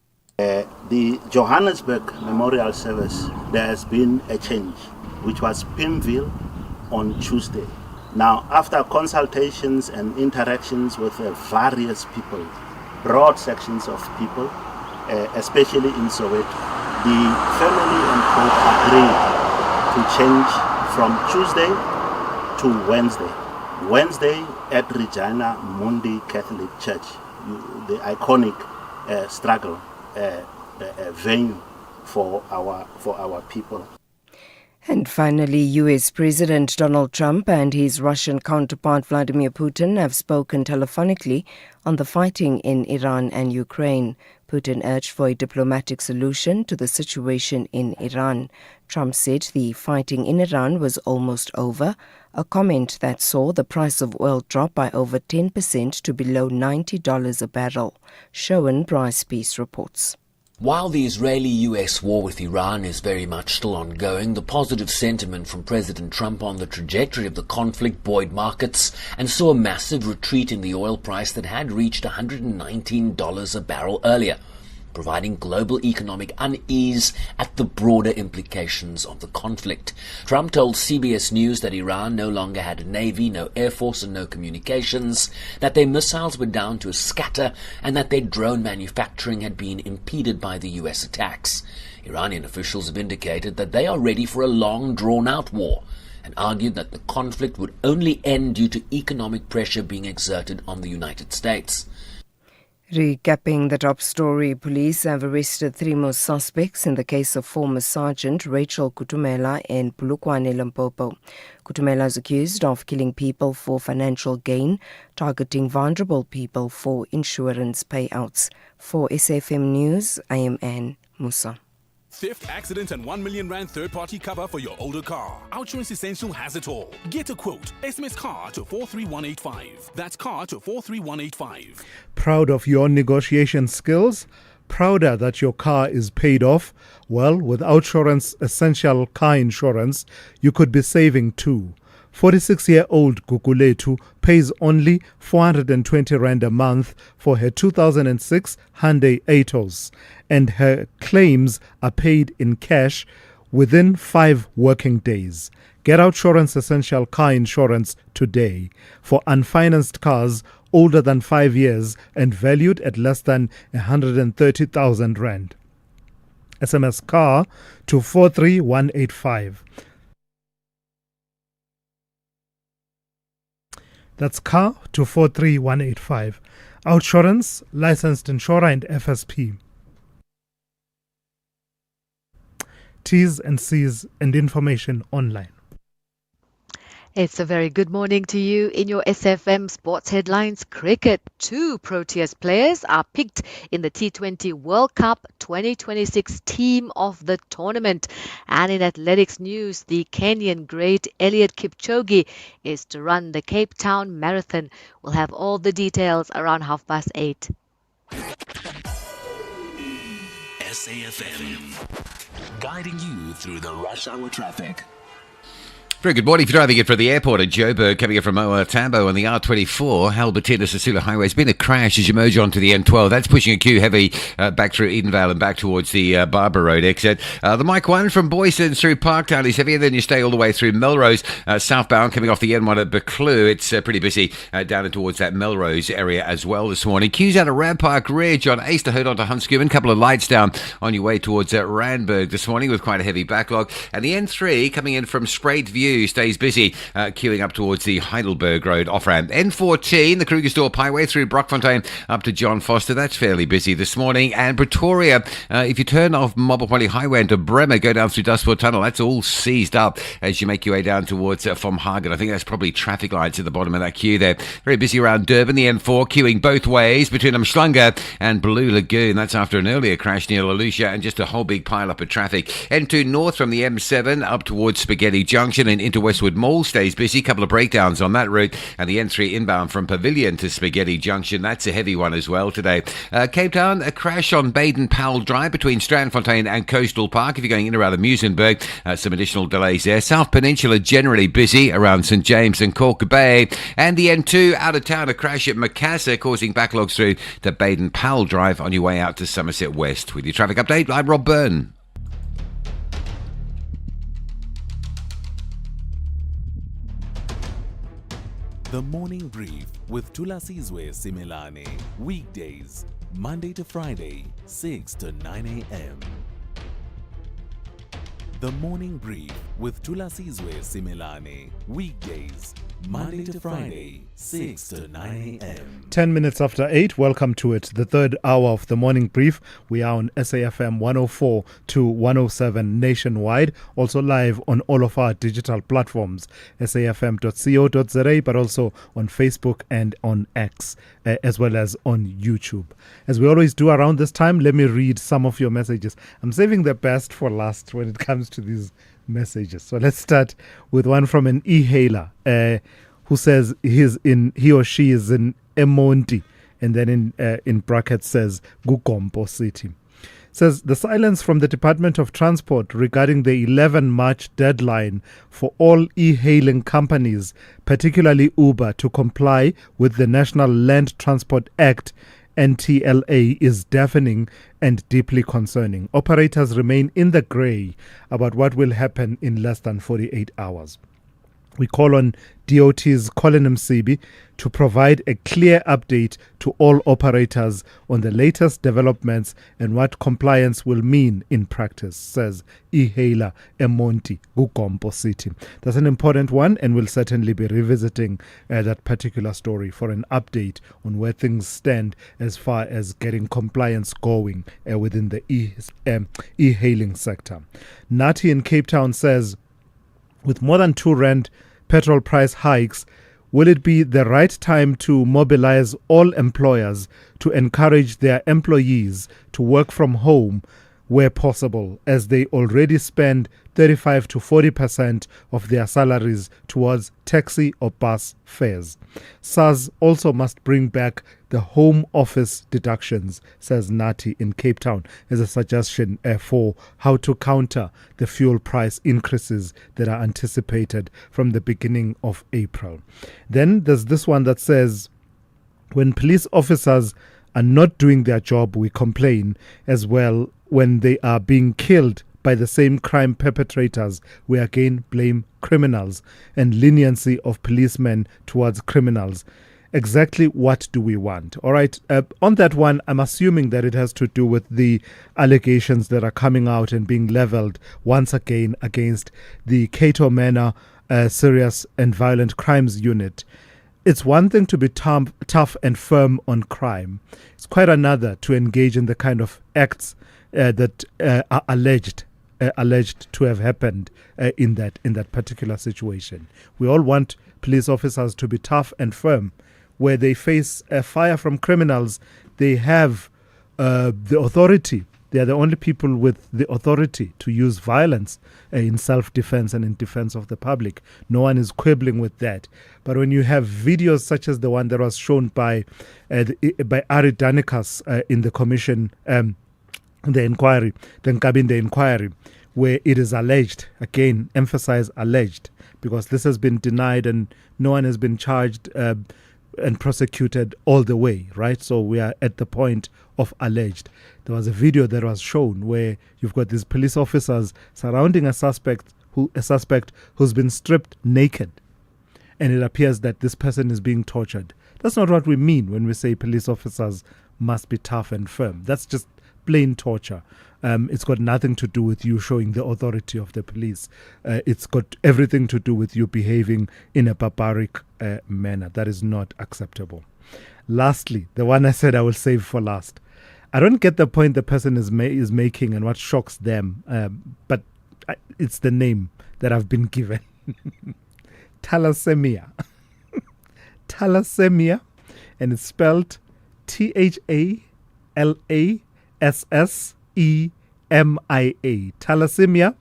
The Johannesburg Memorial Service, there has been a change, which was Pimville on Tuesday. Now, after consultations and interactions with various people, broad sections of people, especially in Soweto, the family and Pope agreed to change from Tuesday to Wednesday. Wednesday at Regina Mundi Catholic Church, the iconic struggle venue for our people. And finally, U.S. President Donald Trump and his Russian counterpart Vladimir Putin have spoken telephonically on the fighting in Iran and Ukraine. Putin urged for a diplomatic solution to the situation in Iran. Trump said the fighting in Iran was almost over, a comment that saw the price of oil drop by over 10% to below $90 a barrel. Showan Bryce Peace reports. While the Israeli-US war with Iran is very much still ongoing, the positive sentiment from President Trump on the trajectory of the conflict buoyed markets and saw a massive retreat in the oil price that had reached $119 a barrel earlier, providing global economic unease at the broader implications of the conflict. Trump told CBS News that Iran no longer had a navy, no air force and no communications, that their missiles were down to a scatter and that their drone manufacturing had been impeded by the US attacks. Iranian officials have indicated that they are ready for a long drawn-out war and argued that the conflict would only end due to economic pressure being exerted on the United States. Recapping the top story, police have arrested 3 more suspects in the case of former Sergeant Rachel Kutumela in Polokwane, Limpopo. Kutumela is accused of killing people for financial gain, targeting vulnerable people for insurance payouts. For SFM News, I am Anne Musa. Theft, accident, and 1 million rand third-party cover for your older car. Outsurance Essential has it all. Get a quote. SMS CAR to 43185. That's CAR to 43185. Proud of your negotiation skills? Prouder that your car is paid off? Well, with Outsurance Essential Car Insurance, you could be saving too. 46-year-old Guguletu pays only 420 rand a month for her 2006 Hyundai Atos, and her claims are paid in cash within 5 working days. Get Outsurance Essential Car Insurance today for unfinanced cars older than 5 years and valued at less than 130,000 rand. SMS CAR to 43185. That's CAR to 43185. Outsurance, licensed insurer and FSP. T's and C's and information online. It's a very good morning to you. In your SFM sports headlines, cricket, 2 Proteas players are picked in the T20 World Cup 2026 team of the tournament. And in athletics news, the Kenyan great Eliud Kipchoge is to run the Cape Town Marathon. We'll have all the details around 8:30. SAFM, guiding you through the rush hour traffic. Very good morning. If you're driving in from the airport at Joburg, coming in from Tambo on the R24, Halbertina Sisulu Highway, it's been a crash as you merge onto the N12. That's pushing a queue heavy back through Edenvale and back towards the Barbara Road exit. The Mike 1 from Boyson through Parktown is heavier, then you stay all the way through Melrose, southbound, coming off the N1 at Buccleuch. It's pretty busy down and towards that Melrose area as well this morning. Queues out of Rampark Ridge on Ace to Herd onto Hunscuban. Couple of lights down on your way towards Randburg this morning with quite a heavy backlog. And the N3 coming in from Spraite View queue stays busy, queuing up towards the Heidelberg Road off-ramp. N14, the Krugersdorp Highway through Brockfontein up to John Foster. That's fairly busy this morning. And Pretoria, if you turn off Mobopoli Highway into Bremer, go down through Dustford Tunnel, that's all seized up as you make your way down towards Vom Hagen. I think that's probably traffic lights at the bottom of that queue there. Very busy around Durban, the M4 queuing both ways between Umhlanga and Blue Lagoon. That's after an earlier crash near Lelucia and just a whole big pile up of traffic. N2 north from the M7 up towards Spaghetti Junction and into Westwood Mall stays busy. Couple of breakdowns on that route. And the N3 inbound from Pavilion to Spaghetti Junction. That's a heavy one as well today. Cape Town, a crash on Baden-Powell Drive between Strandfontein and Coastal Park. If you're going in or out of Muizenberg, some additional delays there. South Peninsula generally busy around St James and Cork Bay. And the N2 out of town, a crash at Macassar causing backlogs through to Baden-Powell Drive on your way out to Somerset West. With your traffic update, I'm Rob Byrne. The Morning Brief with Thulasizwe Simelane. Weekdays, Monday to Friday, 6 to 9 a.m. The Morning Brief with Thulasizwe Simelane. Weekdays, Monday to Friday, 6 to 9 a.m. 10 minutes after 8, welcome to it, the third hour of the morning brief. We are on SAFM 104 to 107 nationwide, also live on all of our digital platforms, safm.co.za, but also on Facebook and on X, as well as on YouTube. As we always do around this time, let me read some of your messages. I'm saving the best for last when it comes to these messages. So let's start with one from an e-hailer who says he or she is in Emonti, and then in brackets says Gugompo City. Says the silence from the Department of Transport regarding the 11 March deadline for all e-hailing companies, particularly Uber, to comply with the National Land Transport Act NTLA is deafening and deeply concerning. Operators remain in the grey about what will happen in less than 48 hours. We call on DOT's Colin Msibi to provide a clear update to all operators on the latest developments and what compliance will mean in practice, says e-hailer Emonti, Gugompo City. That's an important one, and we'll certainly be revisiting that particular story for an update on where things stand as far as getting compliance going within the e-hailing sector. Nati in Cape Town says, with more than R2 petrol price hikes, will it be the right time to mobilize all employers to encourage their employees to work from home where possible, as they already spend 35 to 40% of their salaries towards taxi or bus fares? SARS also must bring back the home office deductions, says Nati in Cape Town, as a suggestion for how to counter the fuel price increases that are anticipated from the beginning of April. Then there's this one that says, when police officers are not doing their job, we complain. As well, when they are being killed by the same crime perpetrators, we again blame criminals and leniency of policemen towards criminals. Exactly what do we want? All right. On that one, I'm assuming that it has to do with the allegations that are coming out and being leveled once again against the Cato Manor Serious and Violent Crimes Unit. It's one thing to be tough and firm on crime. It's quite another to engage in the kind of acts that are alleged to have happened in that particular situation. We all want police officers to be tough and firm. Where they face fire from criminals, they have the authority. They are the only people with the authority to use violence in self-defense and in defense of the public. No one is quibbling with that. But when you have videos such as the one that was shown by Ari Danikas in the commission, the inquiry, the Nkabinde inquiry, where it is alleged, again, emphasize alleged, because this has been denied and no one has been charged and prosecuted all the way, right? So we are at the point of alleged. There was a video that was shown where you've got these police officers surrounding a suspect who's been stripped naked, and it appears that this person is being tortured. That's not what we mean when we say police officers must be tough and firm. That's just plain torture. It's got nothing to do with you showing the authority of the police. It's got everything to do with you behaving in a barbaric manner. That is not acceptable. Lastly, the one I said I will save for last. I don't get the point the person is making and what shocks them, but it's the name that I've been given. Thalassemia. Thalassemia, and it's spelled Thalassemia. Thalassemia.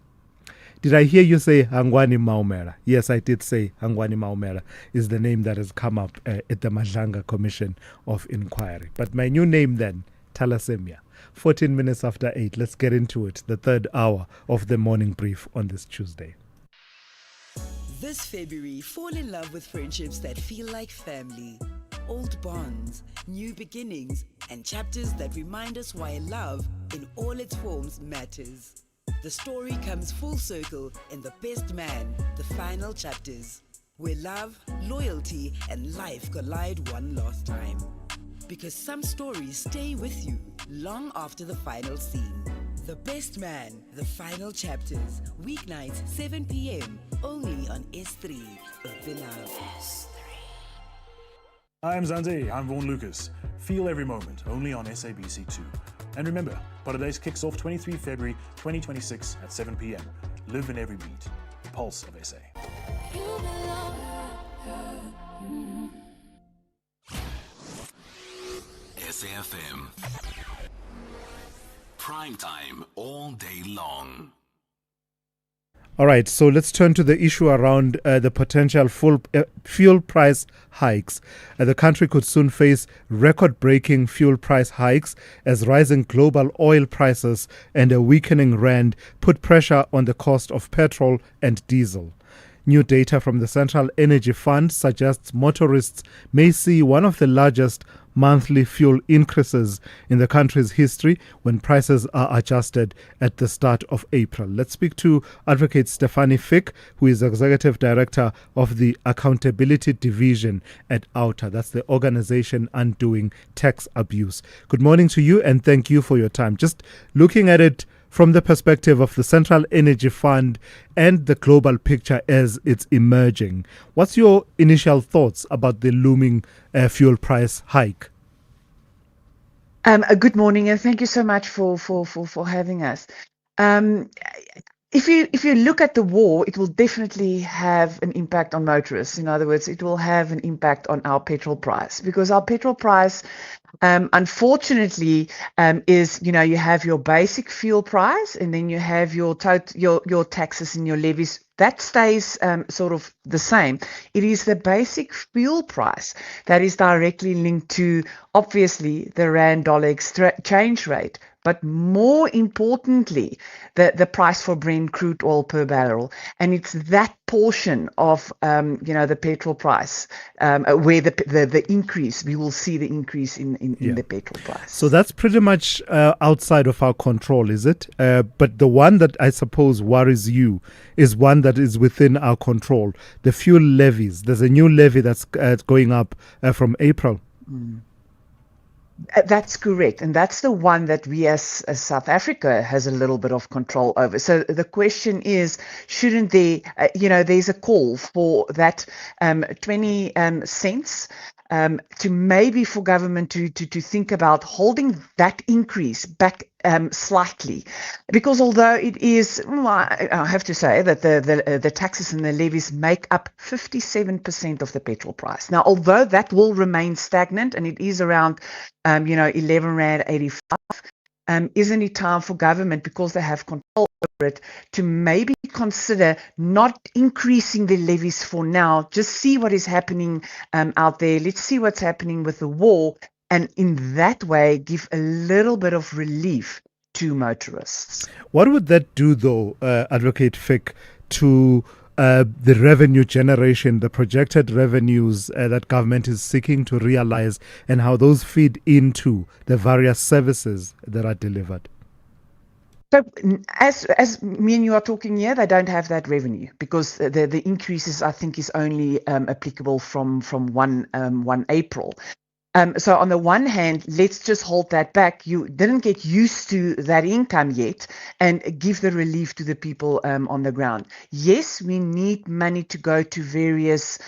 Did I hear you say Hangwani Maumera? Yes, I did say Hangwani Maumera is the name that has come up at the Madlanga Commission of Inquiry. But my new name then, Thalassemia. 14 minutes after 8. Let's get into it. The third hour of the morning brief on this Tuesday. This February, fall in love with friendships that feel like family. Old bonds, new beginnings, and chapters that remind us why love in all its forms matters. The story comes full circle in The Best Man, the final chapters, where love, loyalty, and life collide one last time. Because some stories stay with you long after the final scene. The Best Man, the final chapters, weeknights 7 p.m. only on S3 of the Love. Hi, I'm Zante. I'm Vaughan Lucas. Feel every moment only on SABC2. And remember, Paradise kicks off 23 February 2026 at 7 p.m. Live in every beat. The Pulse of SA. SAFM. Prime time all day long. All right, so let's turn to the issue around the potential fuel price hikes. The country could soon face record-breaking fuel price hikes as rising global oil prices and a weakening rand put pressure on the cost of petrol and diesel. New data from the Central Energy Fund suggests motorists may see one of the largest monthly fuel increases in the country's history when prices are adjusted at the start of April. Let's speak to Advocate Stefanie Fick, who is Executive Director of the Accountability Division at OUTA. That's the Organization Undoing Tax Abuse. Good morning to you and thank you for your time. Just looking at it from the perspective of the Central Energy Fund and the global picture as it's emerging, what's your initial thoughts about the looming fuel price hike? Good morning, and thank you so much for having us. If you look at the war, it will definitely have an impact on motorists. In other words, it will have an impact on our petrol price, because our petrol price, unfortunately, is, you have your basic fuel price, and then you have your taxes and your levies. That stays sort of the same. It is the basic fuel price that is directly linked to, obviously, the rand-dollar exchange rate, but more importantly, the price for Brent crude oil per barrel. And it's that portion of, the petrol price where the increase, we will see the increase in the petrol price. So that's pretty much outside of our control, is it? But the one that I suppose worries you is one that is within our control, the fuel levies. There's a new levy that's going up from April. That's correct. And that's the one that we as South Africa has a little bit of control over. So the question is, shouldn't there, there's a call for that 20 cents to maybe for government to think about holding that increase back slightly, because although it is, I have to say that the taxes and the levies make up 57% of the petrol price. Now, although that will remain stagnant and it is around 11 rand 85, isn't it time for government, because they have control over it, to maybe consider not increasing the levies for now? Just see what is happening out there. Let's see what's happening with the war, and in that way give a little bit of relief to motorists. What would that do, though, Advocate Fick, to the revenue generation, the projected revenues that government is seeking to realize, and how those feed into the various services that are delivered? So as me and you are talking here, they don't have that revenue, because the increases, I think, is only applicable from 1 April. So on the one hand, let's just hold that back. You didn't get used to that income yet, and give the relief to the people on the ground. Yes, we need money to go to various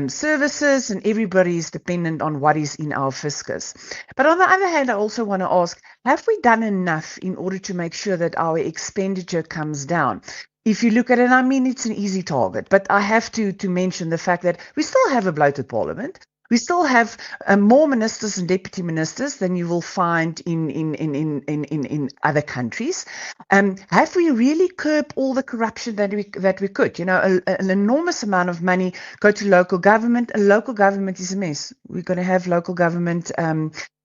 services, and everybody is dependent on what is in our fiscus. But on the other hand, I also want to ask, have we done enough in order to make sure that our expenditure comes down? If you look at it, I mean, it's an easy target, but I have to mention the fact that we still have a bloated parliament. We still have more ministers and deputy ministers than you will find in other countries. Have we really curbed all the corruption that we could? You know, an enormous amount of money go to local government. A local government is a mess. We're going to have local government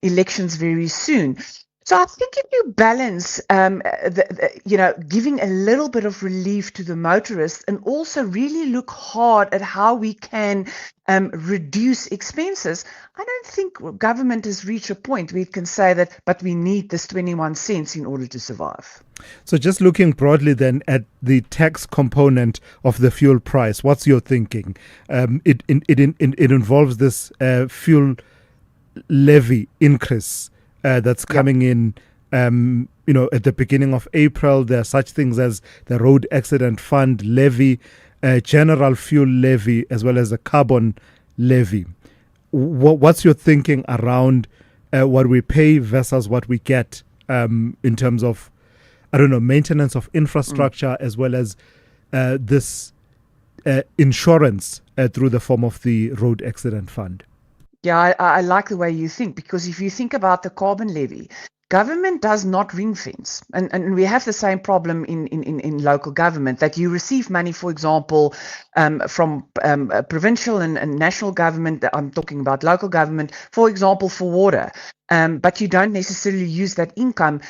elections very soon. So I think if you balance, giving a little bit of relief to the motorists, and also really look hard at how we can reduce expenses, I don't think government has reached a point where it can say that, but we need this 21 cents in order to survive. So just looking broadly then at the tax component of the fuel price, what's your thinking? It involves this fuel levy increase that's coming in, at the beginning of April. There are such things as the Road Accident Fund levy, general fuel levy, as well as a carbon levy. What's your thinking around what we pay versus what we get in terms of, maintenance of infrastructure, as well as this insurance through the form of the Road Accident Fund? Yeah, I like the way you think, because if you think about the carbon levy, government does not ring fence. And we have the same problem in local government, that you receive money, for example, from provincial and national government. I'm talking about local government, for example, for water. But you don't necessarily use that income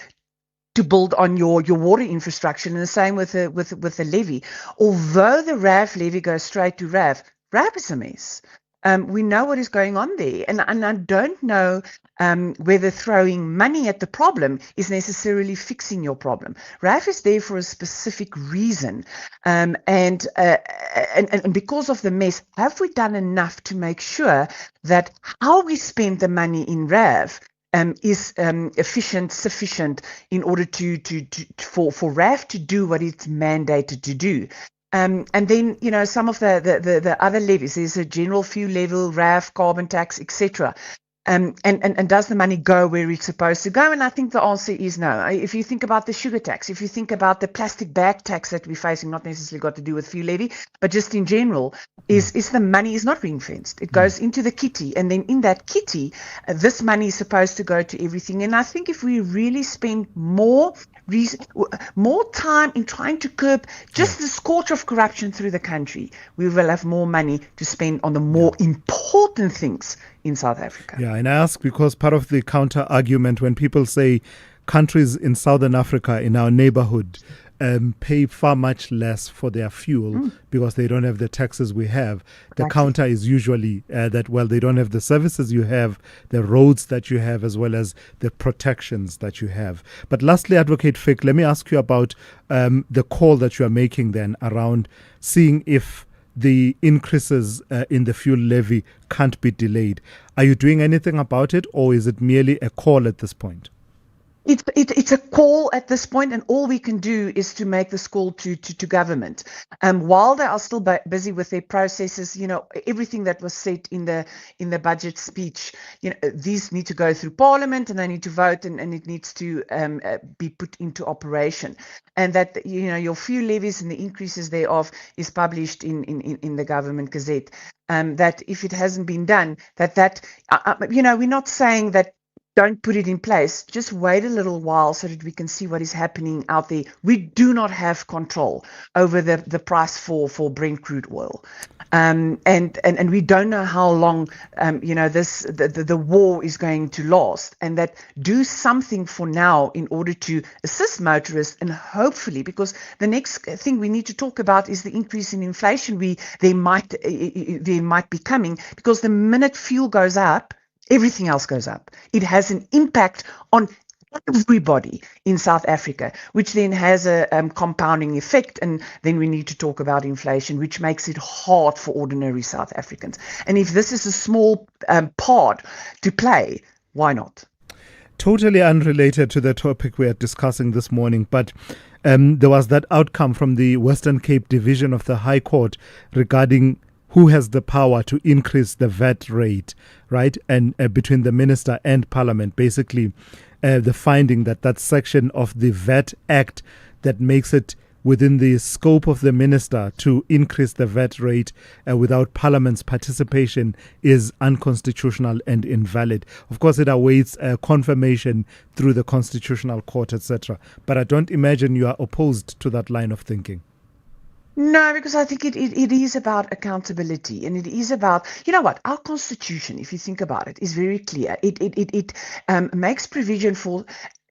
to build on your water infrastructure. And the same with the levy. Although the RAF levy goes straight to RAF is a mess. We know what is going on there. And I don't know whether throwing money at the problem is necessarily fixing your problem. RAF is there for a specific reason. And because of the mess, have we done enough to make sure that how we spend the money in RAF is efficient, sufficient in order for RAF to do what it's mandated to do? And then, some of the other levies, there's a general fuel level, RAF, carbon tax, etc. And does the money go where it's supposed to go? And I think the answer is no. If you think about the sugar tax, if you think about the plastic bag tax that we're facing, not necessarily got to do with fuel levy, but just in general, is the money is not ring fenced. It goes into the kitty, and then in that kitty, this money is supposed to go to everything. And I think if we really spend more time in trying to curb just the scourge of corruption through the country, we will have more money to spend on the more important things in South Africa. Yeah, and I ask because part of the counter argument when people say countries in Southern Africa, in our neighborhood, pay far much less for their fuel because they don't have the taxes we have. The counter is usually that, well, they don't have the services you have, the roads that you have, as well as the protections that you have. But lastly, Advocate Fick, let me ask you about the call that you are making then around seeing if the increases in the fuel levy can't be delayed. Are you doing anything about it, or is it merely a call at this point? It's a call at this point, and all we can do is to make this call to government. While they are still busy with their processes, everything that was said in the budget speech, these need to go through Parliament, and they need to vote, and it needs to be put into operation. And that your fuel levies and the increases thereof is published in the Government Gazette. That if it hasn't been done, we're not saying that don't put it in place. Just wait a little while so that we can see what is happening out there. We do not have control over the price for Brent crude oil. And we don't know how long the war is going to last, and that do something for now in order to assist motorists, and hopefully, because the next thing we need to talk about is the increase in inflation there might be coming, because the minute fuel goes up, everything else goes up. It has an impact on everybody in South Africa, which then has a compounding effect. And then we need to talk about inflation, which makes it hard for ordinary South Africans. And if this is a small part to play, why not? Totally unrelated to the topic we are discussing this morning, but there was that outcome from the Western Cape Division of the High Court regarding who has the power to increase the VAT rate, right? And between the minister and Parliament, basically the finding that section of the VAT Act that makes it within the scope of the minister to increase the VAT rate without Parliament's participation is unconstitutional and invalid. Of course, it awaits confirmation through the Constitutional Court, etc. But I don't imagine you are opposed to that line of thinking. No, because I think it is about accountability, and it is about, you know what, our constitution, if you think about it, is very clear. It makes provision for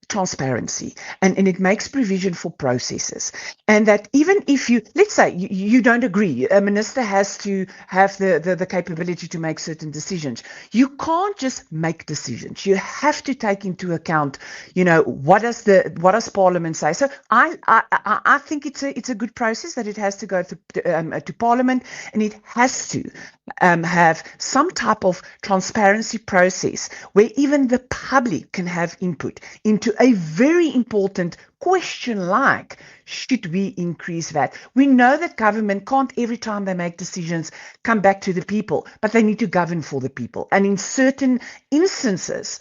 transparency, and it makes provision for processes, and that even if you, let's say you don't agree, a minister has to have the capability to make certain decisions. You can't just make decisions. You have to take into account, what does Parliament say. So I think it's a good process that it has to go to Parliament, and it has to have some type of transparency process where even the public can have input into a very important question like, should we increase VAT? We know that government can't, every time they make decisions, come back to the people, but they need to govern for the people. And in certain instances,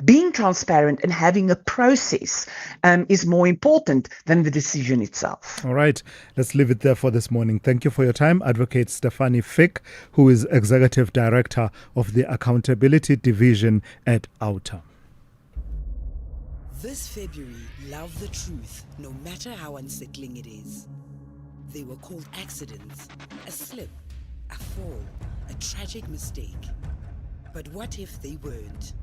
being transparent and having a process is more important than the decision itself. All right, let's leave it there for this morning. Thank you for your time. Advocate Stephanie Fick, who is Executive Director of the Accountability Division at OUTA. This February, love the truth, no matter how unsettling it is. They were called accidents, a slip, a fall, a tragic mistake. But what if they weren't?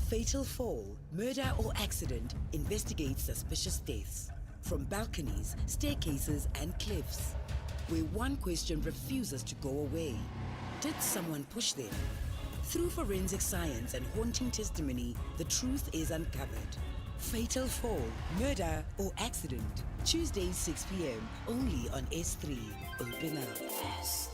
Fatal fall, murder or accident investigates suspicious deaths. From balconies, staircases and cliffs. Where one question refuses to go away. Did someone push them? Through forensic science and haunting testimony, the truth is uncovered. Fatal fall, murder or accident. Tuesdays 6 p.m. only on S3. Open up. S3.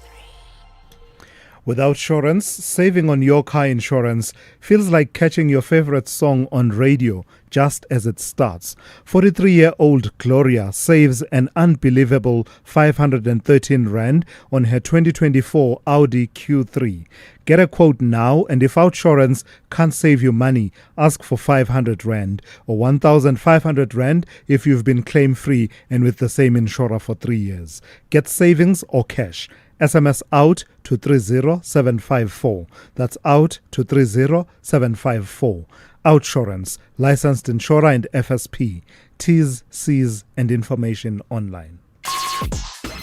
Without insurance, saving on your car insurance feels like catching your favorite song on radio just as it starts. 43-year-old Gloria saves an unbelievable 513 Rand on her 2024 Audi Q3. Get a quote now, and if OUTsurance can't save you money, ask for 500 Rand or 1,500 Rand if you've been claim-free and with the same insurer for 3 years. Get savings or cash. SMS out to 30754. That's out to 30754. OUTsurance, licensed insurer and FSP. T's, C's and information online.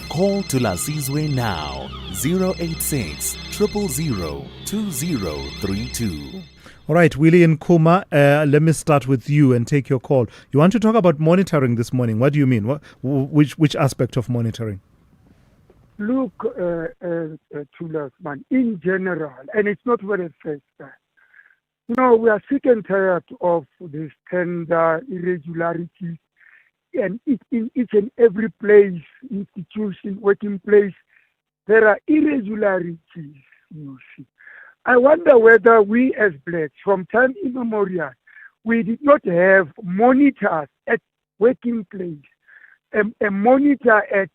Call Thulasizwe now. 086 000 2032. All right, Willie and Kuma, let me start with you and take your call. You want to talk about monitoring this morning. What do you mean? Which aspect of monitoring? Look, Thulas, man, in general, and it's not for the first time. We are sick and tired of this tender irregularities, and in each and every place, institution, working place, there are irregularities, you see. I wonder whether we as blacks, from time immemorial, we did not have monitors at working place. A monitor at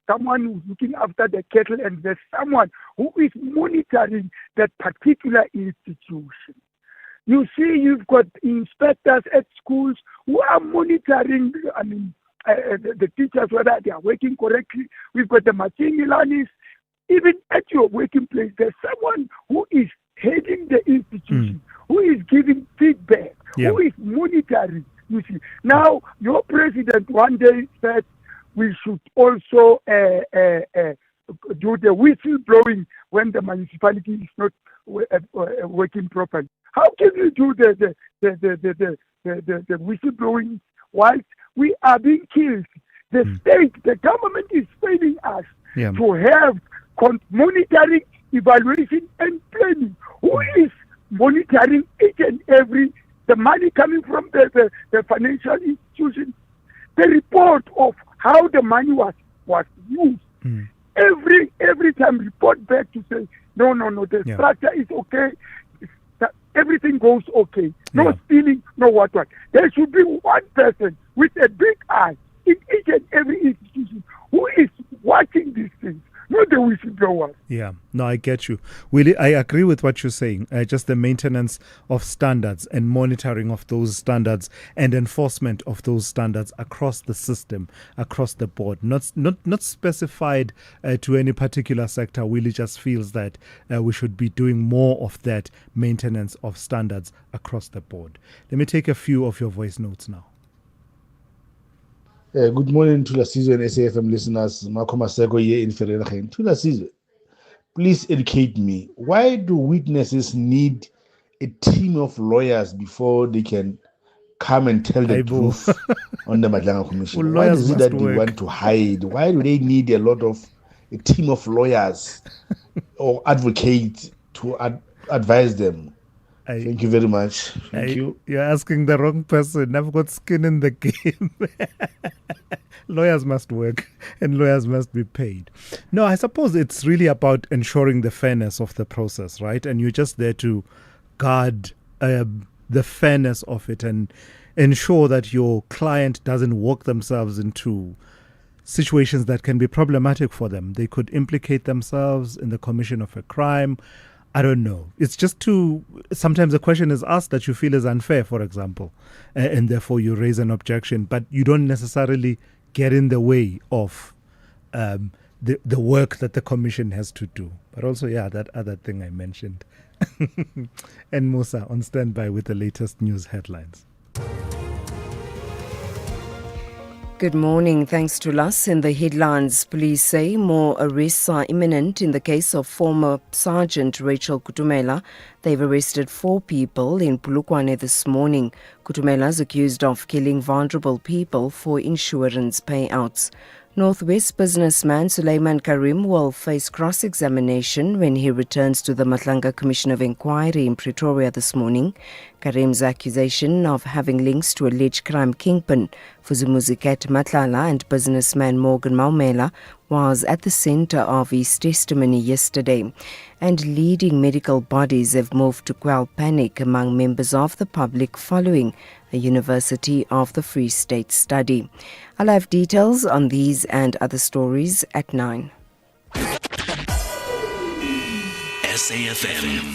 someone who's looking after the cattle, and there's someone who is monitoring that particular institution. You see, you've got inspectors at schools who are monitoring, the teachers, whether they are working correctly. We've got the Machinilanis. Even at your working place, there's someone who is heading the institution, who is giving feedback, who is monitoring. You see, now your president one day said we should also do the whistle blowing when the municipality is not working properly. How can you do the whistle blowing whilst we are being killed? The state, the government is failing us to have monitoring, evaluation, and planning. Who is monitoring each and every the money coming from the financial institutions, the report of how the money was used. Every time report back to say, no, the structure is okay, everything goes okay, no stealing, no what. There should be one person with a big eye in each and every institution who is watching these things, not the whistleblowers. Yeah, no, I get you. Willie, I agree with what you're saying. Just the maintenance of standards and monitoring of those standards and enforcement of those standards across the system, across the board. Not specified to any particular sector. Willie just feels that we should be doing more of that maintenance of standards across the board. Let me take a few of your voice notes now. Good morning to Thulasizwe and SAFM listeners. Makoma Sego here in Ferreira-Gain. Thulasizwe, please educate me. Why do witnesses need a team of lawyers before they can come and tell the truth on the Madlanga Commission? Why is it that they want to hide? Why do they need a team of lawyers or advocates to advise them? Thank you very much. Thank you. You're asking the wrong person. I've got skin in the game. Lawyers must work and lawyers must be paid. No, I suppose it's really about ensuring the fairness of the process, right? And you're just there to guard the fairness of it and ensure that your client doesn't walk themselves into situations that can be problematic for them. They could implicate themselves in the commission of a crime. I don't know. It's just sometimes a question is asked that you feel is unfair, for example, and therefore you raise an objection, but you don't necessarily get in the way of the work that the commission has to do. But also, that other thing I mentioned. And Musa on standby with the latest news headlines. Good morning. Thanks to Las. In the headlines, police say more arrests are imminent in the case of former Sergeant Rachel Kutumela. They've arrested 4 people in Polokwane this morning. Kutumela is accused of killing vulnerable people for insurance payouts. Northwest businessman Simelane Karim will face cross-examination when he returns to the Matlanga Commission of Inquiry in Pretoria this morning. Karim's accusation of having links to alleged crime kingpin Fuzumuziket Matlala and businessman Morgan Maumela was at the center of his testimony yesterday. And leading medical bodies have moved to quell panic among members of the public following a University of the Free State study. I'll have details on these and other stories at 9. SAFM,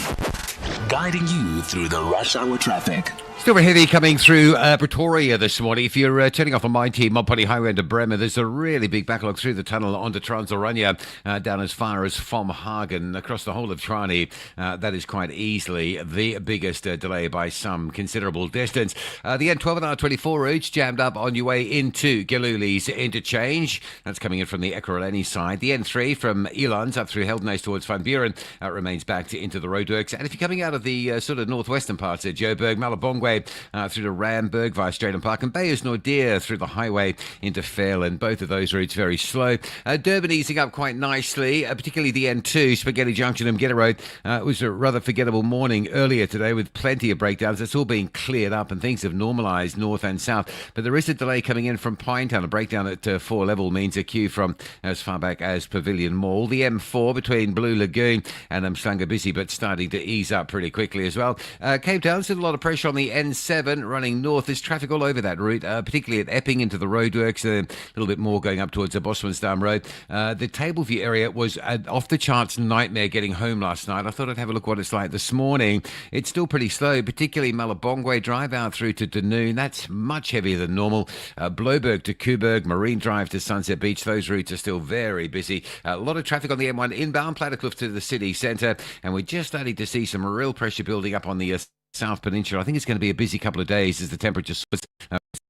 guiding you through the rush hour traffic. Still heavy coming through Pretoria this morning. If you're turning off on my team, Mopani Highway into Bremer, there's a really big backlog through the tunnel onto Transorania, down as far as Hagen, across the whole of Trani. That is quite easily the biggest delay by some considerable distance. The N12 and R24 routes jammed up on your way into Galuli's interchange. That's coming in from the Ekurhuleni side. The N3 from Elands up through Heldenhuis towards Van Buren remains backed into the roadworks. And if you're coming out of the sort of northwestern parts of Joburg, Malabongwe, through to Ramberg via Straighton Park, and Beyers Nordeer through the highway into Fairland. Both of those routes very slow. Durban easing up quite nicely, particularly the N2, Spaghetti Junction and Mgeta Road. It was a rather forgettable morning earlier today with plenty of breakdowns. It's all being cleared up and things have normalised north and south. But there is a delay coming in from Pinetown. A breakdown at 4 level means a queue from as far back as Pavilion Mall. The M4 between Blue Lagoon and Mhlanga busy, but starting to ease up pretty quickly as well. Cape Town, still a lot of pressure on the N7 running north. There's traffic all over that route, particularly at Epping into the roadworks, a little bit more going up towards the Bosmansdam Road. The Tableview area was an off-the-charts nightmare getting home last night. I thought I'd have a look what it's like this morning. It's still pretty slow, particularly Malabongwe Drive out through to Dunoon. That's much heavier than normal. Bloberg to Kuberg, Marine Drive to Sunset Beach. Those routes are still very busy. A lot of traffic on the M1 inbound, Plattercliff to the city centre, and we're just starting to see some real pressure building up on the South Peninsula. I think it's going to be a busy couple of days as the temperature swings.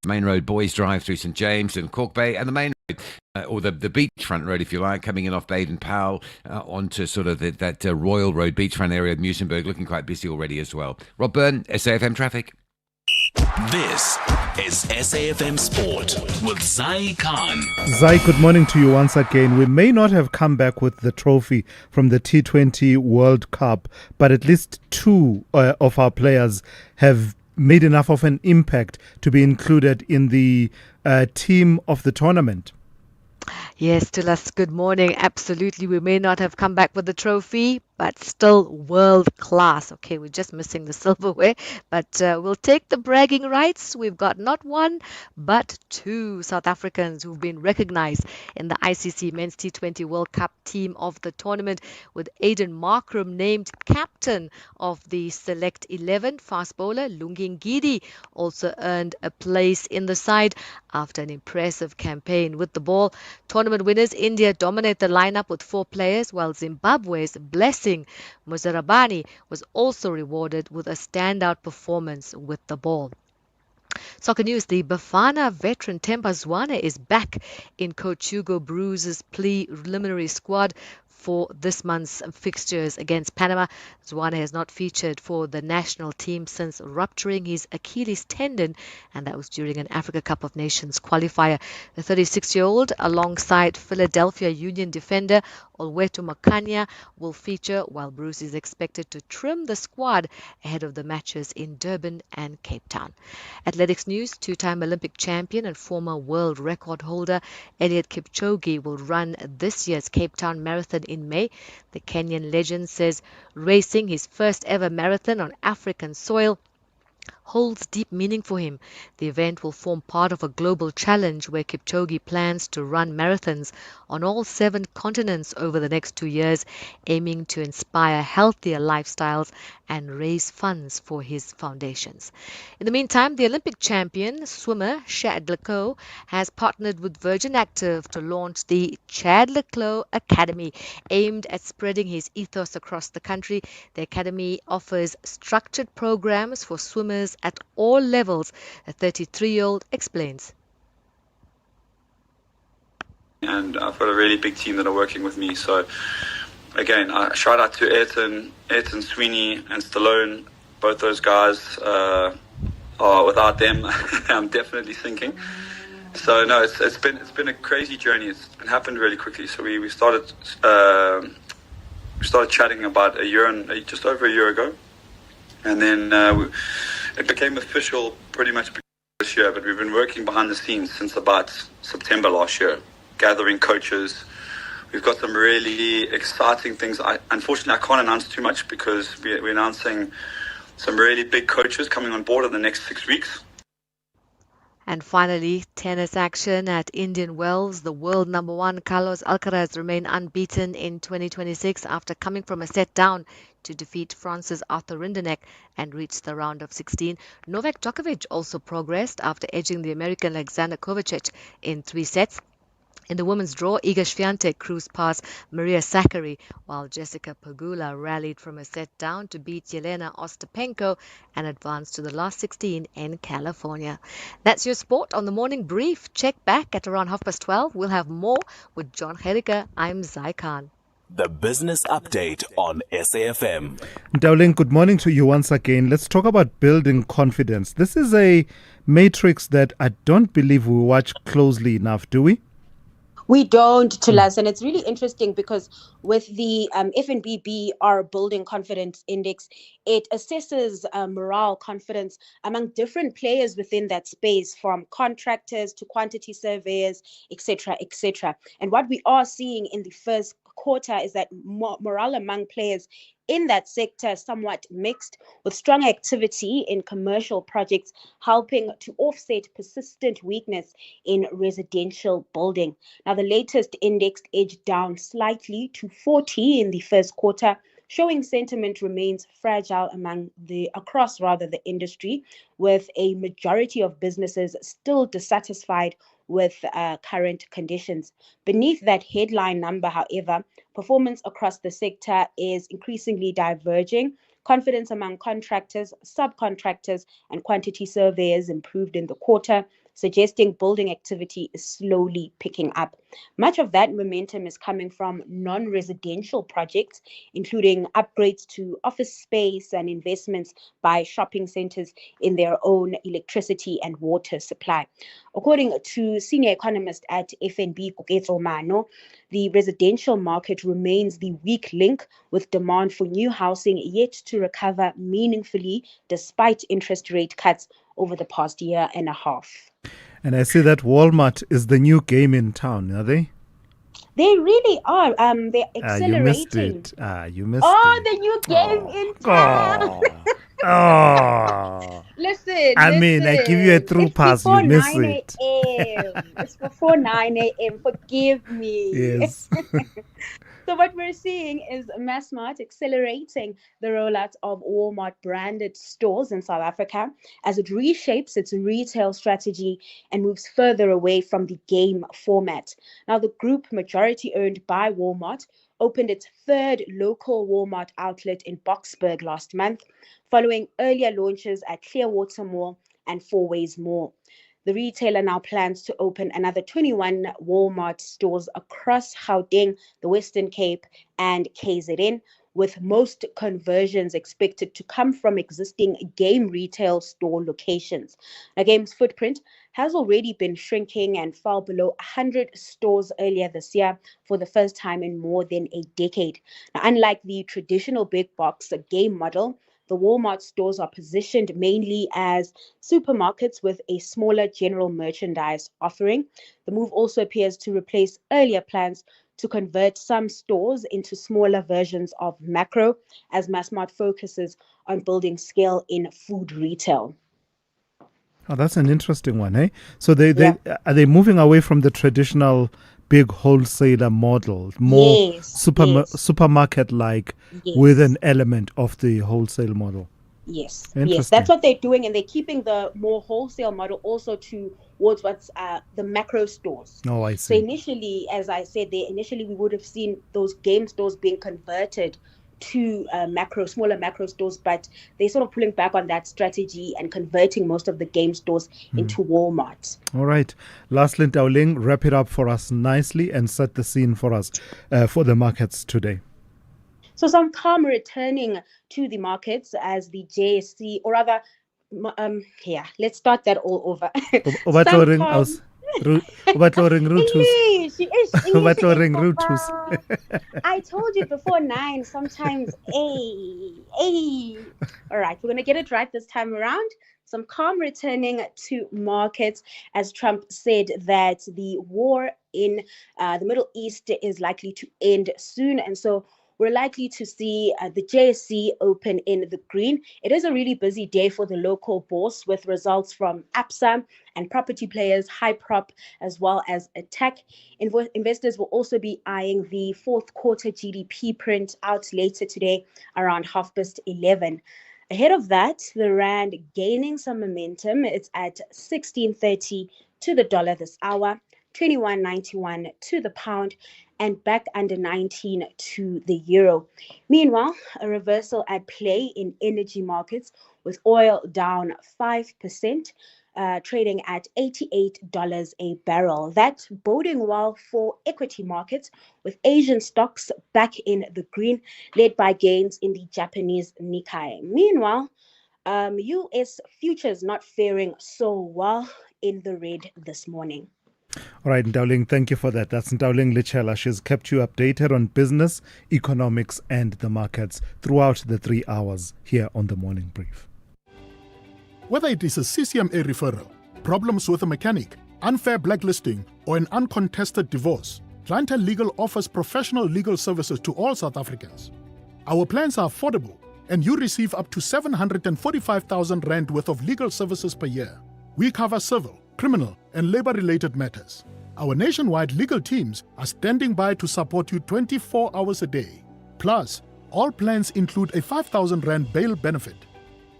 Main Road Boys Drive through St James and Cork Bay, and the main road, or the beachfront road, if you like, coming in off Baden Powell onto sort of that Royal Road beachfront area of Muizenberg, looking quite busy already as well. Rob Byrne, SAFM Traffic. This is SAFM Sport with Zai Khan. Zai, good morning to you once again. We may not have come back with the trophy from the T20 World Cup, but at least 2 of our players have made enough of an impact to be included in the team of the tournament? Yes, Tulas, good morning. Absolutely. We may not have come back with the trophy, but still world class. Okay, we're just missing the silverware, but we'll take the bragging rights. We've got not one, but two South Africans who've been recognized in the ICC Men's T20 World Cup team of the tournament, with Aiden Markram named captain of the Select 11. Fast bowler Lungi Ngidi also earned a place in the side after an impressive campaign with the ball. Tournament winners India dominate the lineup with 4 players, while Zimbabwe's Blessing Muzarabani was also rewarded with a standout performance with the ball. Soccer news, the Bafana veteran Themba Zwane is back in Coach Hugo Broos's preliminary squad for this month's fixtures against Panama. Zwane has not featured for the national team since rupturing his Achilles tendon, and that was during an Africa Cup of Nations qualifier. The 36-year-old, alongside Philadelphia Union defender Olwetu Makanya, will feature, while Bruce is expected to trim the squad ahead of the matches in Durban and Cape Town. Athletics news, two-time Olympic champion and former world record holder Eliud Kipchoge will run this year's Cape Town Marathon in May. The Kenyan legend says racing his first ever marathon on African soil holds deep meaning for him. The event will form part of a global challenge where Kipchoge plans to run marathons on all 7 continents over the next 2 years, aiming to inspire healthier lifestyles and raise funds for his foundations. In the meantime, the Olympic champion swimmer Chad le Clos has partnered with Virgin Active to launch the Chad le Clos Academy, aimed at spreading his ethos across the country. The academy offers structured programs for swimmers at all levels. A 33-year-old explains. And I've got a really big team that are working with me. So again, shout out to Ayrton Sweeney and Stallone. Both those guys are without them, I'm definitely sinking. So no, it's been a crazy journey. It's happened really quickly. So we started chatting about just over a year ago, and then it became official pretty much this year. But we've been working behind the scenes since about September last year, gathering coaches. We've got some really exciting things. Unfortunately, I can't announce too much because we're announcing some really big coaches coming on board in the next 6 weeks. And finally, tennis action at Indian Wells. The world number 1 Carlos Alcaraz remained unbeaten in 2026 after coming from a set down to defeat France's Arthur Rinderknech and reach the round of 16. Novak Djokovic also progressed after edging the American Alexander Kovacic in 3 sets. In the women's draw, Iga Swiatek cruised past Maria Sakkari, while Jessica Pegula rallied from a set down to beat Yelena Ostapenko and advance to the last 16 in California. That's your sport on the morning brief. Check back at around 12:30. We'll have more with John Herika. I'm Zai Khan. The Business Update on SAFM. Dowling, good morning to you once again. Let's talk about building confidence. This is a matrix that I don't believe we watch closely enough, do we? We don't, Thulas, and it's really interesting because with the FNBBR Building Confidence Index, it assesses morale, confidence among different players within that space, from contractors to quantity surveyors, etc., etc. And what we are seeing in the first quarter is that morale among players in that sector somewhat mixed, with strong activity in commercial projects helping to offset persistent weakness in residential building. Now, the latest index edged down slightly to 40 in the first quarter, showing sentiment remains fragile across the industry, with a majority of businesses still dissatisfied with current conditions. Beneath that headline number, however, performance across the sector is increasingly diverging. Confidence among contractors, subcontractors, and quantity surveyors improved in the quarter, suggesting building activity is slowly picking up. Much of that momentum is coming from non-residential projects, including upgrades to office space and investments by shopping centers in their own electricity and water supply. According to senior economist at FNB, Koketso Mano, the residential market remains the weak link, with demand for new housing yet to recover meaningfully despite interest rate cuts over the past year and a half. And I see that Walmart is the new game in town, are they? They really are. They're accelerating. You missed it. You missed Oh, it. the new game in town. Listen. I mean, I give you a through pass. You miss it. It's before 9 a.m. Forgive me. Yes. So what we're seeing is Massmart accelerating the rollout of Walmart branded stores in South Africa as it reshapes its retail strategy and moves further away from the game format. Now, the group, majority owned by Walmart, opened its third local Walmart outlet in Boksburg last month, following earlier launches at Clearwater Mall and Fourways Mall. The retailer now plans to open another 21 Walmart stores across Gauteng, the Western Cape, and KZN, with most conversions expected to come from existing Game retail store locations. Now, Game's footprint has already been shrinking and fell below 100 stores earlier this year for the first time in more than a decade. Now, unlike the traditional big box Game model, the Walmart stores are positioned mainly as supermarkets with a smaller general merchandise offering. The move also appears to replace earlier plans to convert some stores into smaller versions of Macro, as Massmart focuses on building scale in food retail. Oh, that's an interesting one, eh? So are they moving away from the traditional big wholesaler model, more supermarket-like, with an element of the wholesale model? Yes, that's what they're doing, and they're keeping the more wholesale model also towards what's the macro stores. Oh, I So see. initially, as I said, we would have seen those Game stores being converted to smaller macro stores, but they're sort of pulling back on that strategy and converting most of the Game stores into Walmart. All right. Lastly, Dowling, wrap it up for us nicely and set the scene for us for the markets today. So some calm returning to the markets as the JSE, or rather, let's start that all over. I told you before 9, sometimes, All right, we're going to get it right this time around. Some calm returning to markets as Trump said that the war in the Middle East is likely to end soon. And so we're likely to see the JSE open in the green. It is a really busy day for the local bourse with results from ABSA and property players, Hyprop, as well as Attack. Investors will also be eyeing the fourth quarter GDP print out later today around 11:30. Ahead of that, the Rand gaining some momentum. It's at 16.30 to the dollar this hour, 21.91 to the pound, and back under 19 to the euro. Meanwhile, a reversal at play in energy markets with oil down 5%, trading at $88 a barrel. That boding well for equity markets with Asian stocks back in the green, led by gains in the Japanese Nikkei. Meanwhile, US futures not faring so well, in the red this morning. All right, Dowling, thank you for that. That's Dowling Lichela. She's kept you updated on business, economics, and the markets throughout the 3 hours here on the Morning Brief. Whether it is a CCMA referral, problems with a mechanic, unfair blacklisting, or an uncontested divorce, Clientele Legal offers professional legal services to all South Africans. Our plans are affordable, and you receive up to 745,000 Rand worth of legal services per year. We cover civil, criminal, and labor-related matters. Our nationwide legal teams are standing by to support you 24 hours a day. Plus, all plans include a 5,000 Rand bail benefit.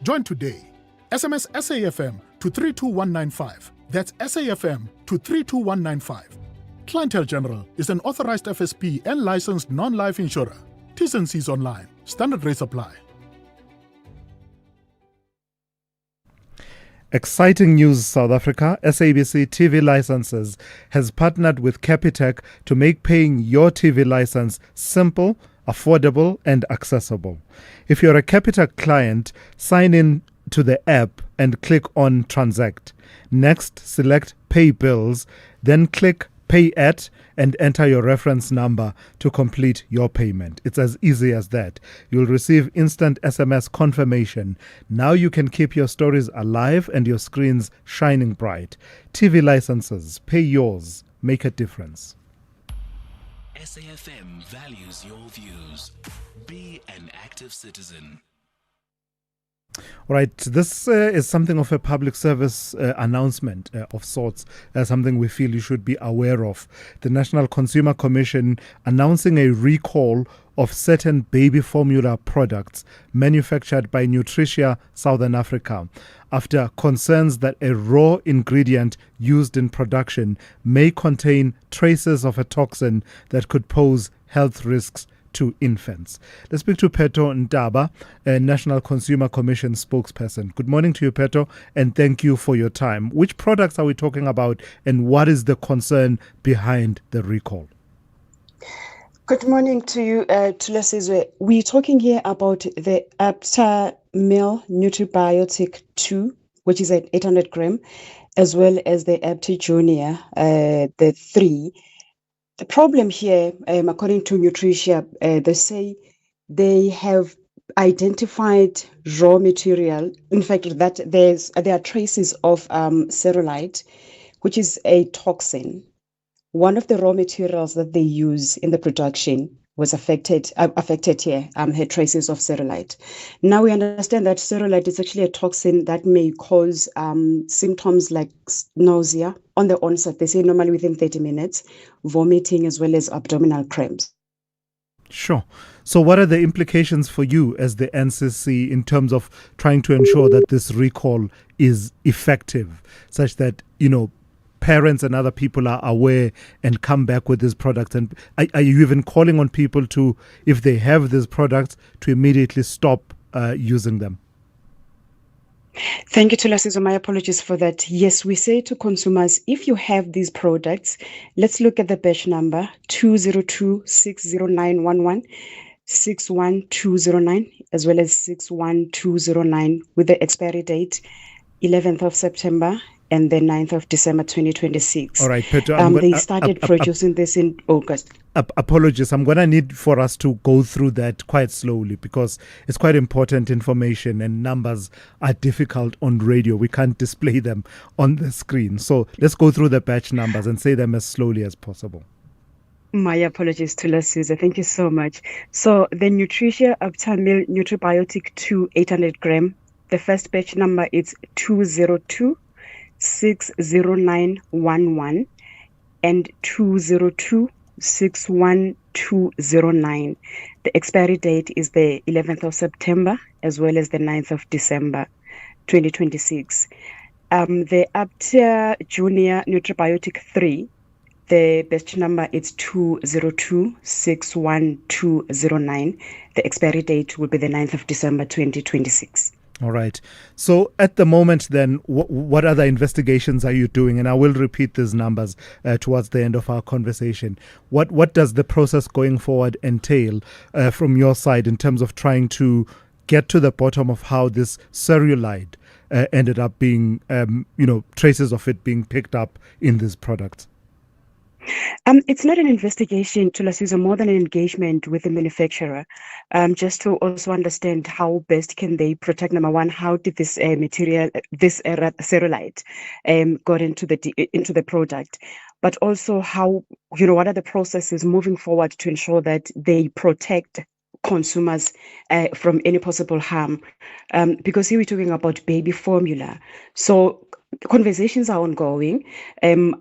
Join today. SMS SAFM to 32195. That's SAFM to 32195. Clientele General is an authorized FSP and licensed non-life insurer. T's and C's online. Standard rates apply. Exciting news, South Africa. SABC TV Licenses has partnered with Capitec to make paying your TV license simple, affordable, and accessible. If you're a Capitec client, sign in to the app and click on Transact. Next, select Pay Bills, then click Pay At and enter your reference number to complete your payment. It's as easy as that. You'll receive instant SMS confirmation. Now you can keep your stories alive and your screens shining bright. TV licenses, pay yours, make a difference. SAFM values your views. Be an active citizen. All right, this is something of a public service announcement of sorts, something we feel you should be aware of. The National Consumer Commission announcing a recall of certain baby formula products manufactured by Nutricia Southern Africa after concerns that a raw ingredient used in production may contain traces of a toxin that could pose health risks to infants. Let's speak to Peto Ndaba, a National Consumer Commission spokesperson. Good morning to you, Peto, and thank you for your time. Which products are we talking about, and what is the concern behind the recall? Good morning to you, Thulasizwe. We're talking here about the Aptamil Nutribiotic 2, which is at 800 gram, as well as the Apti Junior, the 3. The problem here, according to Nutricia, they say they have identified raw material. In fact, that there are traces of cerulite, which is a toxin. One of the raw materials that they use in the production was affected here, had traces of cerulite. Now we understand that cerulite is actually a toxin that may cause symptoms like nausea on the onset. They say normally within 30 minutes, vomiting as well as abdominal cramps. Sure. So what are the implications for you as the NCC in terms of trying to ensure that this recall is effective, such that, parents and other people are aware and come back with these products? And are you even calling on people to, if they have these products, to immediately stop using them? Thank you, Thulasizwe. My apologies for that. Yes, we say to consumers, if you have these products, let's look at the batch number 202-60911, 61209, as well as 61209, with the expiry date 11th of September and the 9th of December 2026. All right, Peter. They started producing this in August. Apologies. I'm going to need for us to go through that quite slowly because it's quite important information and numbers are difficult on radio. We can't display them on the screen. So let's go through the batch numbers and say them as slowly as possible. My apologies to Thulasizwe. Thank you so much. So the Nutricia Aptamil Nutribiotic 2, 800 gram. The first batch number is 202-60911 and 202-61209. The expiry date is the 11th of September as well as the 9th of December 2026. The Aptia Junior Nutribiotic 3, the batch number is 202-61209. The expiry date will be the 9th of December 2026. All right. So at the moment then, what other investigations are you doing? And I will repeat these numbers towards the end of our conversation. What does the process going forward entail from your side in terms of trying to get to the bottom of how this cerulite ended up being, traces of it being picked up in these products? It's not an investigation, Thulasizwe, more than an engagement with the manufacturer, just to also understand how best can they protect. Number one, how did this material, this cerulite, got into the product, but also how, what are the processes moving forward to ensure that they protect consumers from any possible harm, because here we're talking about baby formula. So conversations are ongoing.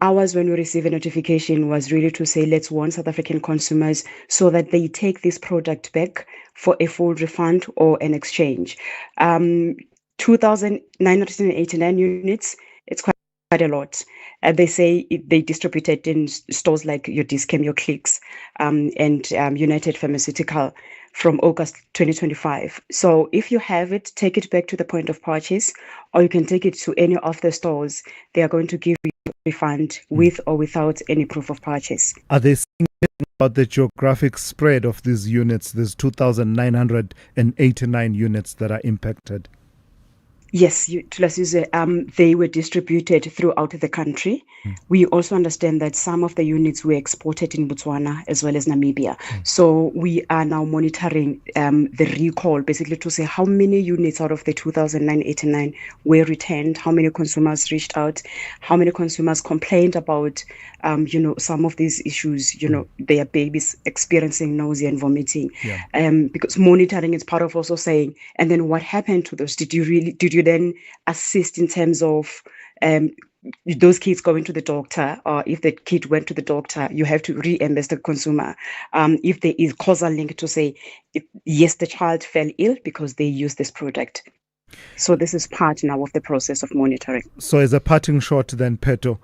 Ours, when we receive a notification, was really to say, let's warn South African consumers so that they take this product back for a full refund or an exchange. 2,989 units. It's quite quite a lot. They say they distribute it in stores like your Discam, your Clicks, and United Pharmaceutical from August 2025. So if you have it, take it back to the point of purchase, or you can take it to any of the stores. They are going to give you a refund with or without any proof of purchase. Are they saying about the geographic spread of these units, these 2,989 units that are impacted? Yes, Thulasizwe, they were distributed throughout the country. We also understand that some of the units were exported in Botswana as well as Namibia. So we are now monitoring the recall, basically to say how many units out of the 2,989 were returned, how many consumers reached out, how many consumers complained about, some of these issues, their babies experiencing nausea and vomiting. Because monitoring is part of also saying, and then what happened to those? Did you then assist in terms of those kids going to the doctor, or if the kid went to the doctor, you have to reimburse the consumer. If there is causal link to say, yes, the child fell ill because they used this product. So this is part now of the process of monitoring. So as a parting shot then, Peto,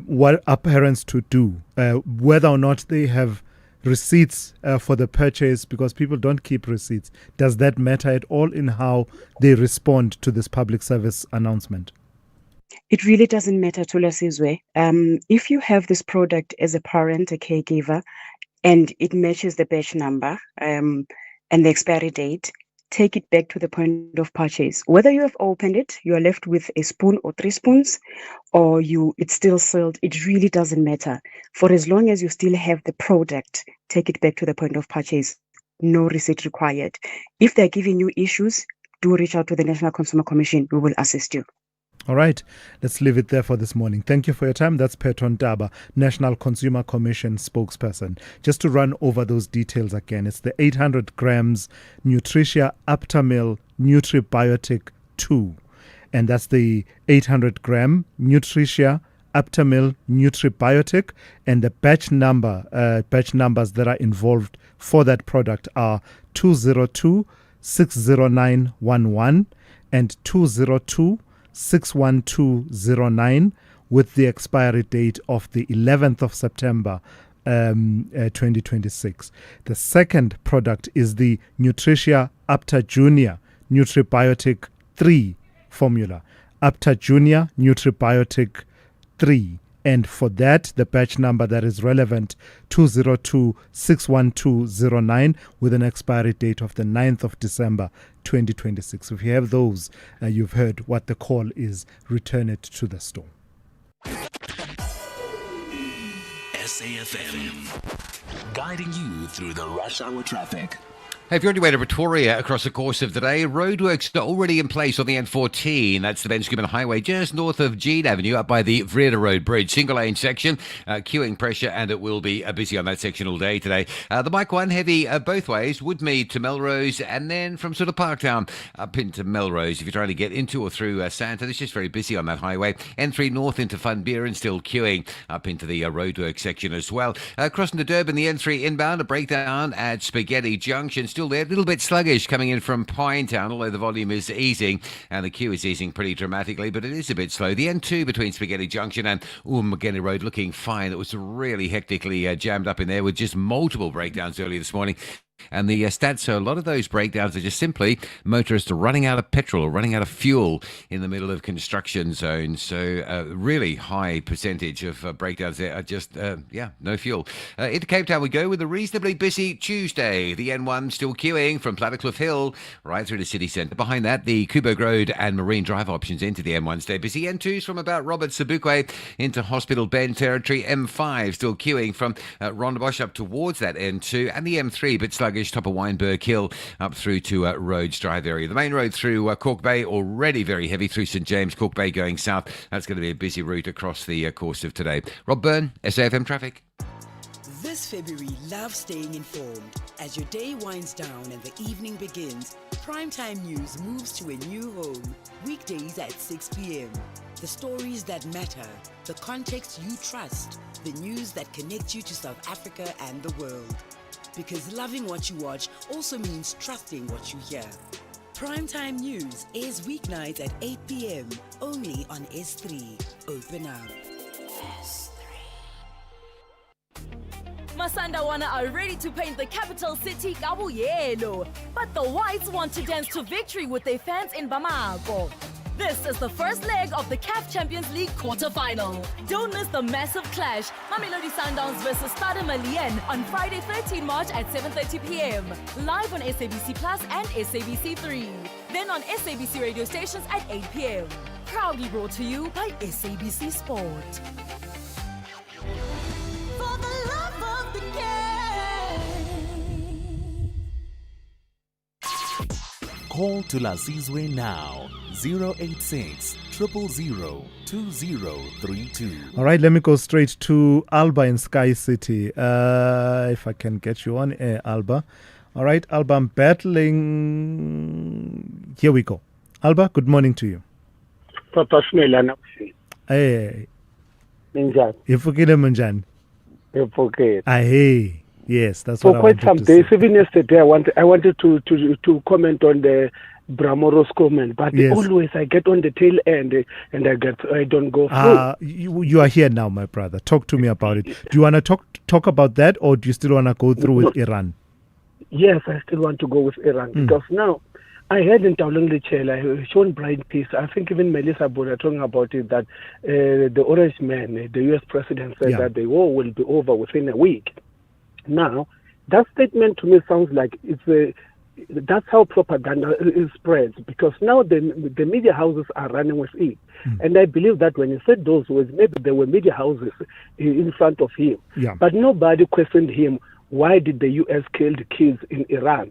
what are parents to do? Whether or not they have receipts for the purchase, because people don't keep receipts, does that matter at all in how they respond to this public service announcement? It really doesn't matter, Thulasizwe. If you have this product as a parent, a caregiver, and it matches the batch number and the expiry date, take it back to the point of purchase. Whether you have opened it, you are left with a spoon or 3 spoons, or it's still sealed, it really doesn't matter. For as long as you still have the product, take it back to the point of purchase. No receipt required. If they're giving you issues, do reach out to the National Consumer Commission. We will assist you. All right, let's leave it there for this morning. Thank you for your time. That's Peton Daba, National Consumer Commission spokesperson. Just to run over those details again, it's the 800 grams Nutricia Aptamil Nutribiotic 2. And that's the 800 gram Nutricia Aptamil Nutribiotic. And the batch numbers that are involved for that product are 202-60911 and 202-61209, with the expiry date of the 11th of September 2026. The second product is the Nutricia Apta Junior Nutribiotic 3 formula. Apta Junior Nutribiotic 3. And for that, the batch number that is relevant, 202-61209, with an expiry date of the 9th of December 2026. If you have those, you've heard what the call is. Return it to the store. SAFM, guiding you through the rush hour traffic. Hey, if you're on your way to Pretoria across the course of today, roadworks are already in place on the N14. That's the Ben Schumann Highway just north of Jean Avenue up by the Vrede Road Bridge. Single lane section, queuing pressure, and it will be busy on that section all day today. The bike one, heavy both ways, Woodmead to Melrose, and then from sort of Parktown up into Melrose. If you're trying to get into or through Santa, it's just very busy on that highway. N3 north into Funbeer, still queuing up into the roadwork section as well. Crossing to Durban, the N3 inbound, a breakdown at Spaghetti Junction. Still there, a little bit sluggish coming in from Pinetown, although the volume is easing and the queue is easing pretty dramatically, but it is a bit slow. The N2 between Spaghetti Junction and Mageni Road looking fine. It was really hectically jammed up in there with just multiple breakdowns early this morning. And the stats, so a lot of those breakdowns are just simply motorists running out of petrol or running out of fuel in the middle of construction zones. So really high percentage of breakdowns there are just, no fuel. Into Cape Town we go with a reasonably busy Tuesday. The N1 still queuing from Plattercliff Hill right through the city centre. Behind that, the Kuberg Road and Marine Drive options into the M1 stay busy. N2s from about Robert Sobukwe into Hospital Bend territory. M5 still queuing from Rondebosch up towards that N2, and the M3 but sluggish top of Wynberg Hill up through to Rhodes Drive area. The main road through Cork Bay already very heavy through St James, Cork Bay going south. That's going to be a busy route across the course of today. Rob Byrne, SAFM Traffic. This February, love staying informed. As your day winds down and the evening begins, Primetime News moves to a new home. Weekdays at 6 p.m. The stories that matter, the context you trust, the news that connects you to South Africa and the world. Because loving what you watch also means trusting what you hear. Primetime News is weeknights at 8 p.m. only on S3. Open up. Masandawana are ready to paint the capital city Cabo Yellow, but the Whites want to dance to victory with their fans in Bamako. This is the first leg of the CAF Champions League quarter-final. Don't miss the massive clash, Mamelodi Sundowns versus Stade Malien on Friday 13 March at 7:30 p.m. Live on SABC Plus and SABC3. Then on SABC radio stations at 8 p.m. Proudly brought to you by SABC Sport. For the love of the game. Call Thulasizwe now. 086 000 2032. All right, let me go straight to Alba in Sky City. If I can get you on air, Alba. All right, Alba, I'm battling. Here we go. Alba, good morning to you. Papa Simelane. Hey. Ninjani. Ifukile munjani? Ifukile. Hey. Yes, that's For what I quite wanted some to days, say. even yesterday, I wanted to comment on the Bramoro's comment, but Yes. always I get on the tail end and I don't go through. You are here now, my brother. Talk to me about it. Do you want to talk about that, or do you still want to go through with Iran? Yes, I still want to go with Iran because now I heard in Taulung Lichela, Sean Bright piece, I think even Melissa Boda talking about it, that the Orange Man, the US president, said that the war will be over within a week. Now, that statement to me sounds like that's how propaganda spreads, because now the media houses are running with it. And I believe that when he said those words, maybe there were media houses in front of him. Yeah. But nobody questioned him, why did the US kill the kids in Iran?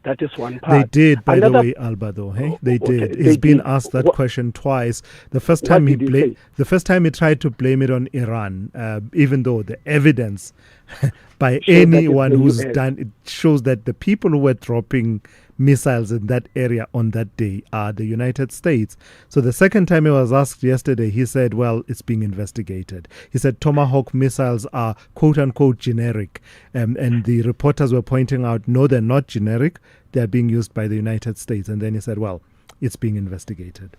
That is one part. They did, by Another- the way, Alba, though. Hey, they did. they He's been did. asked that What- question twice. The first time did he say? the first time he tried to blame it on Iran, even though the evidence by Shows that it's anyone the who's US. done it shows that the people who were dropping missiles in that area on that day are the United States. So the second time he was asked yesterday, he said, well, it's being investigated. He said Tomahawk missiles are quote unquote generic. And the reporters were pointing out, no, they're not generic. They're being used by the United States. And then he said, well, it's being investigated.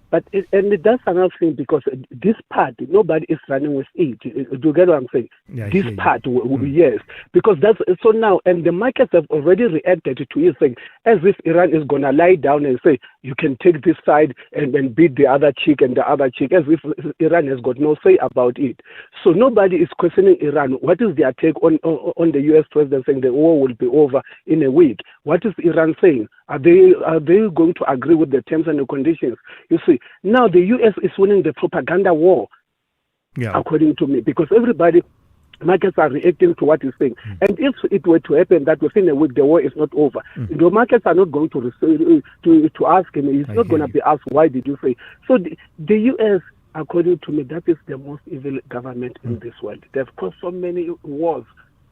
But that's another thing, because this part, nobody is running with it. Do you get what I'm saying? Yeah, I This hear you. part, yes. Because that's so now, and the markets have already reacted to it, saying as if Iran is going to lie down and say, you can take this side and then beat the other cheek and the other cheek, as if Iran has got no say about it. So nobody is questioning Iran. What is their take on the US president saying the war will be over in a week? What is Iran saying? Are they going to agree with the terms and the conditions? You see, now the US is winning the propaganda war, according to me, because markets are reacting to what he's saying. And if it were to happen that within a week the war is not over, the markets are not going to ask him. He's not going to be asked, why did you say? So the US, according to me, that is the most evil government in this world. They've caused so many wars.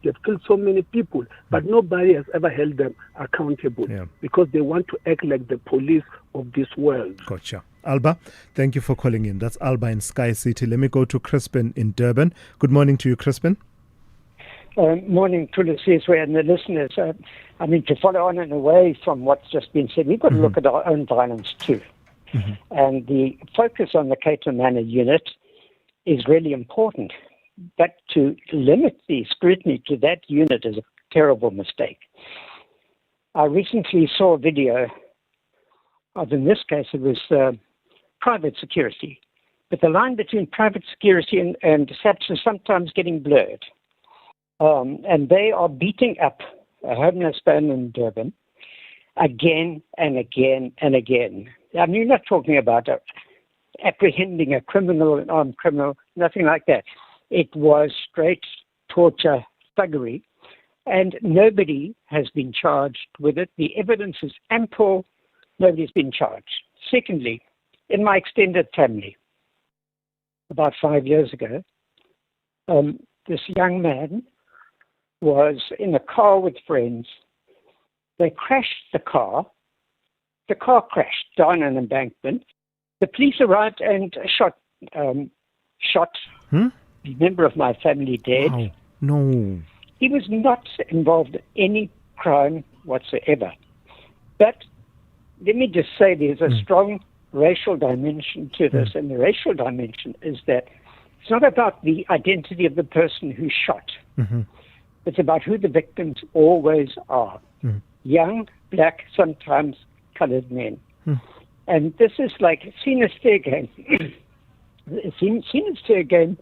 They've killed so many people, but nobody has ever held them accountable because they want to act like the police of this world. Gotcha. Alba, thank you for calling in. That's Alba in Sky City. Let me go to Crispin in Durban. Good morning to you, Crispin. Morning to the Thulasizwe and the listeners. To follow on and away from what's just been said, we've got to look at our own violence too. And the focus on the Cato Manor unit is really important. But to limit the scrutiny to that unit is a terrible mistake. I recently saw a video of, in this case, it was private security. But the line between private security and SAPS is sometimes getting blurred. And they are beating up a homeless man in Durban again and again and again. You're not talking about apprehending a criminal, an armed criminal, nothing like that. It was straight torture, thuggery, and nobody has been charged with it. The evidence is ample. Nobody's been charged. Secondly, in my extended family, about 5 years ago, this young man was in a car with friends. They crashed the car. The car crashed down an embankment. The police arrived and shot a member of my family dead. Wow. No. He was not involved in any crime whatsoever. But let me just say there's a strong racial dimension to this, and the racial dimension is that it's not about the identity of the person who shot. It's about who the victims always are. Young, black, sometimes colored men. And this is like seen as fair game. seen as fair game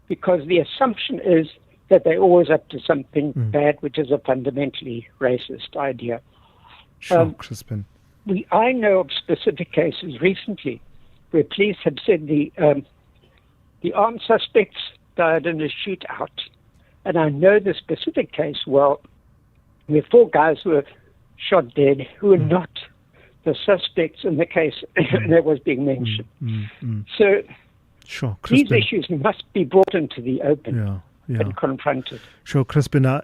because the assumption is that they're always up to something bad, which is a fundamentally racist idea. Sure, Crispin. I know of specific cases recently where police have said the armed suspects died in a shootout. And I know the specific case well, where 4 guys were shot dead who were not the suspects in the case that was being mentioned. So sure, these Crispin. issues must be brought into the open and confronted. Sure, Crispin, I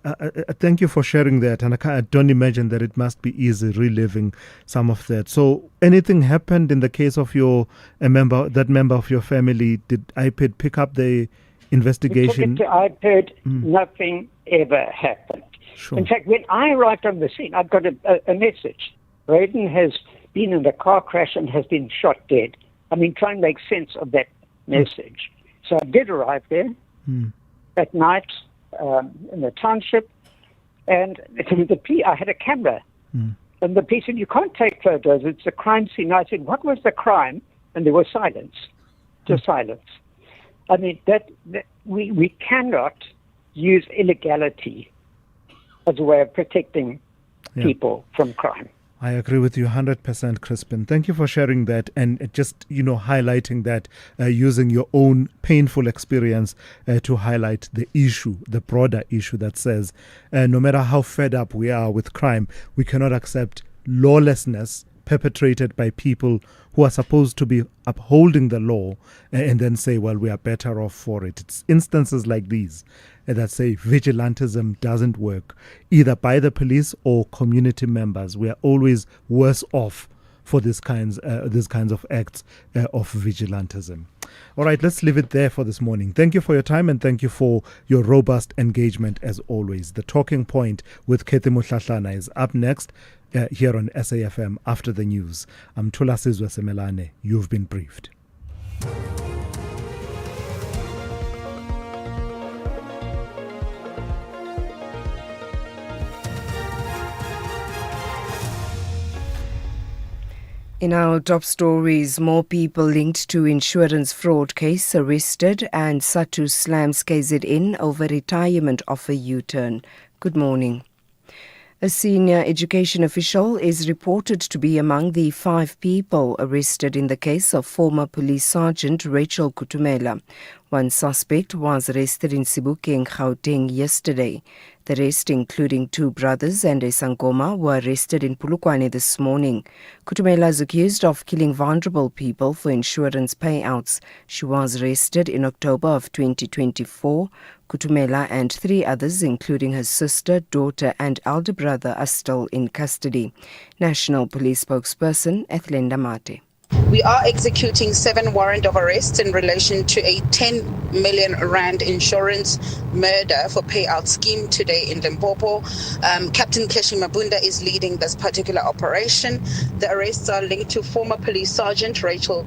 thank you for sharing that, and I don't imagine that it must be easy reliving some of that. So anything happened in the case of that member of your family? Did IPID pick up the investigation? We took it to IPID, nothing ever happened. Sure. In fact, when I arrived on the scene, I got a message. Braden has been in a car crash and has been shot dead. I mean, try and make sense of that message. So I did arrive there at night in the township, and I had a camera. And the police said, you can't take photos, it's a crime scene. I said, what was the crime? And there was silence, just silence. I mean, we cannot use illegality as a way of protecting people from crime. I agree with you 100%, Crispin. Thank you for sharing that and just, highlighting that, using your own painful experience to highlight the issue, the broader issue that says no matter how fed up we are with crime, we cannot accept lawlessness perpetrated by people who are supposed to be upholding the law and then say, well, we are better off for it. It's instances like these that say vigilantism doesn't work, either by the police or community members. We are always worse off for these kinds of acts of vigilantism. All right, let's leave it there for this morning. Thank you for your time and thank you for your robust engagement as always. The Talking Point with Kathy Mutlatlana is up next here on SAFM after the news. I'm Thulasizwe Simelane. You've been briefed. In our top stories, more people linked to insurance fraud case arrested and Satu slams KZN over retirement offer U-turn. Good morning. A senior education official is reported to be among the 5 people arrested in the case of former police sergeant Rachel Kutumela. One suspect was arrested in Sebokeng, Gauteng yesterday. The rest, including 2 brothers and a Sangoma, were arrested in Polokwane this morning. Kutumela is accused of killing vulnerable people for insurance payouts. She was arrested in October of 2024. Kutumela and 3 others, including her sister, daughter and elder brother, are still in custody. National Police spokesperson Ethlenda Mate. We are executing 7 warrant of arrest in relation to a 10 million rand insurance murder for payout scheme today in Limpopo. Captain Keshi Mabunda is leading this particular operation. The arrests are linked to former police sergeant Rachel